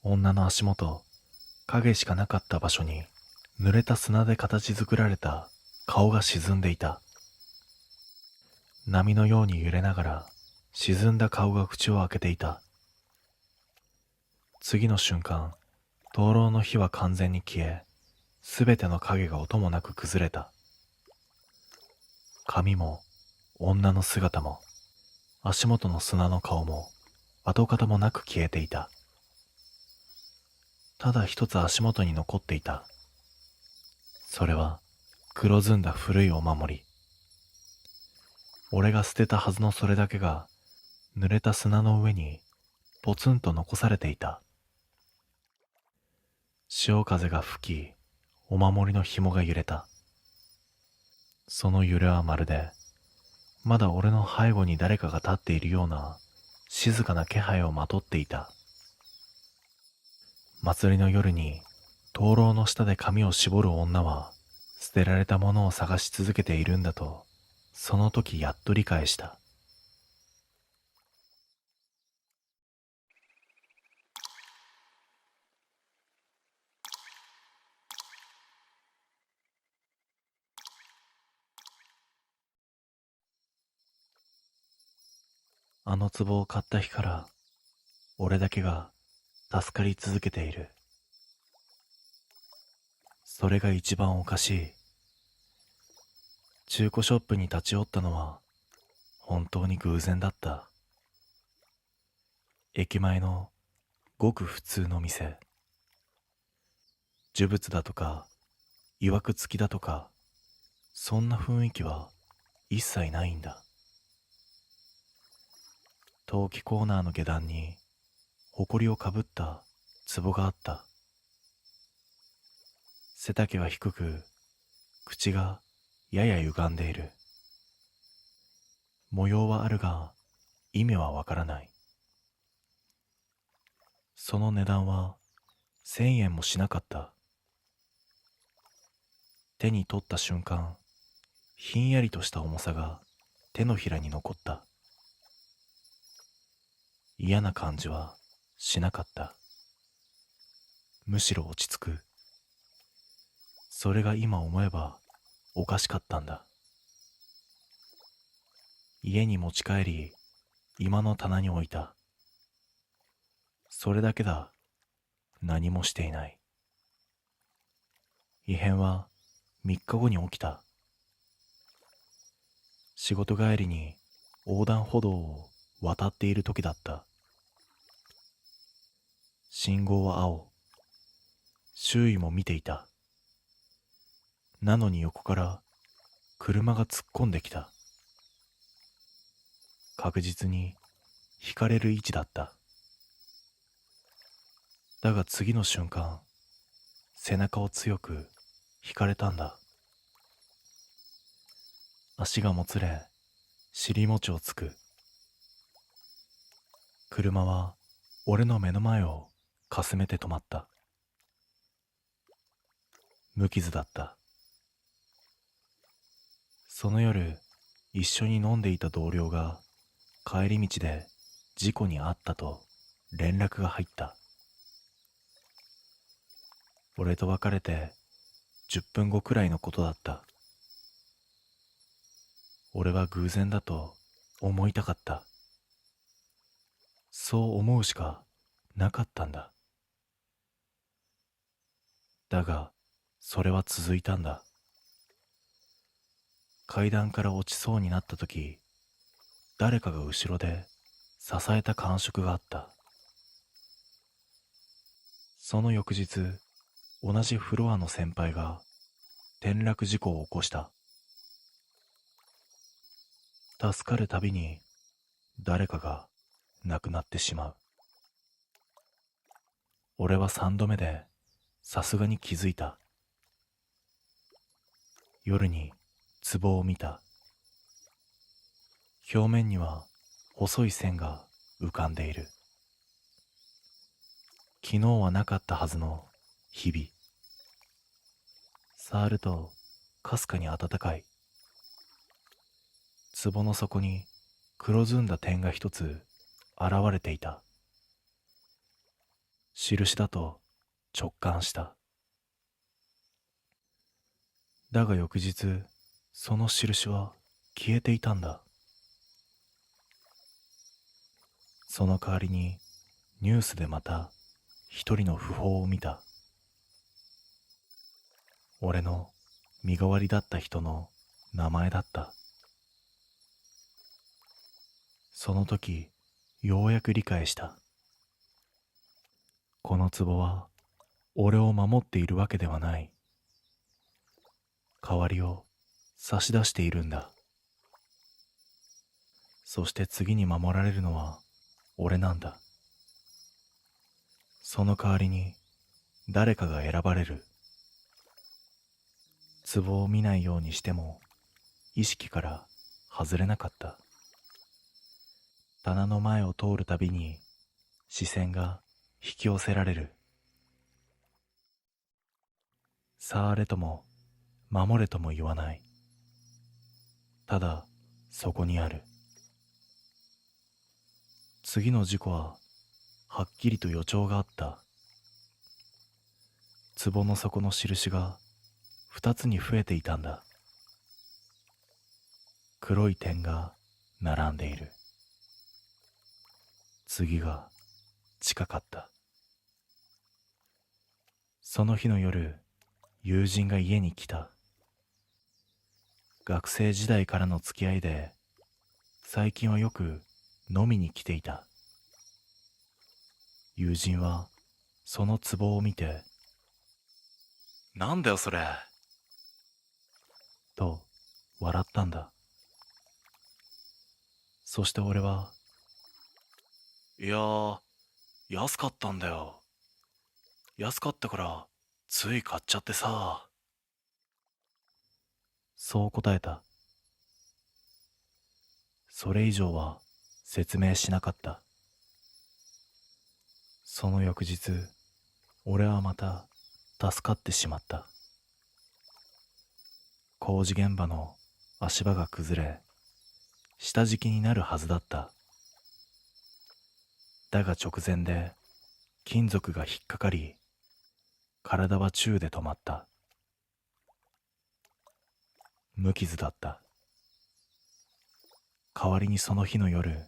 女の足元、影しかなかった場所に濡れた砂で形作られた顔が沈んでいた。波のように揺れながら沈んだ顔が口を開けていた。次の瞬間、灯籠の火は完全に消え、すべての影が音もなく崩れた。髪も、女の姿も、足元の砂の顔も、跡形もなく消えていた。ただ一つ足元に残っていた。それは黒ずんだ古いお守り。俺が捨てたはずのそれだけが濡れた砂の上にポツンと残されていた。潮風が吹き、お守りの紐が揺れた。その揺れはまるで、まだ俺の背後に誰かが立っているような静かな気配をまとっていた。祭りの夜に灯籠の下で髪を絞る女は捨てられたものを探し続けているんだと、その時やっと理解した。あの壺を買った日から俺だけが助かり続けている。それが一番おかしい。中古ショップに立ち寄ったのは本当に偶然だった。駅前のごく普通の店。呪物だとか曰く付きだとか、そんな雰囲気は一切ないんだ。陶器コーナーの下段に埃をかぶった壺があった。背丈は低く、口がやや歪んでいる。模様はあるが意味はわからない。その値段は1000円もしなかった。手に取った瞬間、ひんやりとした重さが手のひらに残った。嫌な感じはしなかった。むしろ落ち着く。それが今思えばおかしかったんだ。家に持ち帰り、今の棚に置いた。それだけだ。何もしていない。異変は3日後に起きた。仕事帰りに横断歩道を渡っている時だった。信号は青。周囲も見ていた。なのに横から車が突っ込んできた。確実に引かれる位置だった。だが次の瞬間、背中を強く引かれたんだ。足がもつれ、尻餅をつく。車は俺の目の前をかすめて止まった。無傷だった。その夜、一緒に飲んでいた同僚が帰り道で事故に遭ったと連絡が入った。俺と別れて10分後くらいのことだった。俺は偶然だと思いたかった。そう思うしかなかったんだ。だが、それは続いたんだ。階段から落ちそうになった時、誰かが後ろで支えた感触があった。その翌日、同じフロアの先輩が転落事故を起こした。助かるたびに誰かが亡くなってしまう。俺は3度目でさすがに気づいた。夜に壺を見た。表面には細い線が浮かんでいる。昨日はなかったはずのひび。触るとかすかに温かい。壺の底に黒ずんだ点が一つ現れていた。印だと直感した。だが翌日、その印は消えていたんだ。その代わりにニュースでまた一人の訃報を見た。俺の身代わりだった人の名前だった。その時、ようやく理解した。この壺は俺を守っているわけではない。代わりを差し出しているんだ。そして次に守られるのは俺なんだ。その代わりに誰かが選ばれる。壺を見ないようにしても意識から外れなかった。棚の前を通るたびに視線が引き寄せられる。触れとも守れとも言わない。ただそこにある。次の事故ははっきりと予兆があった。壺の底の印が二つに増えていたんだ。黒い点が並んでいる。次が近かった。その日の夜、友人が家に来た。学生時代からの付き合いで、最近はよく飲みに来ていた。友人はその壺を見て、なんだよそれと笑ったんだ。そして俺は、いやー、安かったんだよ。安かったから、つい買っちゃってさ。そう答えた。それ以上は説明しなかった。その翌日、俺はまた助かってしまった。工事現場の足場が崩れ、下敷きになるはずだった。だが直前で金属が引っかかり、体は宙で止まった。無傷だった。代わりにその日の夜、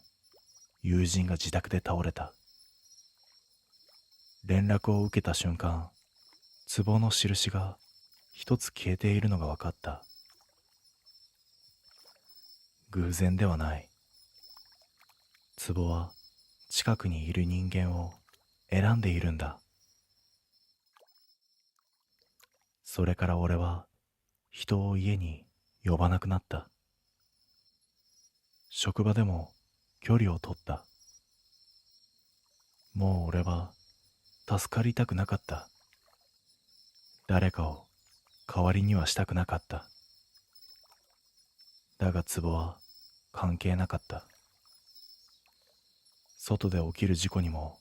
友人が自宅で倒れた。連絡を受けた瞬間、壺の印が一つ消えているのが分かった。偶然ではない。壺は近くにいる人間を選んでいるんだ。それから俺は人を家に呼ばなくなった。職場でも距離を取った。もう俺は助かりたくなかった。誰かを代わりにはしたくなかった。だが壺は関係なかった。外で起きる事故にも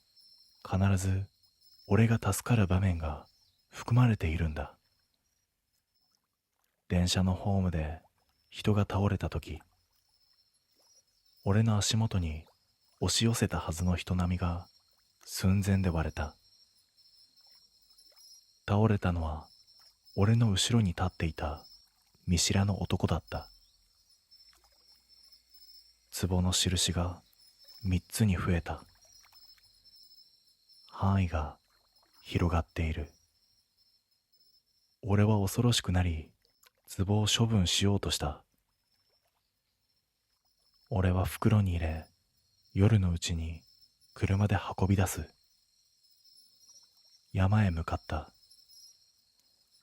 必ず俺が助かる場面が含まれているんだ。電車のホームで人が倒れた時、俺の足元に押し寄せたはずの人波が寸前で割れた。倒れたのは俺の後ろに立っていた見知らぬ男だった。壺の印が三つに増えた。範囲が広がっている。俺は恐ろしくなり、壺を処分しようとした。俺は袋に入れ、夜のうちに車で運び出す。山へ向かった。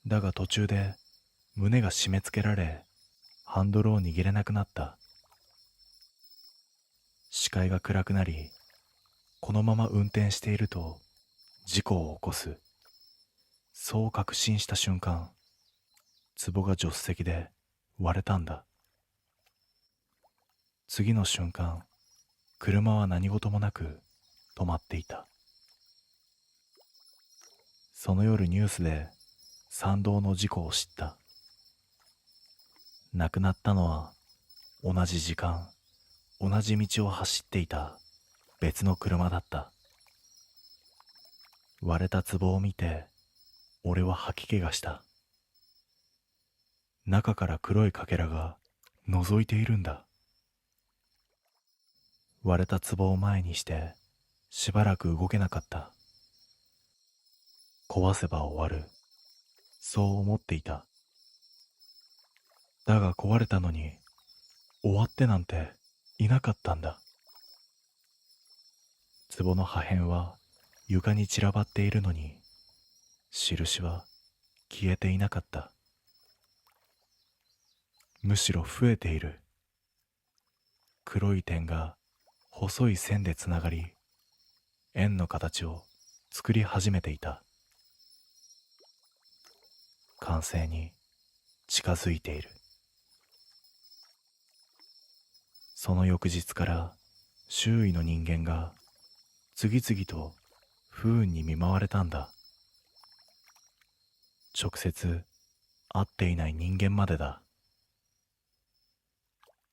だが途中で胸が締め付けられ、ハンドルを握れなくなった。視界が暗くなり、このまま運転していると事故を起こす。そう確信した瞬間、壺が助手席で割れたんだ。次の瞬間、車は何事もなく止まっていた。その夜ニュースで山道の事故を知った。亡くなったのは同じ時間、同じ道を走っていた別の車だった。割れた壺を見て、俺は吐き気がした。中から黒いかけらが覗いているんだ。割れた壺を前にしてしばらく動けなかった。壊せば終わる。そう思っていた。だが壊れたのに終わってなんていなかったんだ。壺の破片は床に散らばっているのに、印は消えていなかった。むしろ増えている。黒い点が細い線でつながり、円の形を作り始めていた。完成に近づいている。その翌日から周囲の人間が次々と不運に見舞われたんだ。直接会っていない人間までだ。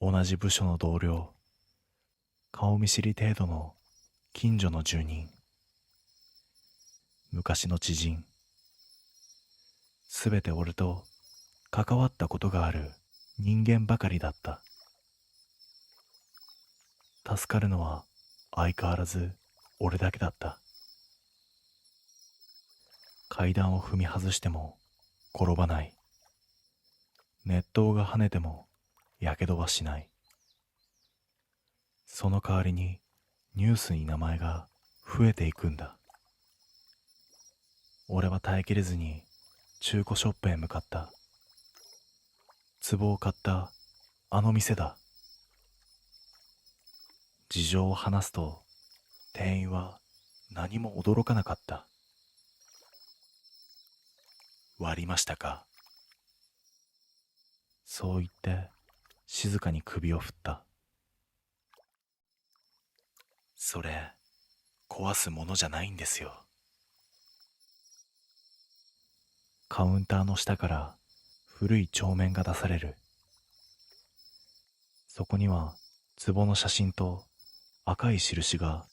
同じ部署の同僚、顔見知り程度の近所の住人、昔の知人、すべて俺と関わったことがある人間ばかりだった。助かるのは相変わらず俺だけだった。階段を踏み外しても転ばない。熱湯が跳ねてもやけどはしない。その代わりにニュースに名前が増えていくんだ。俺は耐えきれずに中古ショップへ向かった。壺を買ったあの店だ。事情を話すと店員は何も驚かなかった。割りましたか。そう言って静かに首を振った。それ壊すものじゃないんですよ。カウンターの下から古い帳面が出される。そこには壺の写真と赤い印が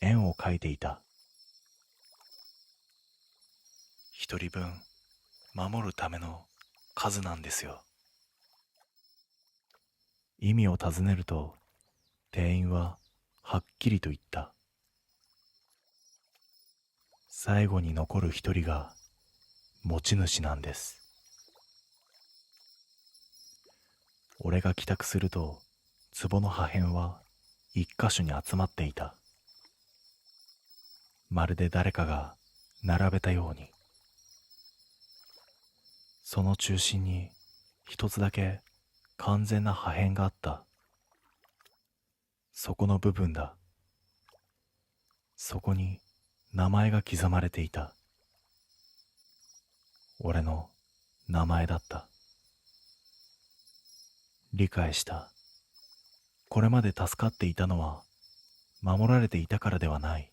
円を描いていた。一人分守るための数なんですよ。意味を尋ねると店員ははっきりと言った。最後に残る一人が持ち主なんです。俺が帰宅すると壺の破片は一箇所に集まっていた。まるで誰かが並べたように。その中心に一つだけ完全な破片があった。そこの部分だ。そこに名前が刻まれていた。俺の名前だった。理解した。これまで助かっていたのは守られていたからではない。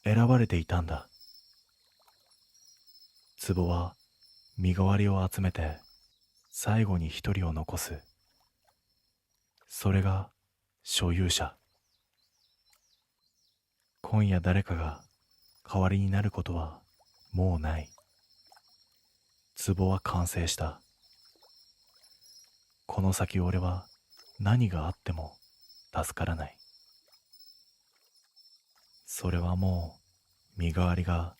選ばれていたんだ。壺は身代わりを集めて最後に一人を残す。それが所有者。今夜誰かが代わりになることはもうない。壺は完成した。この先俺は何があっても助からない。それはもう身代わりが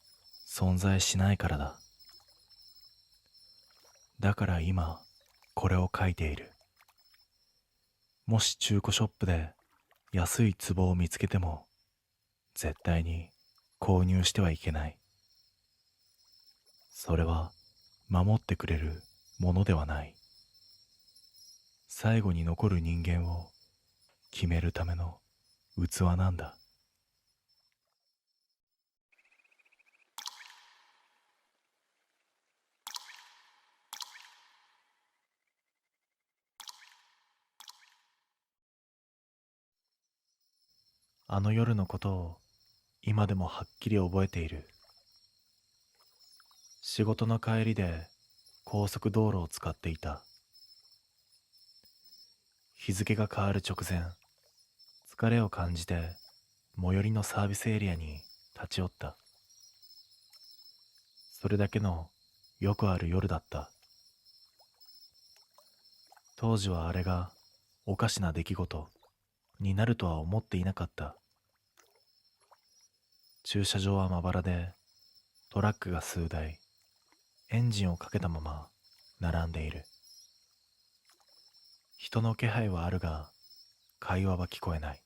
存在しないからだ。だから今これを書いている。もし中古ショップで安い壺を見つけても絶対に購入してはいけない。それは守ってくれるものではない。最後に残る人間を決めるための器なんだ。あの夜のことを今でもはっきり覚えている。仕事の帰りで高速道路を使っていた。日付が変わる直前、疲れを感じて最寄りのサービスエリアに立ち寄った。それだけのよくある夜だった。当時はあれがおかしな出来事になるとは思っていなかった。駐車場はまばらで、トラックが数台、エンジンをかけたまま並んでいる。人の気配はあるが、会話は聞こえない。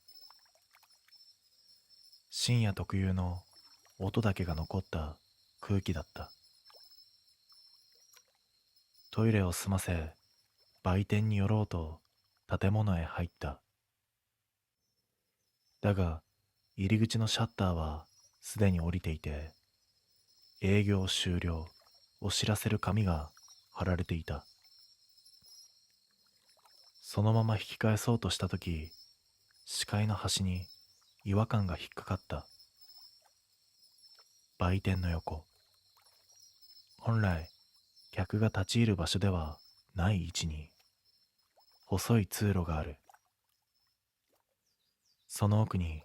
深夜特有の音だけが残った空気だった。トイレを済ませ、売店に寄ろうと建物へ入った。だが、入り口のシャッターはすでに降りていて、営業終了を知らせる紙が貼られていた。そのまま引き返そうとしたとき、視界の端に違和感が引っかかった。売店の横。本来、客が立ち入る場所ではない位置に、細い通路がある。その奥に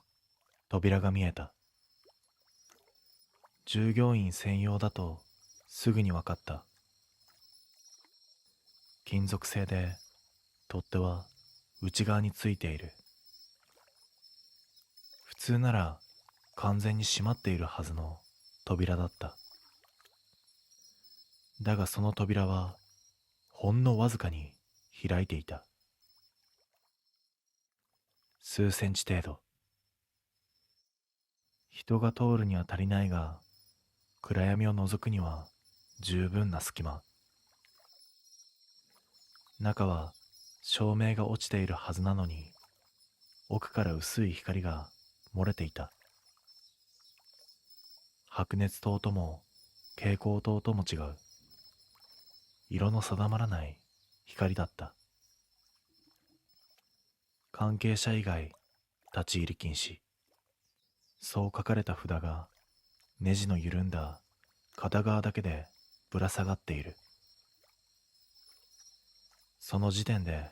扉が見えた。従業員専用だとすぐに分かった。金属製で、取っ手は内側についている。普通なら完全に閉まっているはずの扉だった。だがその扉はほんのわずかに開いていた。数センチ程度。人が通るには足りないが、暗闇を覗くには十分な隙間。中は照明が落ちているはずなのに、奥から薄い光が漏れていた。白熱灯とも蛍光灯とも違う、色の定まらない光だった。関係者以外立ち入り禁止。そう書かれた札がネジの緩んだ片側だけでぶら下がっている。その時点で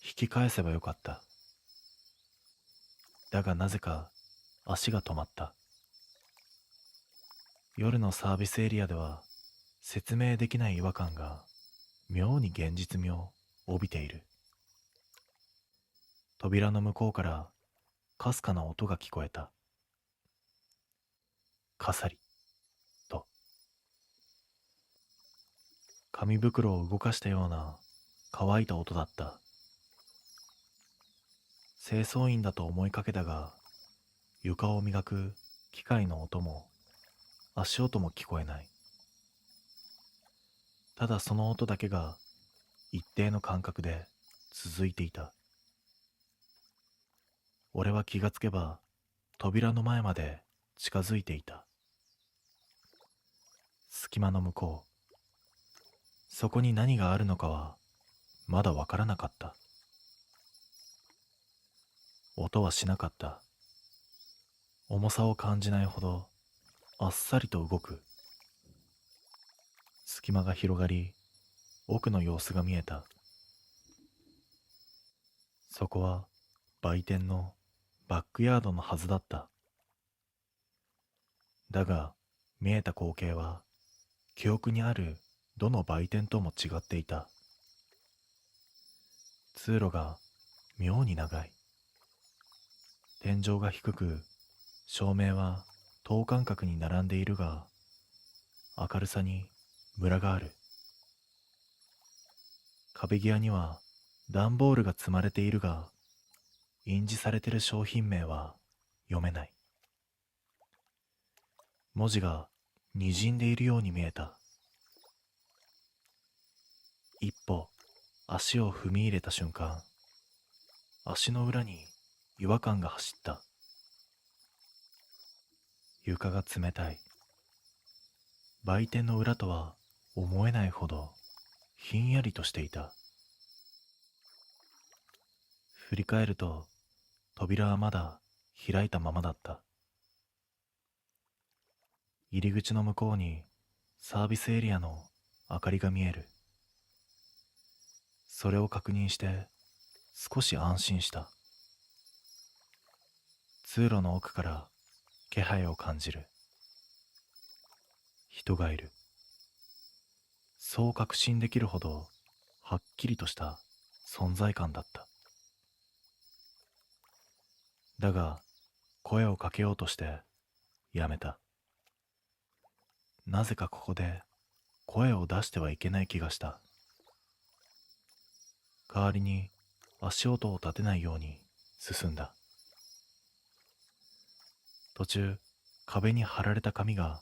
引き返せばよかった。だがなぜか足が止まった。夜のサービスエリアでは説明できない違和感が妙に現実味を帯びている。扉の向こうからかすかな音が聞こえた。カサリと。紙袋を動かしたような乾いた音だった。清掃員だと思いかけたが、床を磨く機械の音も足音も聞こえない。ただその音だけが一定の間隔で続いていた。俺は気がつけば扉の前まで近づいていた。隙間の向こう、そこに何があるのかはまだわからなかった。音はしなかった。重さを感じないほどあっさりと動く。隙間が広がり、奥の様子が見えた。そこは売店のバックヤードのはずだった。だが見えた光景は記憶にあるどの売店とも違っていた。通路が妙に長い。天井が低く、照明は等間隔に並んでいるが、明るさにムラがある。壁際には段ボールが積まれているが、印字されている商品名は読めない。文字が滲んでいるように見えた。一歩足を踏み入れた瞬間、足の裏に違和感が走った。床が冷たい。売店の裏とは思えないほどひんやりとしていた。振り返ると扉はまだ開いたままだった。入り口の向こうにサービスエリアの明かりが見える。それを確認して少し安心した。通路の奥から気配を感じる。人がいる。そう確信できるほどはっきりとした存在感だった。だが声をかけようとしてやめた。なぜかここで声を出してはいけない気がした。代わりに足音を立てないように進んだ。途中、壁に貼られた紙が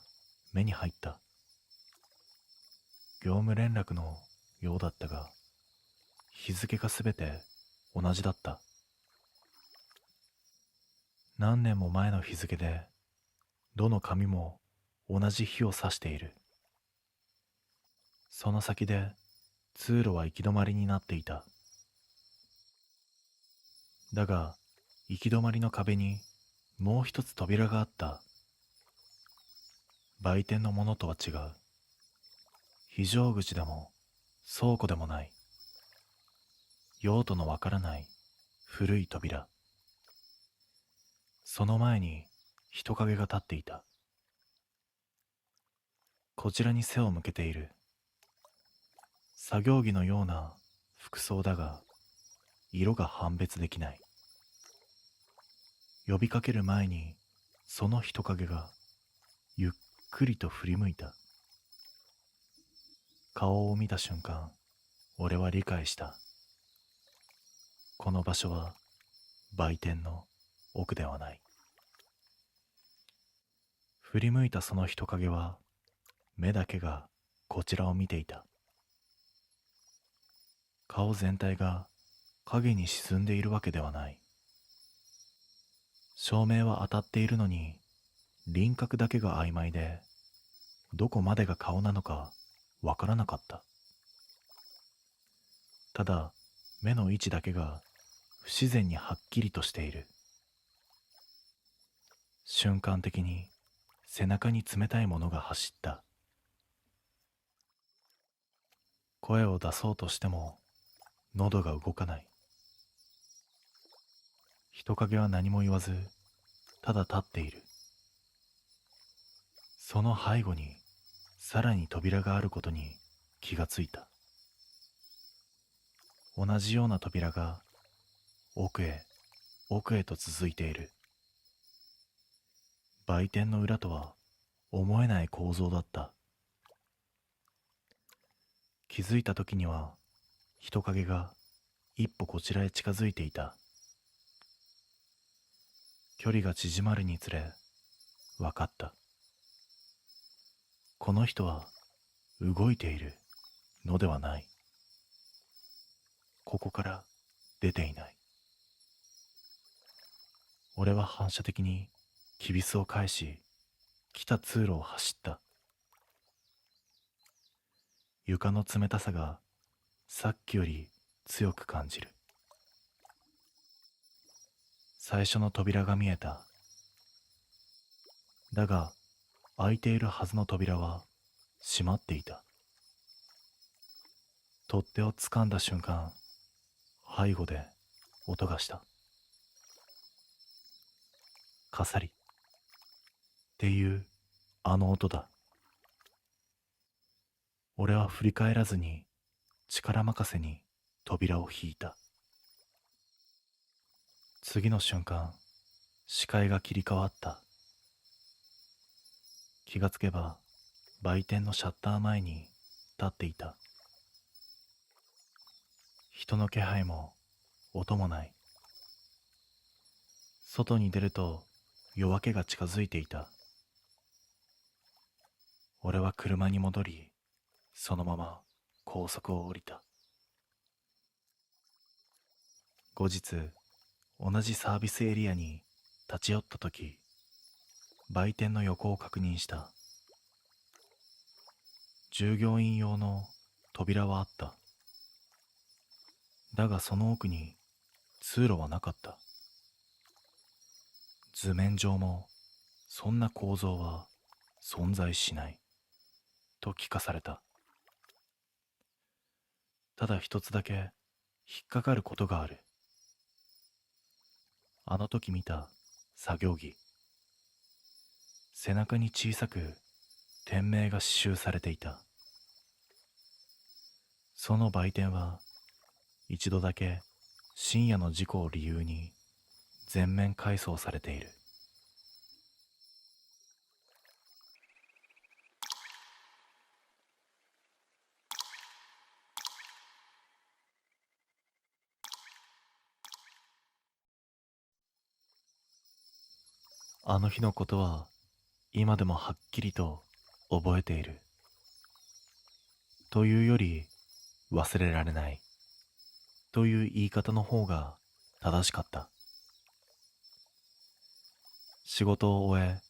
目に入った。業務連絡のようだったが、日付がすべて同じだった。何年も前の日付で、どの紙も同じ日を指している。その先で通路は行き止まりになっていた。だが、行き止まりの壁にもう一つ扉があった。売店のものとは違う。非常口でも倉庫でもない。用途のわからない古い扉。その前に人影が立っていた。こちらに背を向けている。作業着のような服装だが、色が判別できない。呼びかける前に、その人影がゆっくりと振り向いた。顔を見た瞬間、俺は理解した。この場所は売店の奥ではない。振り向いたその人影は、目だけがこちらを見ていた。顔全体が影に沈んでいるわけではない。照明は当たっているのに、輪郭だけが曖昧で、どこまでが顔なのかわからなかった。ただ、目の位置だけが不自然にはっきりとしている。瞬間的に背中に冷たいものが走った。声を出そうとしても喉が動かない。人影は何も言わず、ただ立っている。その背後にさらに扉があることに気がついた。同じような扉が奥へ奥へと続いている。売店の裏とは思えない構造だった。気づいた時には人影が一歩こちらへ近づいていた。距離が縮まるにつれ分かった。この人は動いているのではない。ここから出ていない。俺は反射的にきびすを返し、来た通路を走った。床の冷たさがさっきより強く感じる。最初の扉が見えた。だが、開いているはずの扉は閉まっていた。取っ手を掴んだ瞬間、背後で音がした。カサリっていうあの音だ。俺は振り返らずに力任せに扉を引いた。次の瞬間、視界が切り替わった。気がつけば売店のシャッター前に立っていた。人の気配も音もない。外に出ると夜明けが近づいていた。俺は車に戻り、そのまま高速を降りた。後日、同じサービスエリアに立ち寄ったとき、売店の横を確認した。従業員用の扉はあった。だがその奥に通路はなかった。図面上もそんな構造は存在しないと聞かされた。ただ一つだけ引っかかることがある。あの時見た作業着。背中に小さく店名が刺繍されていた。その売店は一度だけ深夜の事故を理由に全面改装されている。あの日のことは今でもはっきりと覚えている。というより忘れられない。という言い方の方が正しかった。仕事を終え、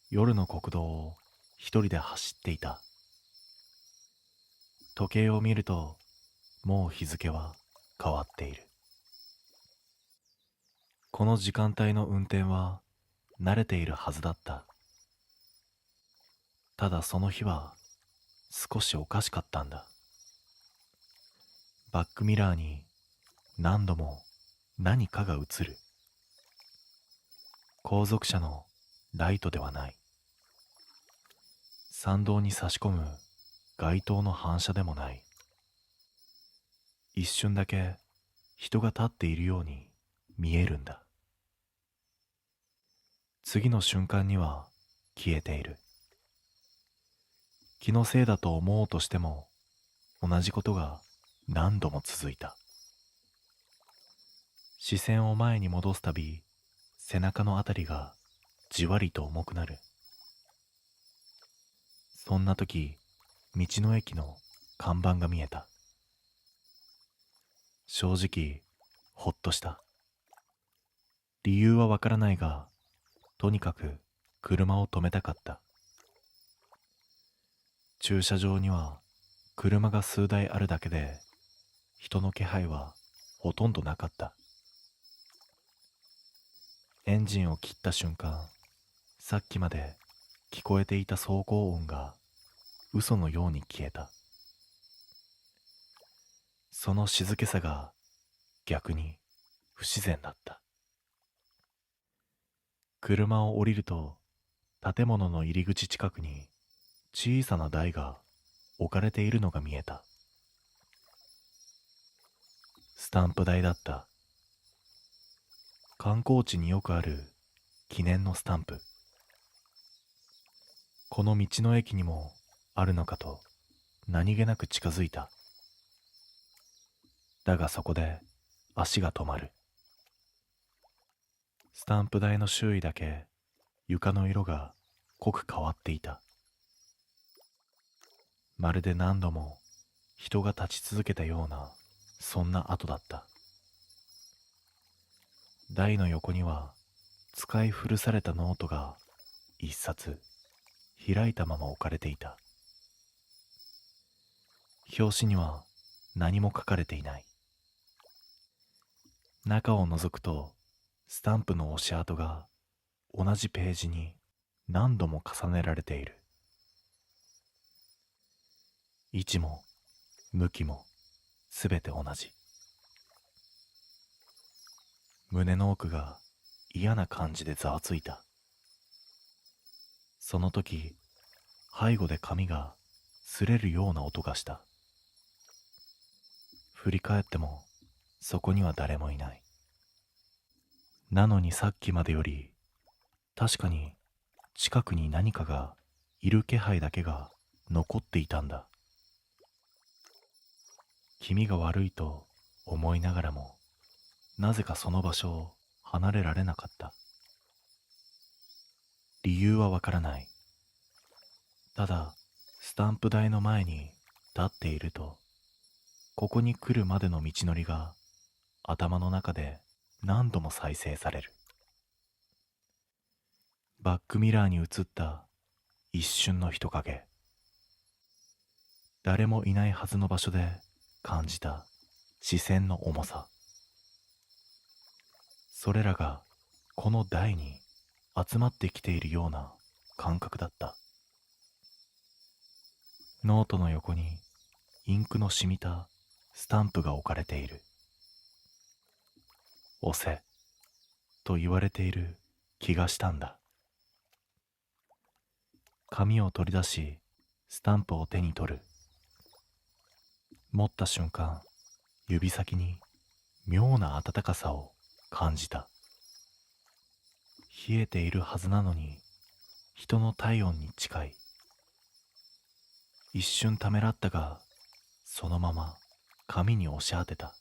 夜の国道を一人で走っていた。時計を見ると、もう日付は変わっている。この時間帯の運転は慣れているはずだった。ただその日は少しおかしかったんだ。バックミラーに何度も何かが映る。後続車のライトではない。参道に差し込む街灯の反射でもない。一瞬だけ人が立っているように見えるんだ。次の瞬間には消えている。気のせいだと思おうとしても同じことが何度も続いた。視線を前に戻すたび、背中のあたりがじわりと重くなる。そんな時、道の駅の看板が見えた。正直、ほっとした。理由はわからないが、とにかく車を止めたかった。駐車場には車が数台あるだけで、人の気配はほとんどなかった。エンジンを切った瞬間、さっきまで聞こえていた走行音が嘘のように消えた。その静けさが逆に不自然だった。車を降りると建物の入り口近くに小さな台が置かれているのが見えた。スタンプ台だった。観光地によくある記念のスタンプ。この道の駅にもあるのかと何気なく近づいた。だがそこで足が止まる。スタンプ台の周囲だけ床の色が濃く変わっていた。まるで何度も人が立ち続けたような、そんな跡だった。台の横には使い古されたノートが一冊開いたまま置かれていた。表紙には何も書かれていない。中を覗くとスタンプの押し跡が同じページに何度も重ねられている。位置も向きもすべて同じ。胸の奥が嫌な感じでざわついた。その時、背後で髪が擦れるような音がした。振り返ってもそこには誰もいない。なのにさっきまでより確かに近くに何かがいる気配だけが残っていたんだ。気味が悪いと思いながらもなぜかその場所を離れられなかった。理由はわからない。ただスタンプ台の前に立っていると、ここに来るまでの道のりが頭の中で何度も再生される。バックミラーに映った一瞬の人影。誰もいないはずの場所で感じた視線の重さ。それらがこの台に集まってきているような感覚だった。ノートの横にインクの染みたスタンプが置かれている。押せと言われている気がしたんだ。紙を取り出し、スタンプを手に取る。持った瞬間、指先に妙な温かさを感じた。冷えているはずなのに、人の体温に近い。一瞬ためらったが、そのまま紙に押し当てた。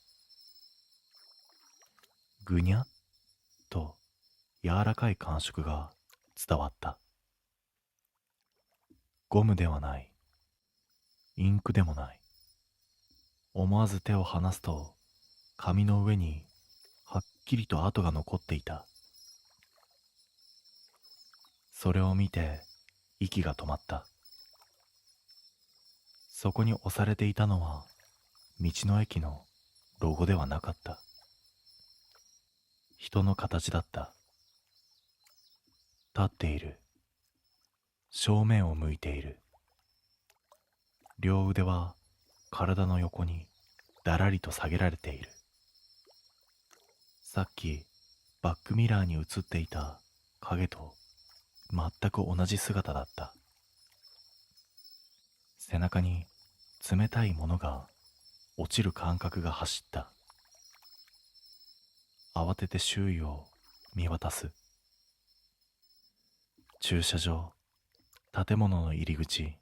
ぐにゃっと柔らかい感触が伝わった。ゴムではない。インクでもない。思わず手を離すと、紙の上にはっきりと跡が残っていた。それを見て息が止まった。そこに押されていたのは道の駅のロゴではなかった。人の形だった。立っている。正面を向いている。両腕は体の横にだらりと下げられている。さっきバックミラーに映っていた影と全く同じ姿だった。背中に冷たいものが落ちる感覚が走った。慌てて周囲を見渡す。駐車場、建物の入り口、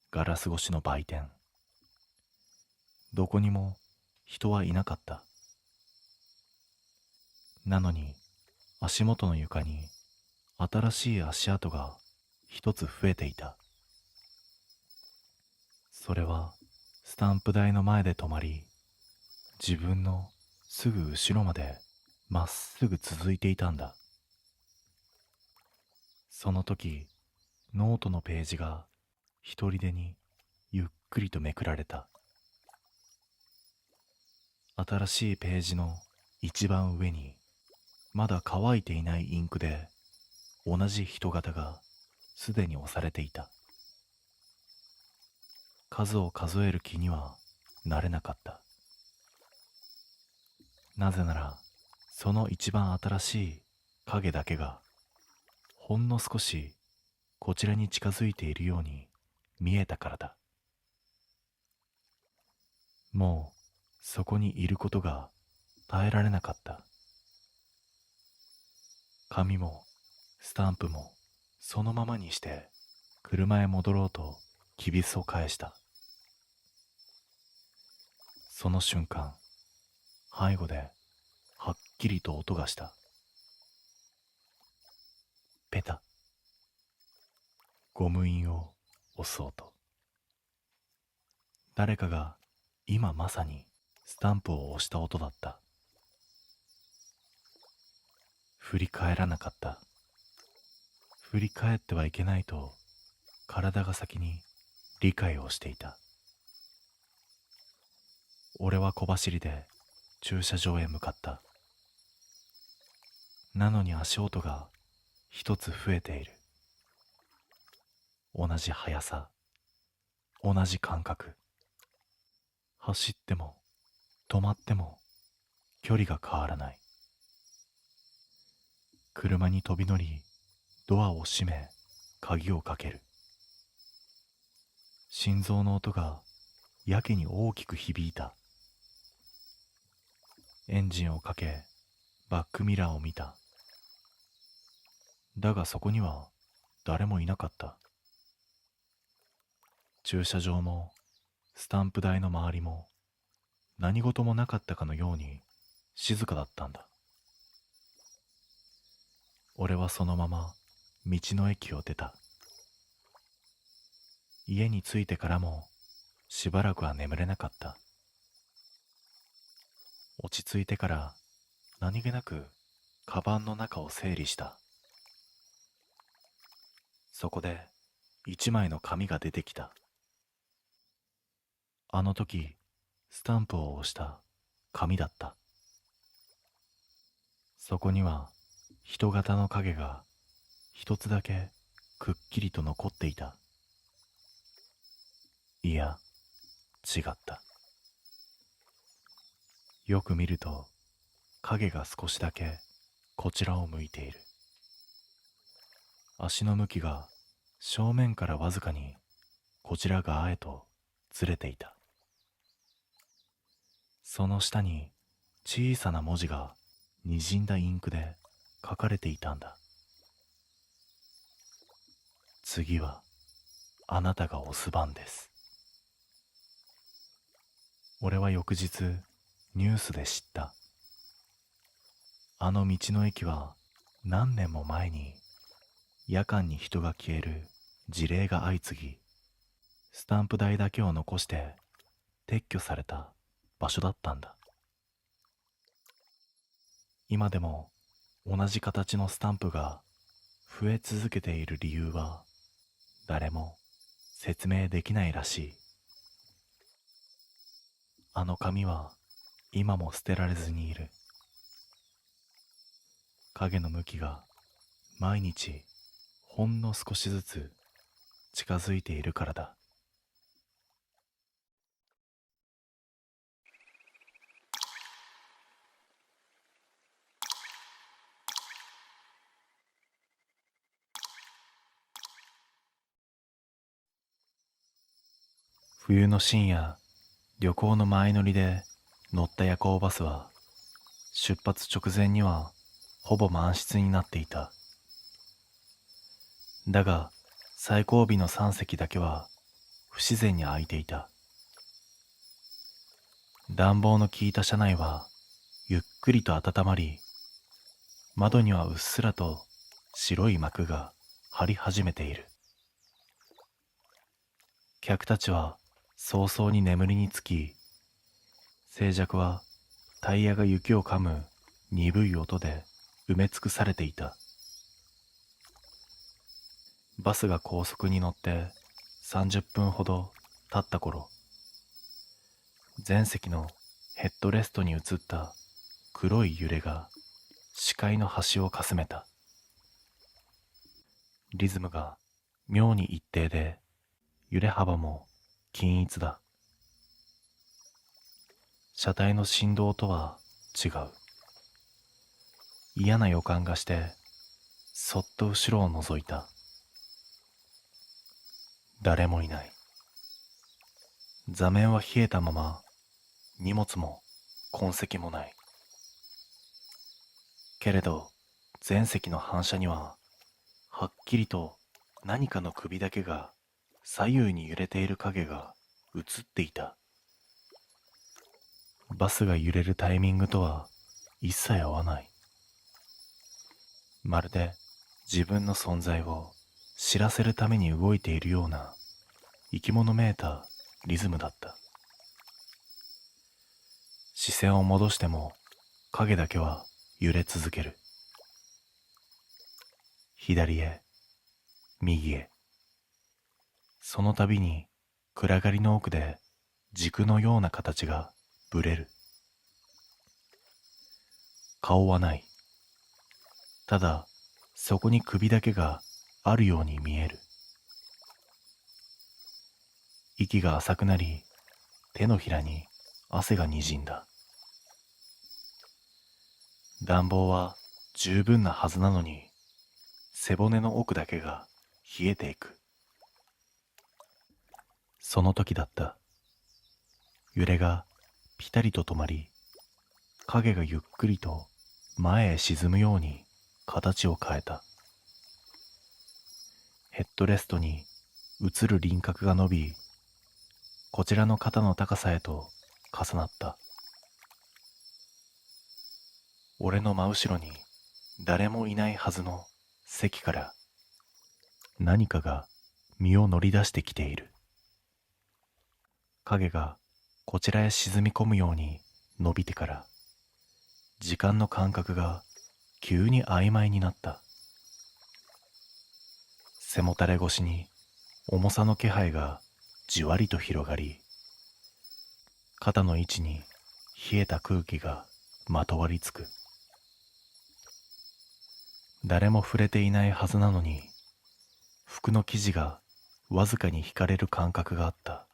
ガラス越しの売店。どこにも人はいなかった。なのに足元の床に新しい足跡が一つ増えていた。それはスタンプ台の前で止まり、自分のすぐ後ろまでまっすぐ続いていたんだ。その時、ノートのページが一人でにゆっくりとめくられた。新しいページの一番上にまだ乾いていないインクで同じ人型がすでに押されていた。数を数える気にはなれなかった。なぜならその一番新しい影だけがほんの少しこちらに近づいているように見えたからだ。もうそこにいることが耐えられなかった。紙もスタンプもそのままにして車へ戻ろうときびすを返した。その瞬間、背後ではっきりと音がした。ペタ。ゴム印を押す音。誰かが今まさにスタンプを押した音だった。振り返らなかった。振り返ってはいけないと体が先に理解をしていた。俺は小走りで駐車場へ向かった。なのに足音が一つ増えている。同じ速さ、同じ感覚。走っても止まっても距離が変わらない。車に飛び乗り、ドアを閉め、鍵をかける。心臓の音がやけに大きく響いた。エンジンをかけ、バックミラーを見た。だがそこには誰もいなかった。駐車場もスタンプ台の周りも何事もなかったかのように静かだったんだ。俺はそのまま道の駅を出た。家に着いてからもしばらくは眠れなかった。落ち着いてから何気なくカバンの中を整理した。そこで一枚の紙が出てきた。あの時スタンプを押した紙だった。そこには人型の影が一つだけくっきりと残っていた。いや、違った。よく見ると影が少しだけこちらを向いている。足の向きが正面からわずかにこちら側へとずれていた。その下に小さな文字が滲んだインクで書かれていたんだ。次はあなたが押す番です。俺は翌日ニュースで知った。あの道の駅は何年も前に夜間に人が消える事例が相次ぎ、スタンプ台だけを残して撤去された場所だったんだ。今でも同じ形のスタンプが増え続けている理由は誰も説明できないらしい。あの紙は今も捨てられずにいる。影の向きが毎日ほんの少しずつ近づいているからだ。冬の深夜、旅行の前乗りで乗った夜行バスは出発直前にはほぼ満室になっていた。だが最後尾の3席だけは不自然に空いていた。暖房の効いた車内はゆっくりと温まり、窓にはうっすらと白い幕が張り始めている。客たちは早々に眠りにつき、静寂はタイヤが雪を噛む鈍い音で埋め尽くされていた。バスが高速に乗って30分ほど経った頃、前席のヘッドレストに映った黒い揺れが視界の端をかすめた。リズムが妙に一定で、揺れ幅も均一だ。車体の振動とは違う。嫌な予感がして、そっと後ろを覗いた。誰もいない。座面は冷えたまま、荷物も痕跡もない。けれど、前席の反射には、はっきりと何かの首だけが左右に揺れている影が映っていた。バスが揺れるタイミングとは一切合わない。まるで自分の存在を知らせるために動いているような生き物めいたリズムだった。視線を戻しても影だけは揺れ続ける。左へ、右へ。その度に暗がりの奥で軸のような形がぶれる。顔はない。ただそこに首だけがあるように見える。息が浅くなり、手のひらに汗がにじんだ。暖房は十分なはずなのに、背骨の奥だけが冷えていく。その時だった。揺れがピタリと止まり、影がゆっくりと前へ沈むように形を変えた。ヘッドレストに映る輪郭が伸び、こちらの肩の高さへと重なった。俺の真後ろに誰もいないはずの席から何かが身を乗り出してきている。影がこちらへ沈み込むように伸びてから時間の感覚が急に曖昧になった。背もたれ越しに重さの気配がじわりと広がり、肩の位置に冷えた空気がまとわりつく。誰も触れていないはずなのに、服の生地がわずかに引かれる感覚があった。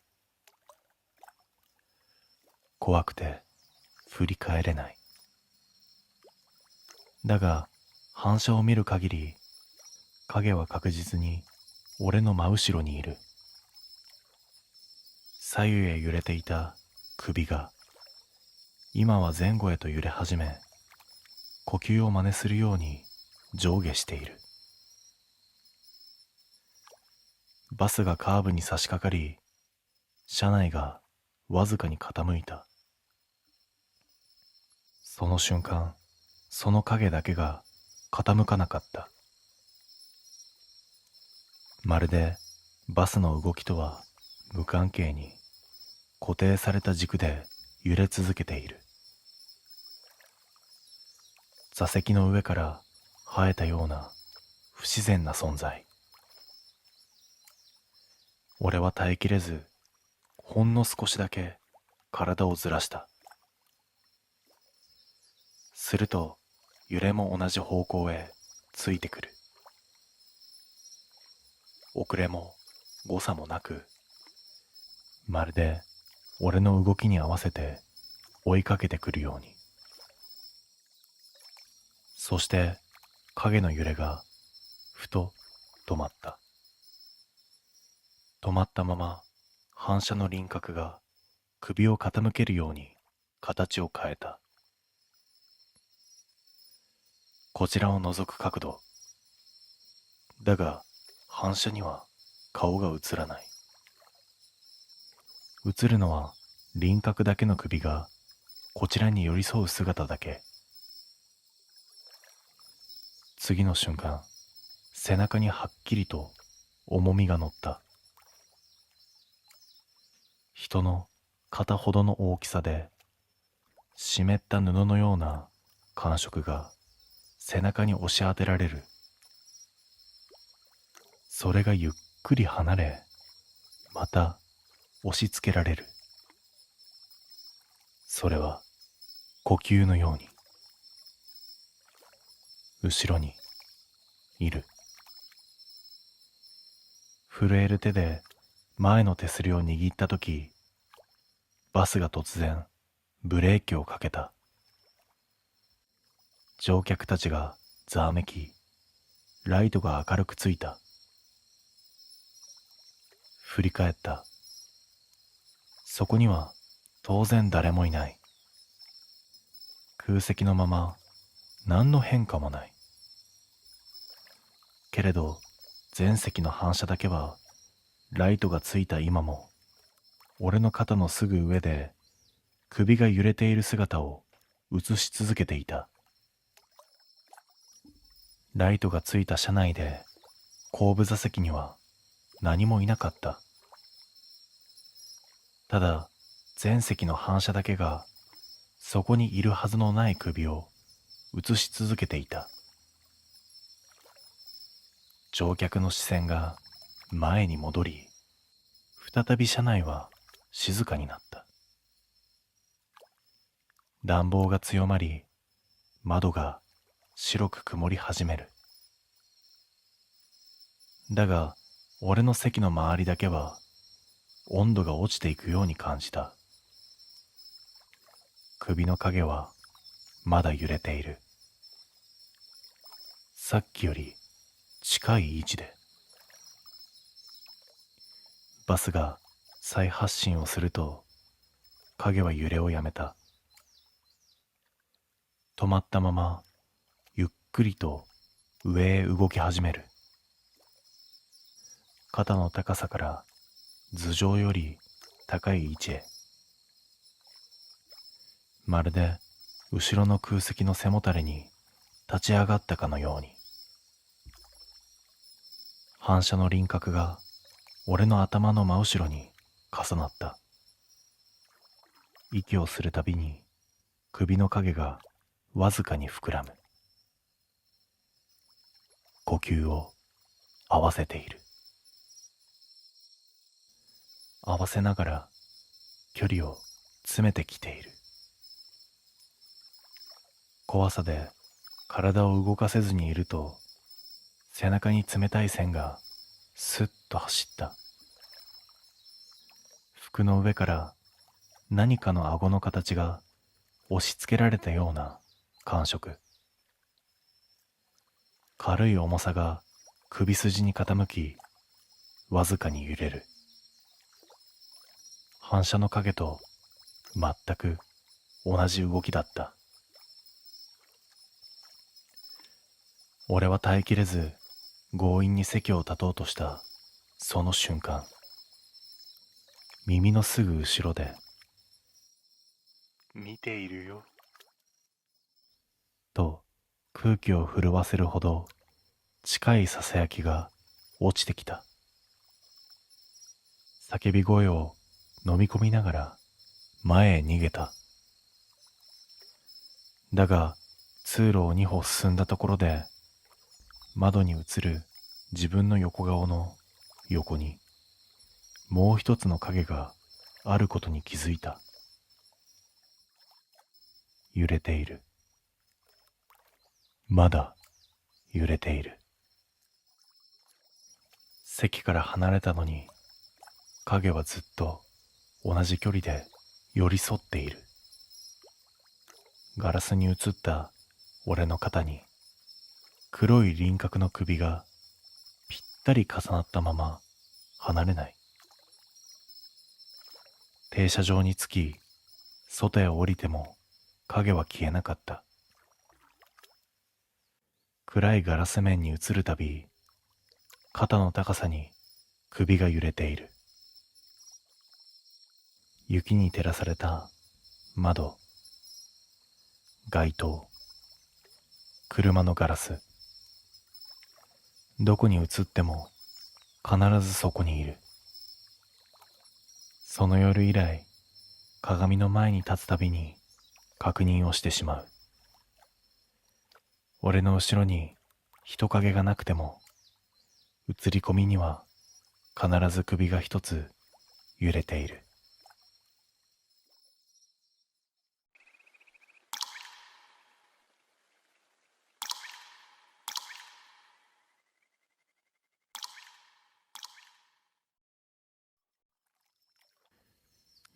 怖くて振り返れない。だが反射を見る限り、影は確実に俺の真後ろにいる。左右へ揺れていた首が今は前後へと揺れ始め、呼吸を真似するように上下している。バスがカーブに差し掛かり、車内がわずかに傾いた。その瞬間、その影だけが傾かなかった。まるでバスの動きとは無関係に固定された軸で揺れ続けている。座席の上から生えたような不自然な存在。俺は耐えきれず、ほんの少しだけ体をずらした。すると揺れも同じ方向へついてくる。遅れも誤差もなく、まるで俺の動きに合わせて追いかけてくるように。そして影の揺れがふと止まった。止まったまま反射の輪郭が首を傾けるように形を変えた。こちらを覗く角度。だが反射には顔が映らない。映るのは輪郭だけの首がこちらに寄り添う姿だけ。次の瞬間、背中にはっきりと重みが乗った。人の肩ほどの大きさで、湿った布のような感触が背中に押し当てられる。それがゆっくり離れ、また押し付けられる。それは呼吸のように。後ろにいる。震える手で前の手すりを握ったとき、バスが突然ブレーキをかけた。乗客たちがざわめき、ライトが明るくついた。振り返った。そこには当然誰もいない。空席のまま何の変化もない。けれど前席の反射だけはライトがついた今も俺の肩のすぐ上で首が揺れている姿を映し続けていた。ライトがついた車内で後部座席には何もいなかった。ただ前席の反射だけがそこにいるはずのない首を映し続けていた。乗客の視線が前に戻り、再び車内は静かになった。暖房が強まり、窓が白く曇り始める。だが、俺の席の周りだけは温度が落ちていくように感じた。首の影はまだ揺れている。さっきより近い位置で。バスが再発進をすると影は揺れをやめた。止まったままゆっくりと上へ動き始める。肩の高さから頭上より高い位置へ。まるで後ろの空席の背もたれに立ち上がったかのように。反射の輪郭が俺の頭の真後ろに重なった。息をするたびに首の影がわずかに膨らむ。呼吸を合わせている。合わせながら距離を詰めてきている。怖さで体を動かせずにいると背中に冷たい線がスッと走った。服の上から何かの顎の形が押し付けられたような感触。軽い重さが首筋に傾き、わずかに揺れる。反射の影と全く同じ動きだった。俺は耐えきれず強引に席を立とうとしたその瞬間、耳のすぐ後ろで見ているよ。と空気を震わせるほど近いささやきが落ちてきた。叫び声を飲み込みながら前へ逃げた。だが通路を2歩進んだところで、窓に映る自分の横顔の横に、もう一つの影があることに気づいた。揺れている。まだ揺れている。席から離れたのに、影はずっと同じ距離で寄り添っている。ガラスに映った俺の肩に、黒い輪郭の首がぴったり重なったまま離れない。停車場に着き、外へ降りても影は消えなかった。暗いガラス面に映るたび、肩の高さに首が揺れている。雪に照らされた窓、街灯、車のガラス。どこに映っても必ずそこにいる。その夜以来、鏡の前に立つたびに確認をしてしまう。俺の後ろに人影がなくても、映り込みには必ず首が一つ揺れている。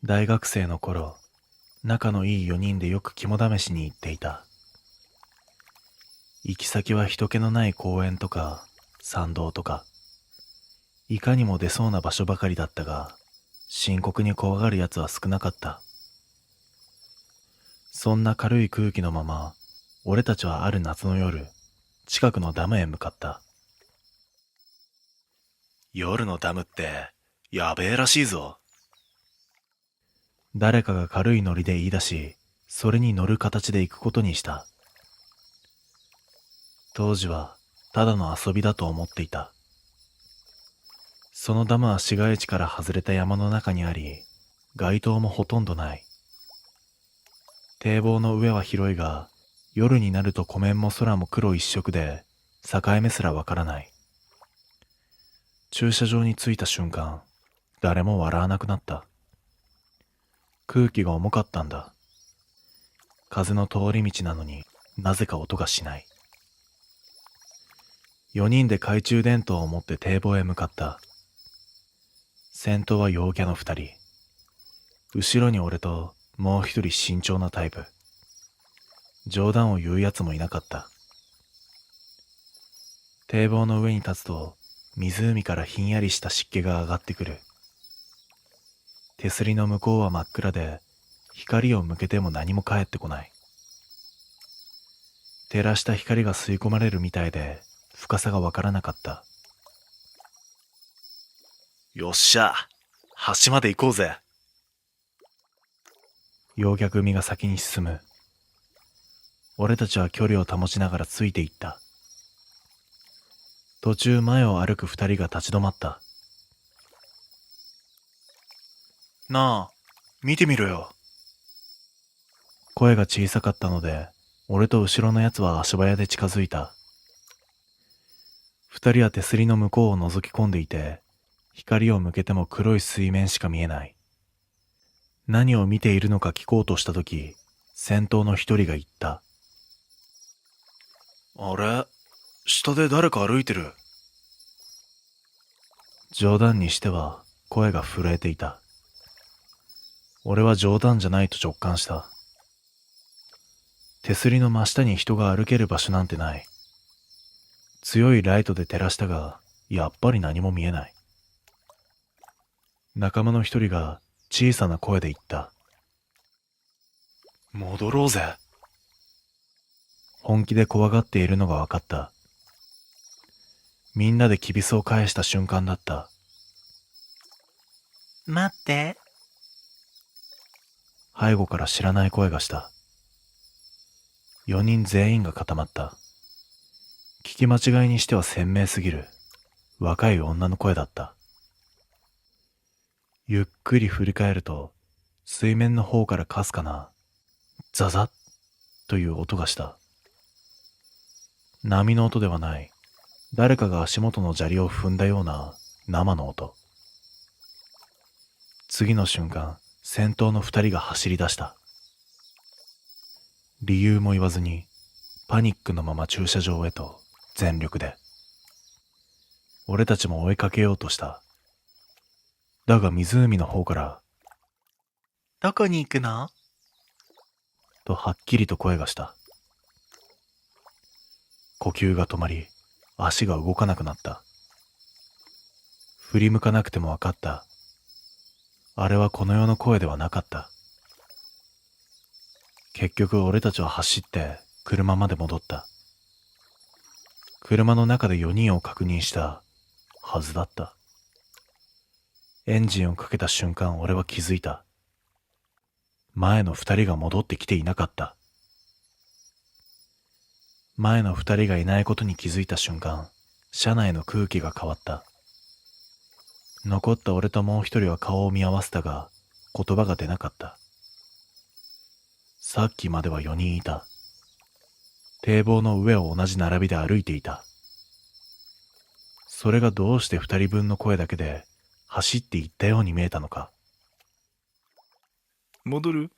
大学生の頃、仲のいい4人でよく肝試しに行っていた。行き先は人気のない公園とか山道とか、いかにも出そうな場所ばかりだったが、深刻に怖がる奴は少なかった。そんな軽い空気のまま、俺たちはある夏の夜、近くのダムへ向かった。夜のダムって、やべえらしいぞ。誰かが軽いノリで言い出し、それに乗る形で行くことにした。当時はただの遊びだと思っていた。そのダムは市街地から外れた山の中にあり、街灯もほとんどない。堤防の上は広いが、夜になると湖面も空も黒一色で、境目すらわからない。駐車場に着いた瞬間、誰も笑わなくなった。空気が重かったんだ。風の通り道なのになぜか音がしない。4人で懐中電灯を持って堤防へ向かった。先頭は陽キャの2人。後ろに俺ともう一人慎重なタイプ。冗談を言うやつもいなかった。堤防の上に立つと湖からひんやりした湿気が上がってくる。手すりの向こうは真っ暗で、光を向けても何も返ってこない。照らした光が吸い込まれるみたいで、深さがわからなかった。よっしゃ、橋まで行こうぜ。陽キャ組が先に進む。俺たちは距離を保ちながらついていった。途中前を歩く2人が立ち止まった。なあ、見てみろよ。声が小さかったので、俺と後ろのやつは足早で近づいた。2人は手すりの向こうを覗き込んでいて、光を向けても黒い水面しか見えない。何を見ているのか聞こうとしたとき、先頭の1人が言った。あれ、下で誰か歩いてる。冗談にしては声が震えていた。俺は冗談じゃないと直感した。手すりの真下に人が歩ける場所なんてない。強いライトで照らしたが、やっぱり何も見えない。仲間の一人が小さな声で言った。戻ろうぜ。本気で怖がっているのが分かった。みんなできびすを返した瞬間だった。待って。背後から知らない声がした。4人全員が固まった。聞き間違いにしては鮮明すぎる若い女の声だった。ゆっくり振り返ると、水面の方からかすかなザザッという音がした。波の音ではない。誰かが足元の砂利を踏んだような生の音。次の瞬間、先頭の二人が走り出した。理由も言わずに、パニックのまま駐車場へと全力で。俺たちも追いかけようとした。だが湖の方から、どこに行くの？とはっきりと声がした。呼吸が止まり、足が動かなくなった。振り向かなくても分かった。あれはこの世の声ではなかった。結局俺たちは走って車まで戻った。車の中で4人を確認したはずだった。エンジンをかけた瞬間、俺は気づいた。前の2人が戻ってきていなかった。前の2人がいないことに気づいた瞬間、車内の空気が変わった。残った俺ともう一人は顔を見合わせたが、言葉が出なかった。さっきまでは4人いた。堤防の上を同じ並びで歩いていた。それがどうして2人分の声だけで走っていったように見えたのか。戻る？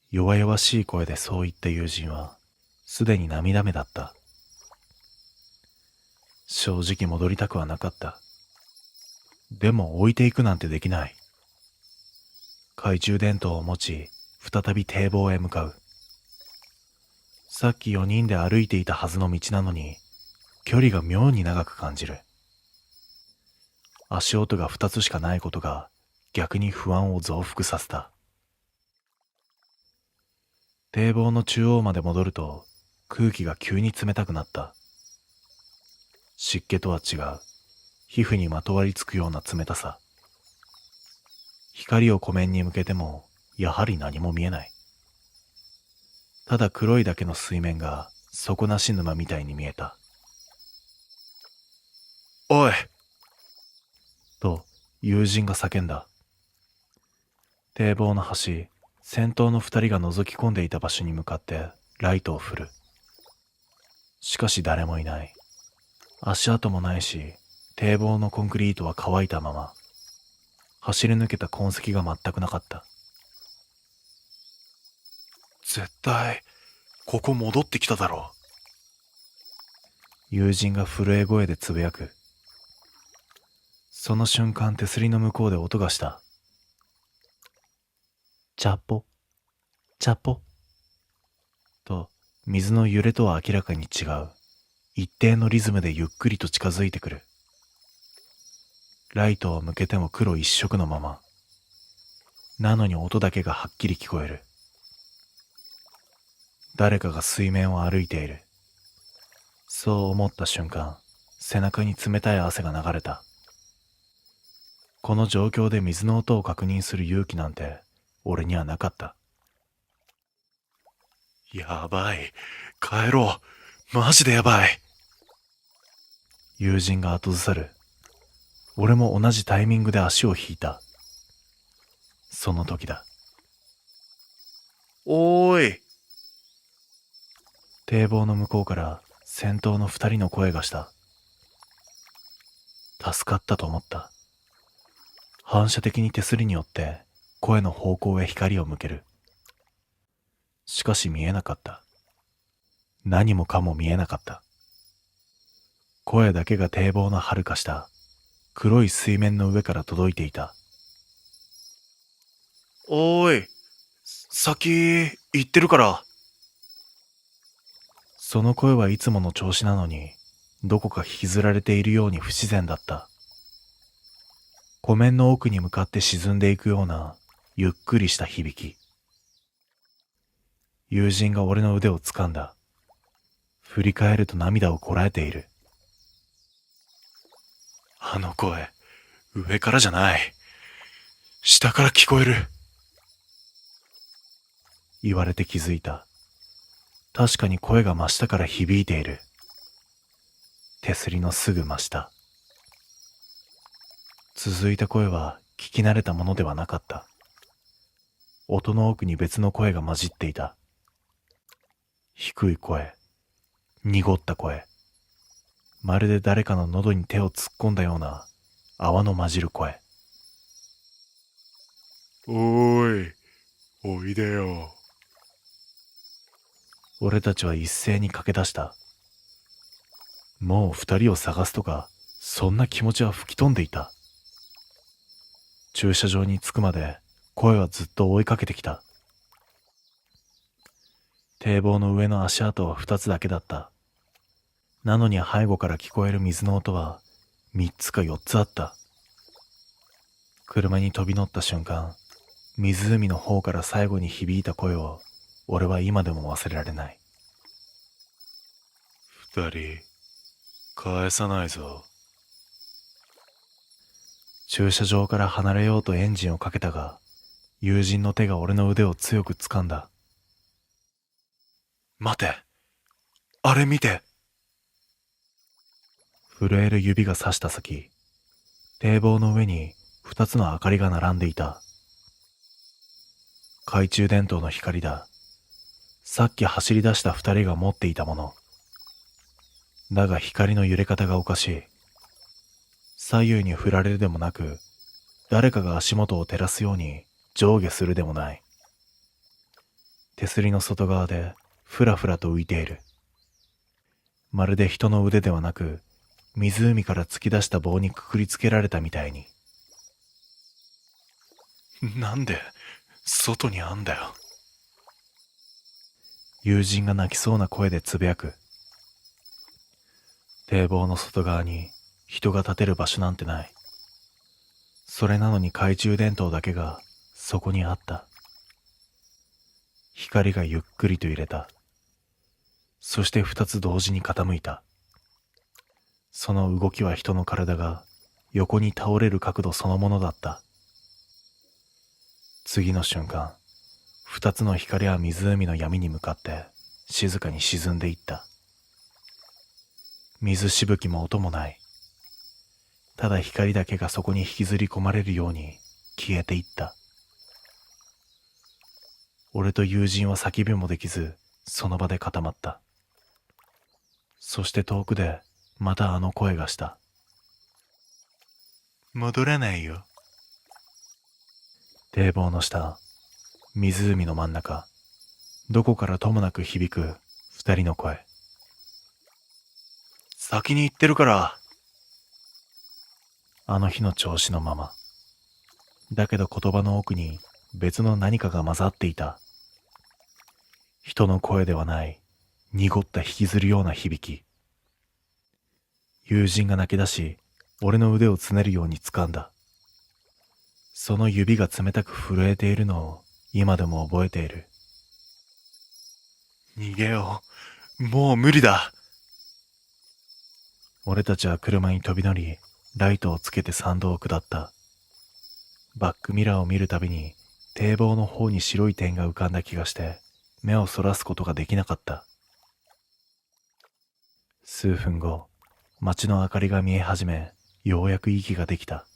弱々しい声でそう言った友人は、すでに涙目だった。正直戻りたくはなかった。でも置いていくなんてできない。懐中電灯を持ち、再び堤防へ向かう。さっき4人で歩いていたはずの道なのに、距離が妙に長く感じる。足音が2つしかないことが逆に不安を増幅させた。堤防の中央まで戻ると空気が急に冷たくなった。湿気とは違う、皮膚にまとわりつくような冷たさ。光を湖面に向けてもやはり何も見えない。ただ黒いだけの水面が底なし沼みたいに見えた。おい！と友人が叫んだ。堤防の端、先頭の2人が覗き込んでいた場所に向かってライトを振る。しかし誰もいない。足跡もないし、堤防のコンクリートは乾いたまま。走り抜けた痕跡が全くなかった。絶対、ここ戻ってきただろう。友人が震え声でつぶやく。その瞬間、手すりの向こうで音がした。チャポ、チャポ。と、水の揺れとは明らかに違う。一定のリズムでゆっくりと近づいてくる。ライトを向けても黒一色のまま。なのに音だけがはっきり聞こえる。誰かが水面を歩いている。そう思った瞬間、背中に冷たい汗が流れた。この状況で水の音を確認する勇気なんて俺にはなかった。やばい。帰ろう。マジでやばい。友人が後ずさる。俺も同じタイミングで足を引いた。その時だ。おーい。堤防の向こうから先頭の2人の声がした。助かったと思った。反射的に手すりによって声の方向へ光を向ける。しかし見えなかった。何もかも見えなかった。声だけが堤防の遥か下、黒い水面の上から届いていた。おーい。先、行ってるから。その声はいつもの調子なのに、どこか引きずられているように不自然だった。湖面の奥に向かって沈んでいくような、ゆっくりした響き。友人が俺の腕を掴んだ。振り返ると涙をこらえている。あの声、上からじゃない。下から聞こえる。言われて気づいた。確かに声が真下から響いている。手すりのすぐ真下。続いた声は聞き慣れたものではなかった。音の奥に別の声が混じっていた。低い声、濁った声。まるで誰かの喉に手を突っ込んだような泡の混じる声。おーい、おいでよ。俺たちは一斉に駆け出した。もう二人を探すとか、そんな気持ちは吹き飛んでいた。駐車場に着くまで声はずっと追いかけてきた。堤防の上の足跡は二つだけだった。なのに背後から聞こえる水の音は三つか四つあった。車に飛び乗った瞬間、湖の方から最後に響いた声を俺は今でも忘れられない。二人、返さないぞ。駐車場から離れようとエンジンをかけたが、友人の手が俺の腕を強く掴んだ。待て。あれ見て。震える指が指した先、堤防の上に二つの明かりが並んでいた。懐中電灯の光だ。さっき走り出した二人が持っていたもの。だが光の揺れ方がおかしい。左右に振られるでもなく、誰かが足元を照らすように上下するでもない。手すりの外側でふらふらと浮いている。まるで人の腕ではなく、湖から突き出した棒にくくりつけられたみたいに。なんで、外にあんだよ。友人が泣きそうな声でつぶやく。堤防の外側に人が立てる場所なんてない。それなのに懐中電灯だけがそこにあった。光がゆっくりと揺れた。そして二つ同時に傾いた。その動きは人の体が横に倒れる角度そのものだった。次の瞬間、二つの光は湖の闇に向かって静かに沈んでいった。水しぶきも音もない。ただ光だけがそこに引きずり込まれるように消えていった。俺と友人は叫びもできず、その場で固まった。そして遠くでまたあの声がした。戻らないよ。堤防の下、湖の真ん中、どこからともなく響く二人の声。先に行ってるから。あの日の調子のまま。だけど言葉の奥に別の何かが混ざっていた。人の声ではない、濁った引きずるような響き。友人が泣き出し、俺の腕をつねるように掴んだ。その指が冷たく震えているのを今でも覚えている。逃げよう。もう無理だ。俺たちは車に飛び乗り、ライトをつけて山道を下った。バックミラーを見るたびに堤防の方に白い点が浮かんだ気がして目をそらすことができなかった。数分後、街の明かりが見え始め、ようやく息ができた。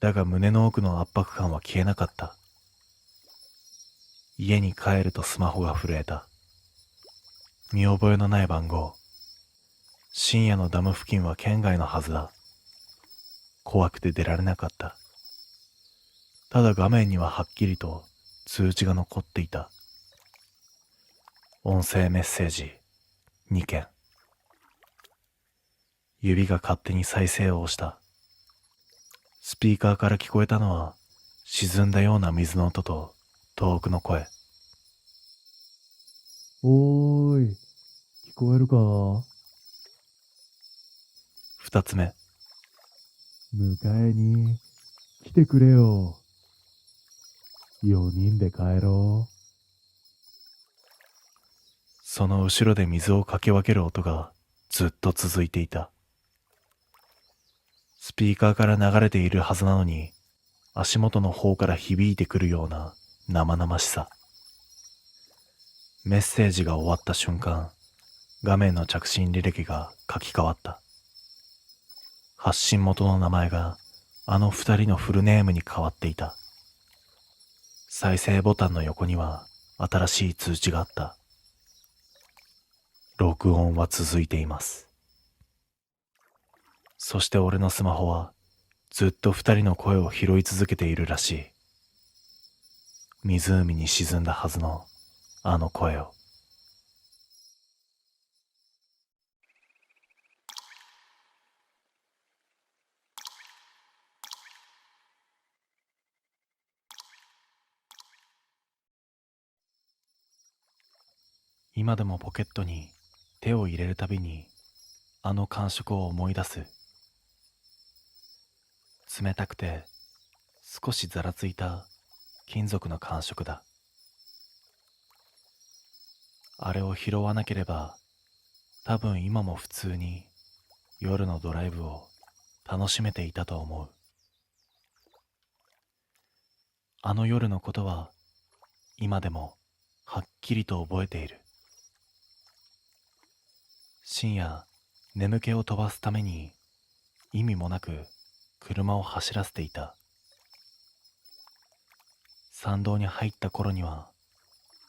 だが胸の奥の圧迫感は消えなかった。家に帰るとスマホが震えた。見覚えのない番号。深夜のダム付近は県外のはずだ。怖くて出られなかった。ただ画面にははっきりと通知が残っていた。音声メッセージ2件。指が勝手に再生を押した。スピーカーから聞こえたのは沈んだような水の音と遠くの声。おーい、聞こえるか？二つ目。迎えに来てくれよ。4人で帰ろう。その後ろで水をかき分ける音がずっと続いていた。スピーカーから流れているはずなのに、足元の方から響いてくるような生々しさ。メッセージが終わった瞬間、画面の着信履歴が書き換わった。発信元の名前があの二人のフルネームに変わっていた。再生ボタンの横には新しい通知があった。録音は続いています。そして俺のスマホはずっと二人の声を拾い続けているらしい。湖に沈んだはずのあの声を。今でもポケットに手を入れるたびにあの感触を思い出す。冷たくて少しざらついた金属の感触だ。あれを拾わなければ多分今も普通に夜のドライブを楽しめていたと思う。あの夜のことは今でもはっきりと覚えている。深夜眠気を飛ばすために意味もなく車を走らせていた。山道に入った頃には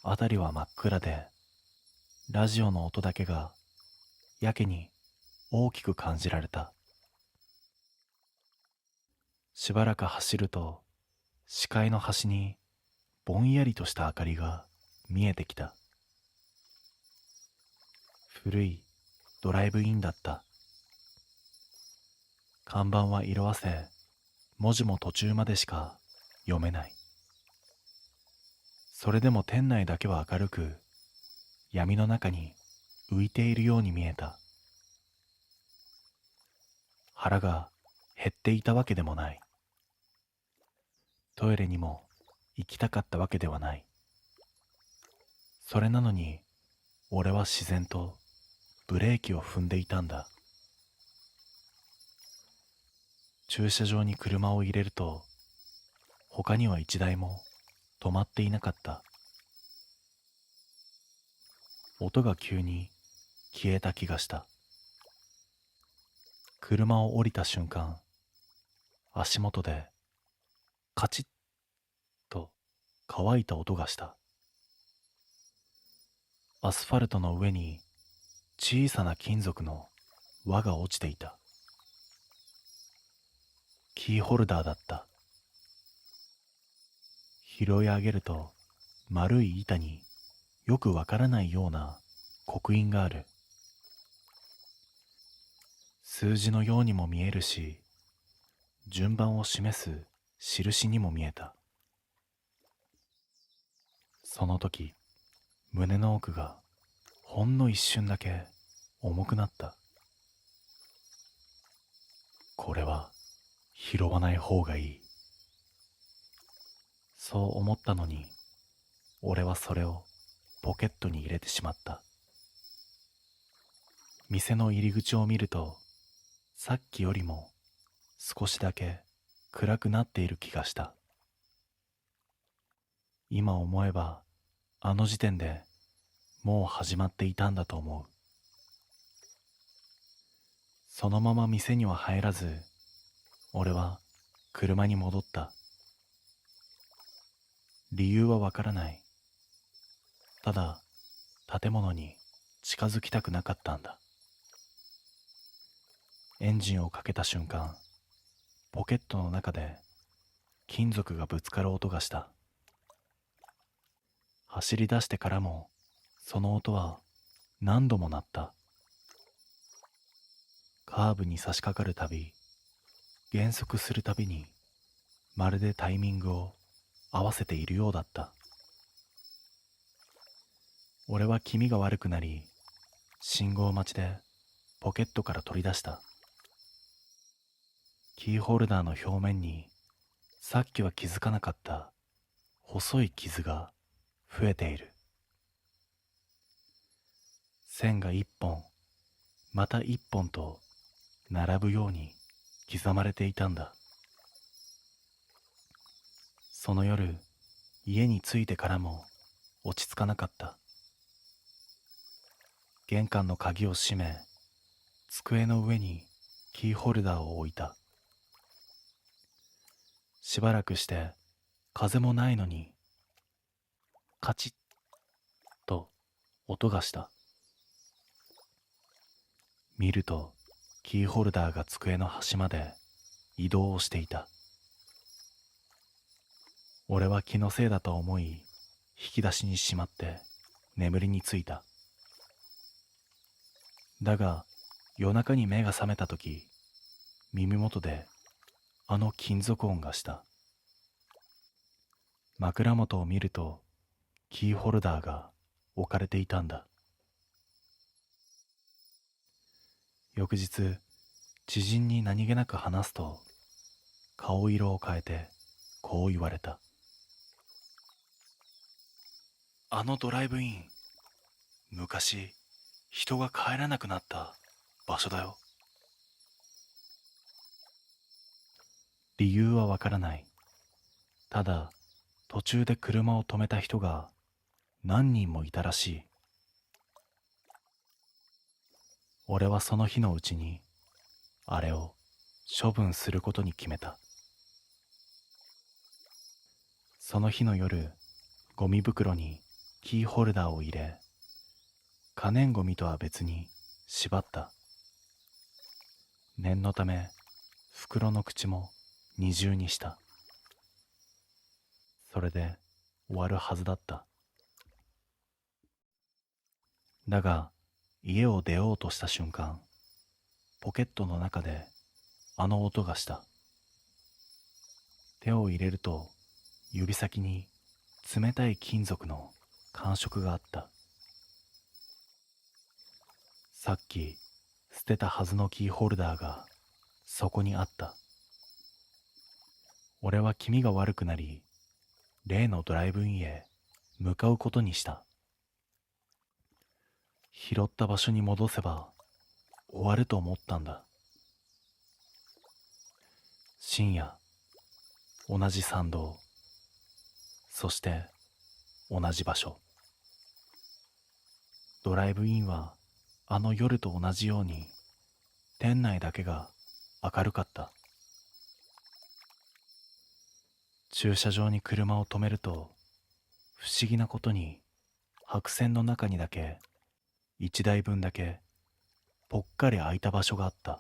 辺りは真っ暗で、ラジオの音だけがやけに大きく感じられた。しばらく走ると視界の端にぼんやりとした明かりが見えてきた。古いドライブインだった。看板は色あせ、文字も途中までしか読めない。それでも店内だけは明るく、闇の中に浮いているように見えた。腹が減っていたわけでもない。トイレにも行きたかったわけではない。それなのに俺は自然とブレーキを踏んでいたんだ。駐車場に車を入れると他には一台も止まっていなかった。音が急に消えた気がした。車を降りた瞬間、足元でカチッと乾いた音がした。アスファルトの上に小さな金属の輪が落ちていた。キーホルダーだった。拾い上げると丸い板によくわからないような刻印がある。数字のようにも見えるし、順番を示す印にも見えた。その時、胸の奥がほんの一瞬だけ重くなった。これは拾わない方がいい。そう思ったのに、俺はそれをポケットに入れてしまった。店の入り口を見ると、さっきよりも少しだけ暗くなっている気がした。今思えば、あの時点でもう始まっていたんだと思う。そのまま店には入らず、俺は車に戻った。理由はわからない。ただ、建物に近づきたくなかったんだ。エンジンをかけた瞬間、ポケットの中で金属がぶつかる音がした。走り出してからも、その音は何度も鳴った。カーブに差し掛かるたび、減速するたびに、まるでタイミングを合わせているようだった。俺は気味が悪くなり、信号待ちでポケットから取り出した。キーホルダーの表面に、さっきは気づかなかった細い傷が増えている。線が一本、また一本と並ぶように刻まれていたんだ。その夜、家に着いてからも落ち着かなかった。玄関の鍵を閉め、机の上にキーホルダーを置いた。しばらくして風もないのにカチッと音がした。見るとキーホルダーが机の端まで移動をしていた。俺は気のせいだと思い、引き出しにしまって眠りについた。だが夜中に目が覚めたとき、耳元であの金属音がした。枕元を見るとキーホルダーが置かれていたんだ。翌日、知人に何気なく話すと、顔色を変えてこう言われた。あのドライブイン、昔人が帰らなくなった場所だよ。理由はわからない。ただ途中で車を止めた人が何人もいたらしい。俺はその日のうちにあれを処分することに決めた。その日の夜、ゴミ袋にキーホルダーを入れ、可燃ゴミとは別に縛った。念のため袋の口も二重にした。それで終わるはずだった。だが家を出ようとした瞬間、ポケットの中であの音がした。手を入れると指先に冷たい金属の感触があった。さっき捨てたはずのキーホルダーがそこにあった。俺は気味が悪くなり、例のドライブインへ向かうことにした。拾った場所に戻せば終わると思ったんだ。深夜、同じ参道、そして同じ場所。ドライブインはあの夜と同じように店内だけが明るかった。駐車場に車を止めると、不思議なことに白線の中にだけ1台分だけぽっかり空いた場所があった。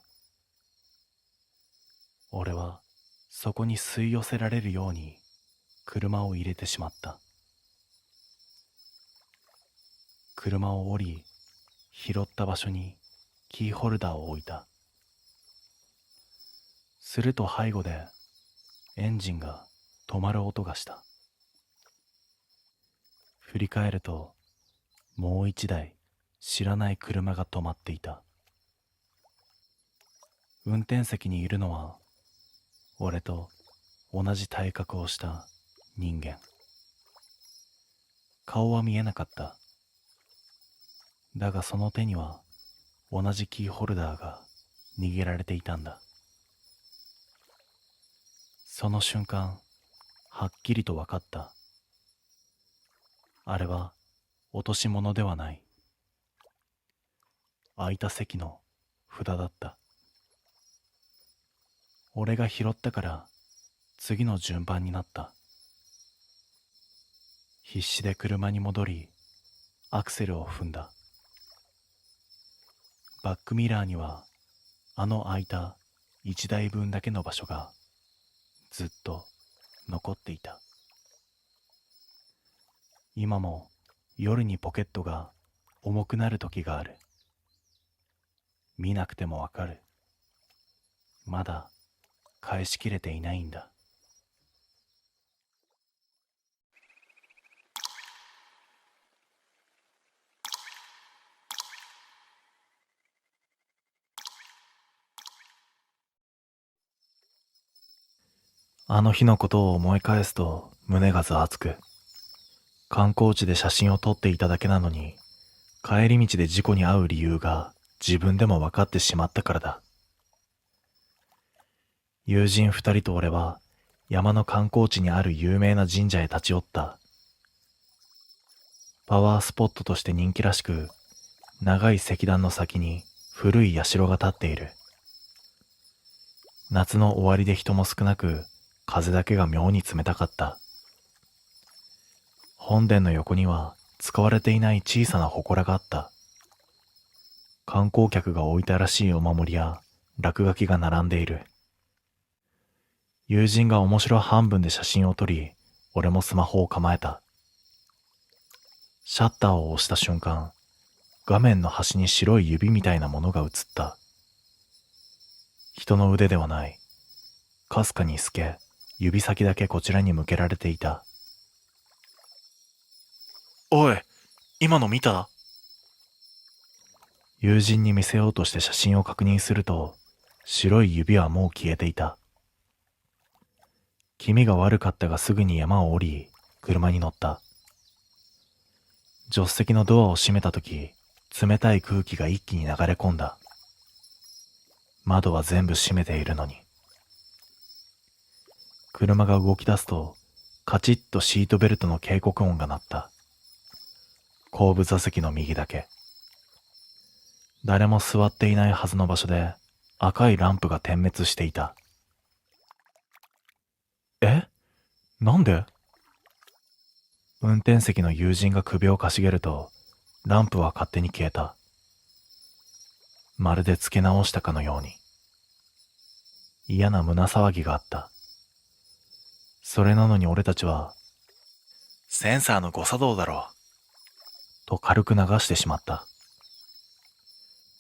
俺はそこに吸い寄せられるように車を入れてしまった。車を降り、拾った場所にキーホルダーを置いた。すると背後でエンジンが止まる音がした。振り返ると、もう一台知らない車が止まっていた。運転席にいるのは俺と同じ体格をした人間。顔は見えなかった。だがその手には同じキーホルダーが握られていたんだ。その瞬間、はっきりと分かった。あれは落とし物ではない。空いた席の札だった。俺が拾ったから次の順番になった。必死で車に戻り、アクセルを踏んだ。バックミラーにはあの空いた1台分だけの場所がずっと残っていた。今も夜にポケットが重くなる時がある。見なくてもわかる。まだ返しきれていないんだ。あの日のことを思い返すと胸がざわつく。観光地で写真を撮っていただけなのに、帰り道で事故に遭う理由が自分でも分かってしまったからだ。友人2人と俺は山の観光地にある有名な神社へ立ち寄った。パワースポットとして人気らしく、長い石段の先に古い社が建っている。夏の終わりで人も少なく、風だけが妙に冷たかった。本殿の横には使われていない小さな祠があった。観光客が置いたらしいお守りや落書きが並んでいる。友人が面白半分で写真を撮り、俺もスマホを構えた。シャッターを押した瞬間、画面の端に白い指みたいなものが映った。人の腕ではない。かすかに透け、指先だけこちらに向けられていた。おい、今の見た？友人に見せようとして写真を確認すると、白い指はもう消えていた。気味が悪かったがすぐに山を降り、車に乗った。助手席のドアを閉めたとき、冷たい空気が一気に流れ込んだ。窓は全部閉めているのに。車が動き出すと、カチッとシートベルトの警告音が鳴った。後部座席の右だけ。誰も座っていないはずの場所で赤いランプが点滅していた。え？なんで？運転席の友人が首をかしげると、ランプは勝手に消えた。まるで付け直したかのように。嫌な胸騒ぎがあった。それなのに俺たちは、センサーの誤作動だろう、と軽く流してしまった。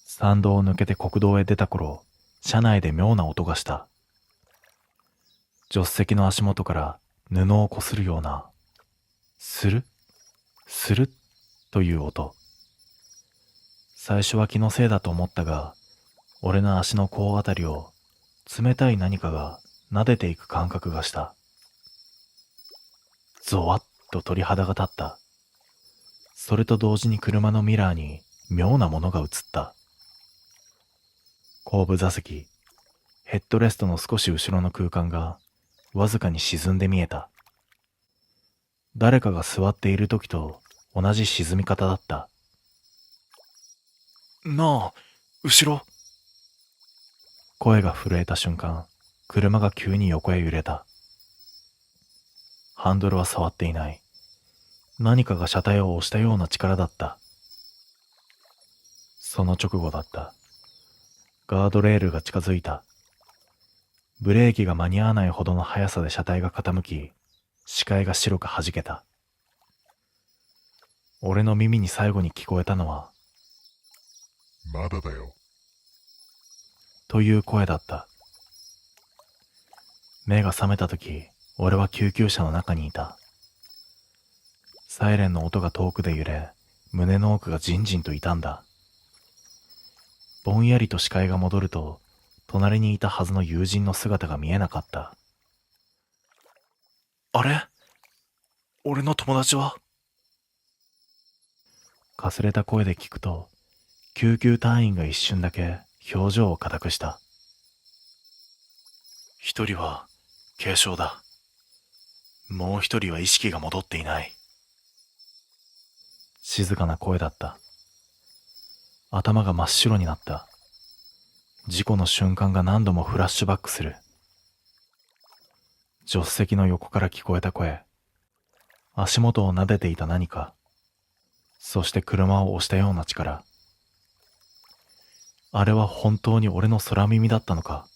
山道を抜けて国道へ出た頃、車内で妙な音がした。助手席の足元から布をこするような、スルッ、スルッという音。最初は気のせいだと思ったが、俺の足の甲あたりを冷たい何かが撫でていく感覚がした。ゾワッと鳥肌が立った。それと同時に車のミラーに妙なものが映った。後部座席、ヘッドレストの少し後ろの空間がわずかに沈んで見えた。誰かが座っている時と同じ沈み方だった。なあ、後ろ。声が震えた瞬間、車が急に横へ揺れた。ハンドルは触っていない。何かが車体を押したような力だった。その直後だった。ガードレールが近づいた。ブレーキが間に合わないほどの速さで車体が傾き、視界が白く弾けた。俺の耳に最後に聞こえたのは、まだだよ。という声だった。目が覚めたとき、俺は救急車の中にいた。サイレンの音が遠くで揺れ、胸の奥がじんじんと痛んだ。ぼんやりと視界が戻ると、隣にいたはずの友人の姿が見えなかった。あれ？俺の友達は？かすれた声で聞くと、救急隊員が一瞬だけ表情を硬くした。一人は軽傷だ。もう一人は意識が戻っていない。静かな声だった。頭が真っ白になった。事故の瞬間が何度もフラッシュバックする。助手席の横から聞こえた声、足元を撫でていた何か、そして車を押したような力。あれは本当に俺の空耳だったのか。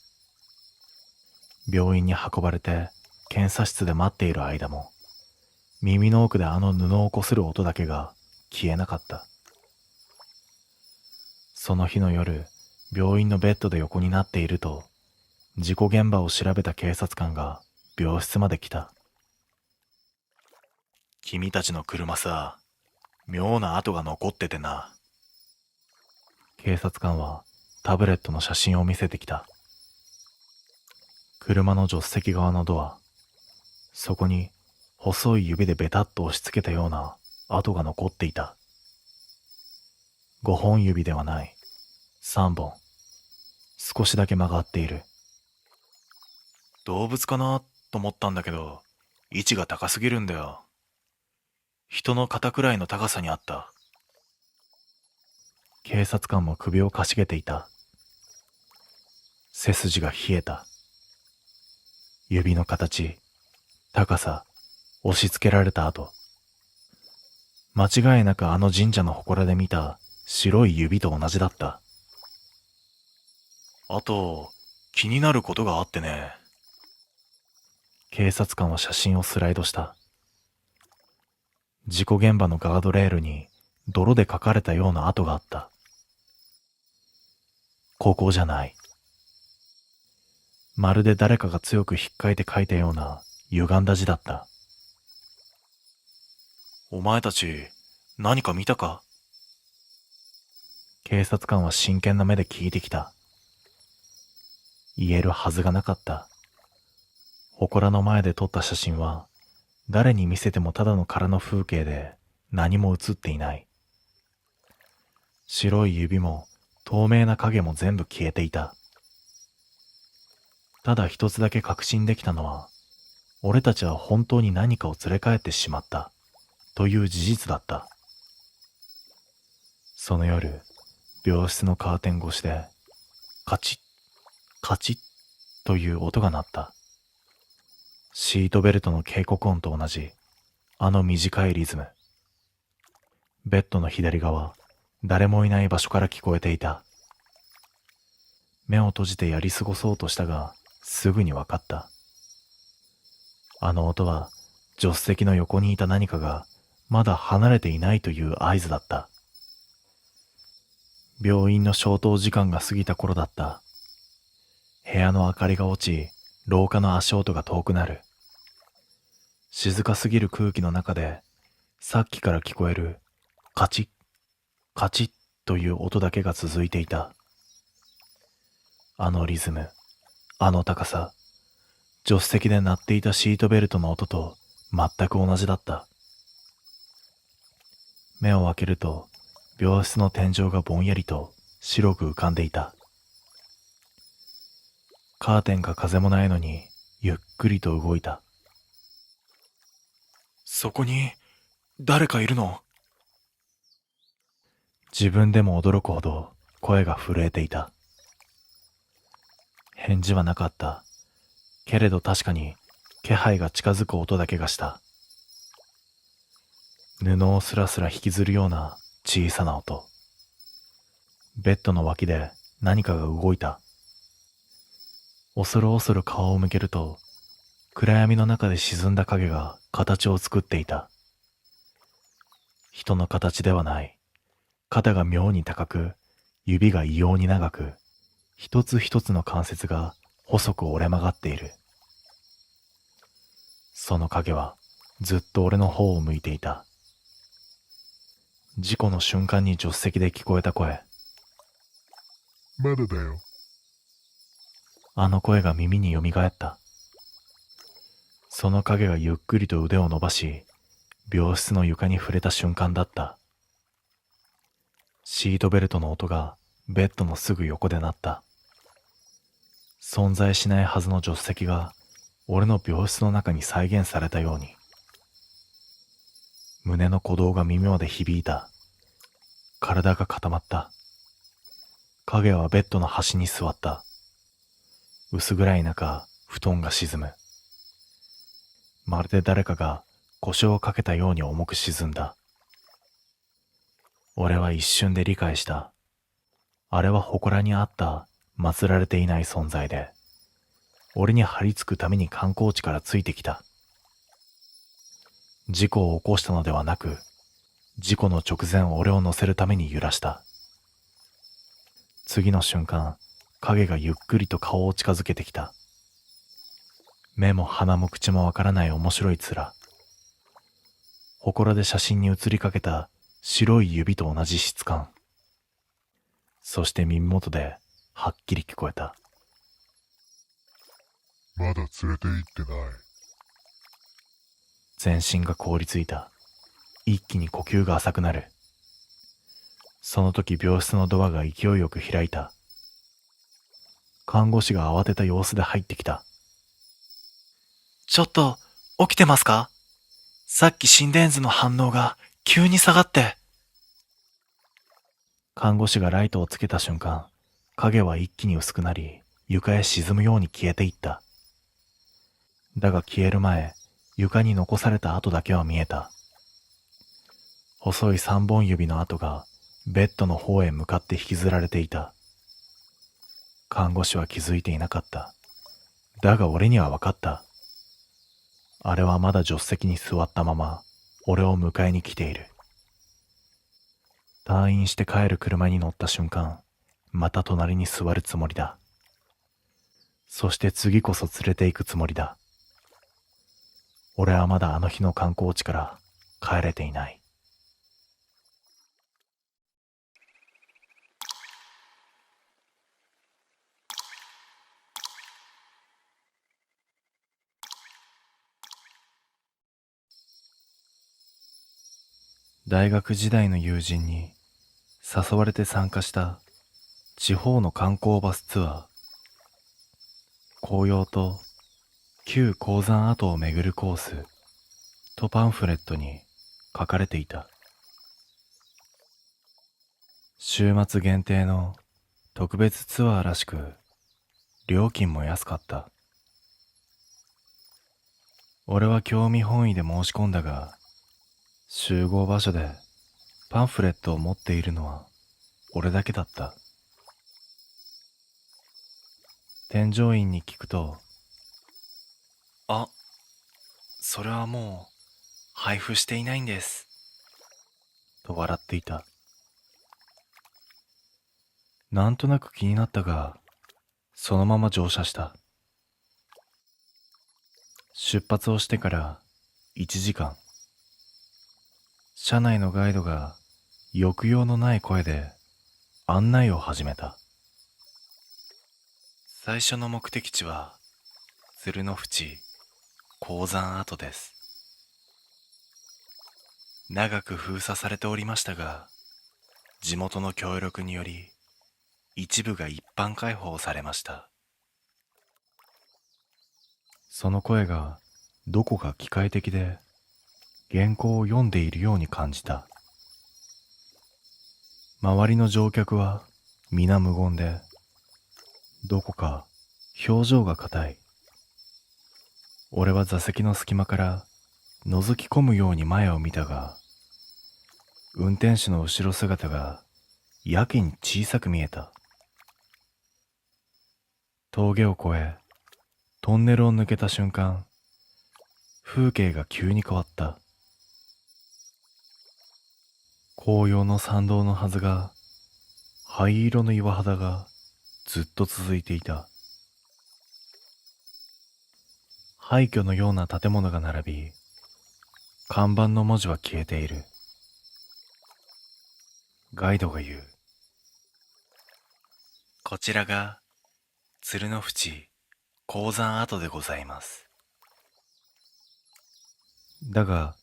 病院に運ばれて検査室で待っている間も、耳の奥であの布をこする音だけが消えなかった。その日の夜、病院のベッドで横になっていると、事故現場を調べた警察官が病室まで来た。君たちの車さ、妙な跡が残っててな。警察官はタブレットの写真を見せてきた。車の助手席側のドア、そこに細い指でベタッと押し付けたような跡が残っていた。5本指ではない、3本。少しだけ曲がっている。動物かなと思ったんだけど、位置が高すぎるんだよ。人の肩くらいの高さにあった。警察官も首をかしげていた。背筋が冷えた。指の形、高さ、押し付けられた跡。間違いなくあの神社の祠で見た白い指と同じだった。あと、気になることがあってね。警察官は写真をスライドした。事故現場のガードレールに泥で描かれたような跡があった。ここじゃない。まるで誰かが強く引っかいて書いたような歪んだ字だった。お前たち、何か見たか？警察官は真剣な目で聞いてきた。言えるはずがなかった。祠の前で撮った写真は、誰に見せてもただの空の風景で何も写っていない。白い指も透明な影も全部消えていた。ただ一つだけ確信できたのは、俺たちは本当に何かを連れ帰ってしまったという事実だった。その夜、病室のカーテン越しでカチッカチッという音が鳴った。シートベルトの警告音と同じあの短いリズム。ベッドの左側、誰もいない場所から聞こえていた。目を閉じてやり過ごそうとしたが、すぐに分かった。あの音は助手席の横にいた何かがまだ離れていないという合図だった。病院の消灯時間が過ぎた頃だった。部屋の明かりが落ち、廊下の足音が遠くなる。静かすぎる空気の中で、さっきから聞こえるカチッカチッという音だけが続いていた。あのリズム、あの高さ、助手席で鳴っていたシートベルトの音と全く同じだった。目を開けると、病室の天井がぼんやりと白く浮かんでいた。カーテンが風もないのにゆっくりと動いた。そこに誰かいるの？自分でも驚くほど声が震えていた。返事はなかった。けれど確かに気配が近づく音だけがした。布をスラスラ引きずるような小さな音。ベッドの脇で何かが動いた。恐る恐る顔を向けると、暗闇の中で沈んだ影が形を作っていた。人の形ではない。肩が妙に高く、指が異様に長く、一つ一つの関節が細く折れ曲がっている。その影はずっと俺の方を向いていた。事故の瞬間に助手席で聞こえた声。まだだよ。あの声が耳によみがえった。その影がゆっくりと腕を伸ばし、病室の床に触れた瞬間だった。シートベルトの音がベッドのすぐ横で鳴った。存在しないはずの助手席が俺の病室の中に再現されたように。胸の鼓動が微妙で響いた。体が固まった。影はベッドの端に座った。薄暗い中、布団が沈む。まるで誰かが腰をかけたように重く沈んだ。俺は一瞬で理解した。あれは祠にあった祀られていない存在で、俺に張り付くために観光地からついてきた。事故を起こしたのではなく、事故の直前俺を乗せるために揺らした。次の瞬間、影がゆっくりと顔を近づけてきた。目も鼻も口もわからない面白い面。祠で写真に写りかけた白い指と同じ質感。そして耳元ではっきり聞こえた。まだ連れて行ってない。全身が凍りついた。一気に呼吸が浅くなる。その時病室のドアが勢いよく開いた。看護師が慌てた様子で入ってきた。ちょっと、起きてますか？さっき心電図の反応が急に下がって。看護師がライトをつけた瞬間、影は一気に薄くなり、床へ沈むように消えていった。だが消える前、床に残された跡だけは見えた。細い三本指の跡がベッドの方へ向かって引きずられていた。看護師は気づいていなかった。だが俺には分かった。あれはまだ助手席に座ったまま俺を迎えに来ている。退院して帰る車に乗った瞬間、また隣に座るつもりだ。そして次こそ連れて行くつもりだ。俺はまだあの日の観光地から帰れていない。大学時代の友人に誘われて参加した地方の観光バスツアー。紅葉と旧鉱山跡を巡るコースとパンフレットに書かれていた。週末限定の特別ツアーらしく、料金も安かった。俺は興味本位で申し込んだが、集合場所でパンフレットを持っているのは俺だけだった。添乗員に聞くと、あ、それはもう配布していないんです。と笑っていた。なんとなく気になったが、そのまま乗車した。出発をしてから1時間。車内のガイドが抑揚のない声で案内を始めた。最初の目的地は鶴の淵鉱山跡です。長く封鎖されておりましたが、地元の協力により一部が一般開放されました。その声がどこか機械的で原稿を読んでいるように感じた。周りの乗客は皆無言で、どこか表情が硬い。俺は座席の隙間から覗き込むように前を見たが、運転手の後ろ姿がやけに小さく見えた。峠を越え、トンネルを抜けた瞬間、風景が急に変わった。紅葉の参道のはずが、灰色の岩肌がずっと続いていた。廃墟のような建物が並び、看板の文字は消えている。ガイドが言う。こちらが鶴の淵鉱山跡でございます。だが、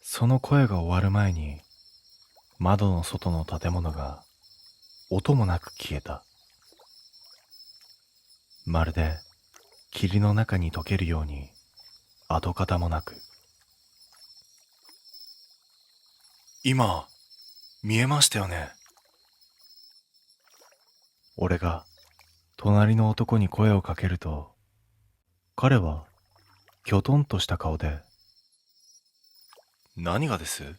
その声が終わる前に、窓の外の建物が音もなく消えた。まるで霧の中に溶けるように跡形もなく。今、見えましたよね。俺が隣の男に声をかけると、彼はきょとんとした顔で、何がです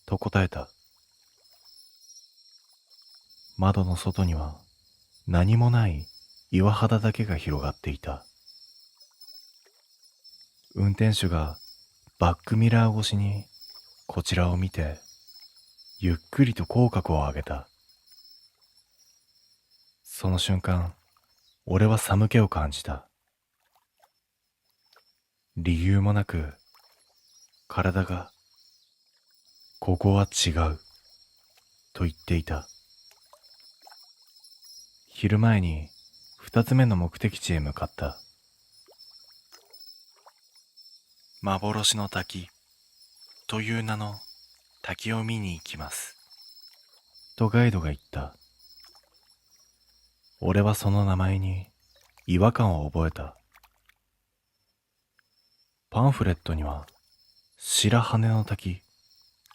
と答えた。窓の外には何もない岩肌だけが広がっていた。運転手がバックミラー越しにこちらを見て、ゆっくりと口角を上げた。その瞬間、俺は寒気を感じた。理由もなく、体が、ここは違う、と言っていた。昼前に二つ目の目的地へ向かった。幻の滝という名の滝を見に行きます。とガイドが言った。俺はその名前に違和感を覚えた。パンフレットには白羽の滝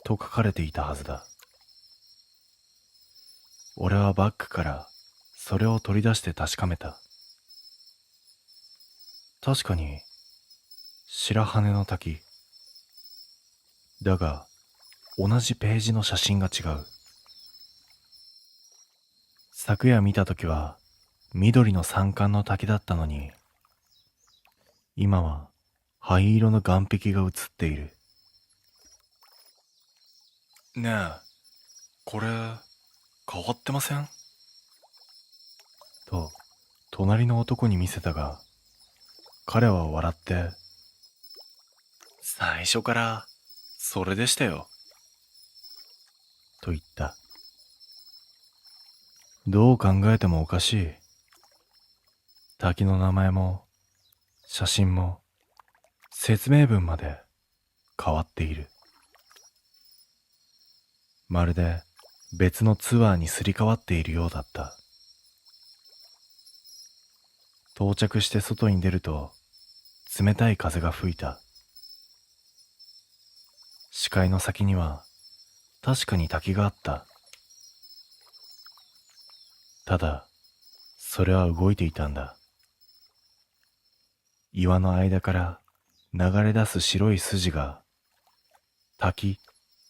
と書かれていたはずだ。俺はバッグからそれを取り出して確かめた。確かに白羽の滝。だが同じページの写真が違う。昨夜見たときは緑の山間の滝だったのに、今は灰色の岩壁が映っている。ねえ、これ変わってません？と隣の男に見せたが、彼は笑って、最初からそれでしたよ、と言った。どう考えてもおかしい。滝の名前も写真も説明文まで変わっている。まるで別のツアーにすり替わっているようだった。到着して外に出ると冷たい風が吹いた。視界の先には確かに滝があった。ただ、それは動いていたんだ。岩の間から流れ出す白い筋が、滝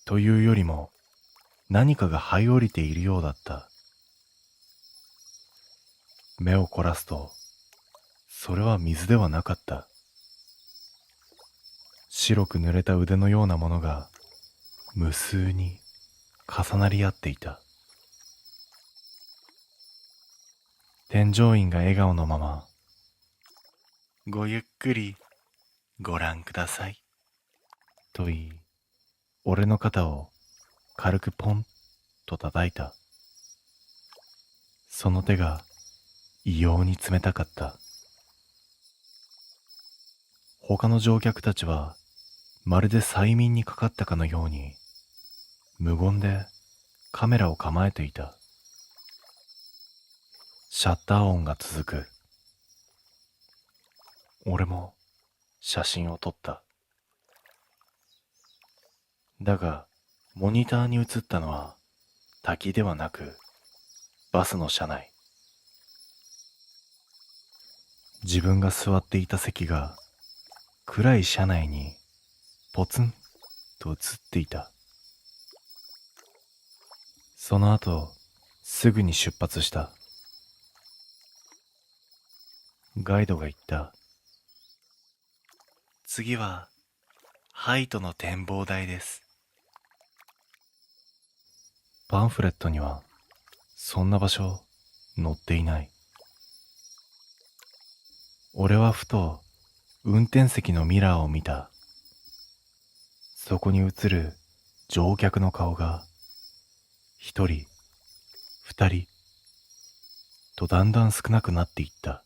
というよりも何かが這い降りているようだった。目を凝らすと、それは水ではなかった。白く濡れた腕のようなものが無数に重なり合っていた。添乗員が笑顔のまま、ごゆっくりご覧ください、と言い、俺の肩を軽くポンと叩いた。その手が異様に冷たかった。他の乗客たちはまるで催眠にかかったかのように無言でカメラを構えていた。シャッター音が続く。俺も写真を撮った。だがモニターに映ったのは滝ではなくバスの車内。自分が座っていた席が暗い車内にポツンと映っていた。その後すぐに出発した。ガイドが言った。次はハイトの展望台です。パンフレットにはそんな場所載っていない。俺はふと運転席のミラーを見た。そこに映る乗客の顔が一人、二人とだんだん少なくなっていった。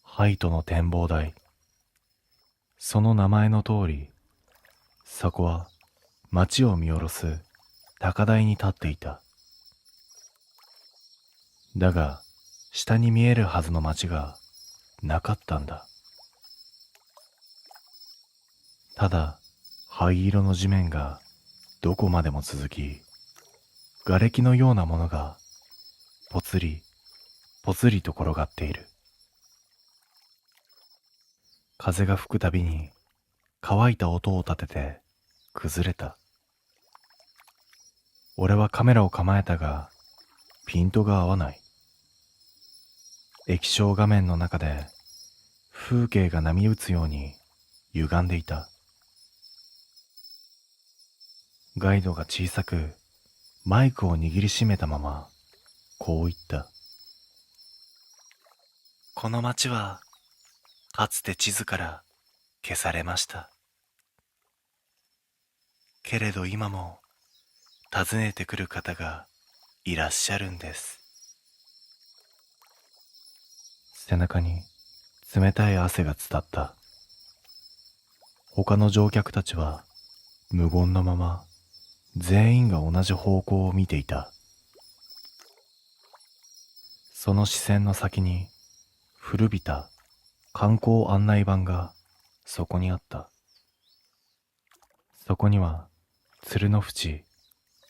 ハイトの展望台。その名前の通り、そこは街を見下ろす高台に立っていた。だが、下に見えるはずの街がなかったんだ。ただ、灰色の地面がどこまでも続き、瓦礫のようなものがぽつりぽつりと転がっている。風が吹くたびに乾いた音を立てて崩れた。俺はカメラを構えたがピントが合わない。液晶画面の中で風景が波打つように歪んでいた。ガイドが小さくマイクを握りしめたままこう言った。この街はかつて地図から消されました。けれど今も訪ねてくる方がいらっしゃるんです。背中に冷たい汗が伝った。他の乗客たちは無言のまま全員が同じ方向を見ていた。その視線の先に古びた観光案内板がそこにあった。そこには鶴の淵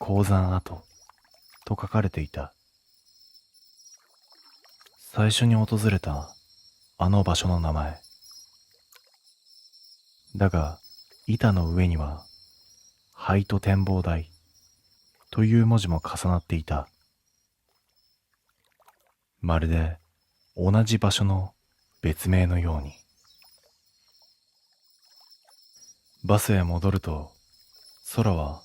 鉱山跡と書かれていた。最初に訪れたあの場所の名前。だが板の上にはハイト展望台という文字も重なっていた。まるで同じ場所の別名のように。バスへ戻ると、空は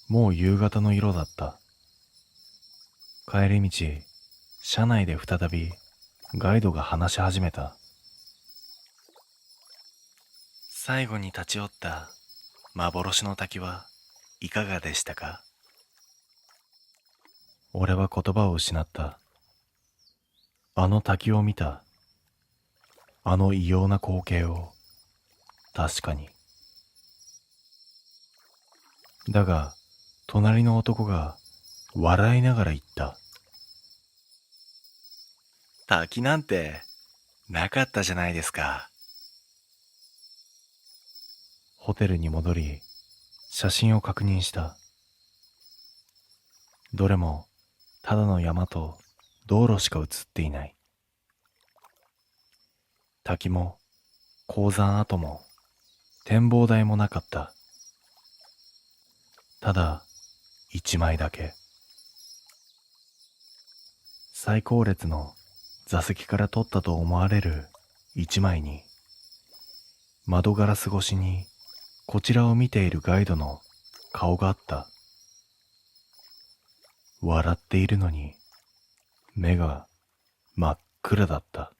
もう夕方の色だった。帰り道、車内で再びガイドが話し始めた。最後に立ち寄った幻の滝はいかがでしたか？俺は言葉を失った。あの滝を見た。あの異様な光景を。確かに。だが、隣の男が笑いながら言った。滝なんてなかったじゃないですか。ホテルに戻り、写真を確認した。どれもただの山と道路しか写っていない。滝も鉱山跡も展望台もなかった。ただ一枚だけ。最後列の座席から撮ったと思われる一枚に、窓ガラス越しにこちらを見ているガイドの顔があった。笑っているのに目が真っ暗だった。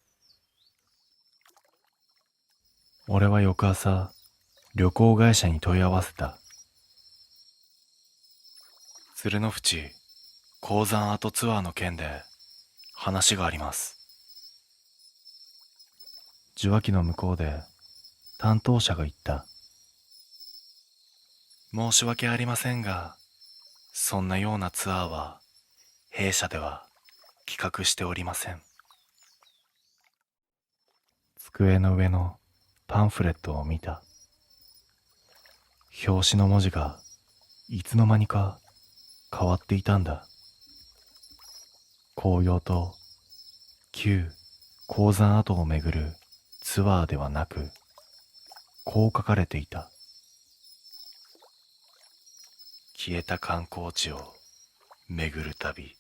俺は翌朝、旅行会社に問い合わせた。鶴の淵鉱山跡ツアーの件で話があります。受話器の向こうで担当者が言った。申し訳ありませんが、そんなようなツアーは弊社では企画しておりません。机の上のパンフレットを見た。表紙の文字がいつの間にか変わっていたんだ。紅葉と旧鉱山跡をめぐるツアーではなく、こう書かれていた。消えた観光地を巡る旅。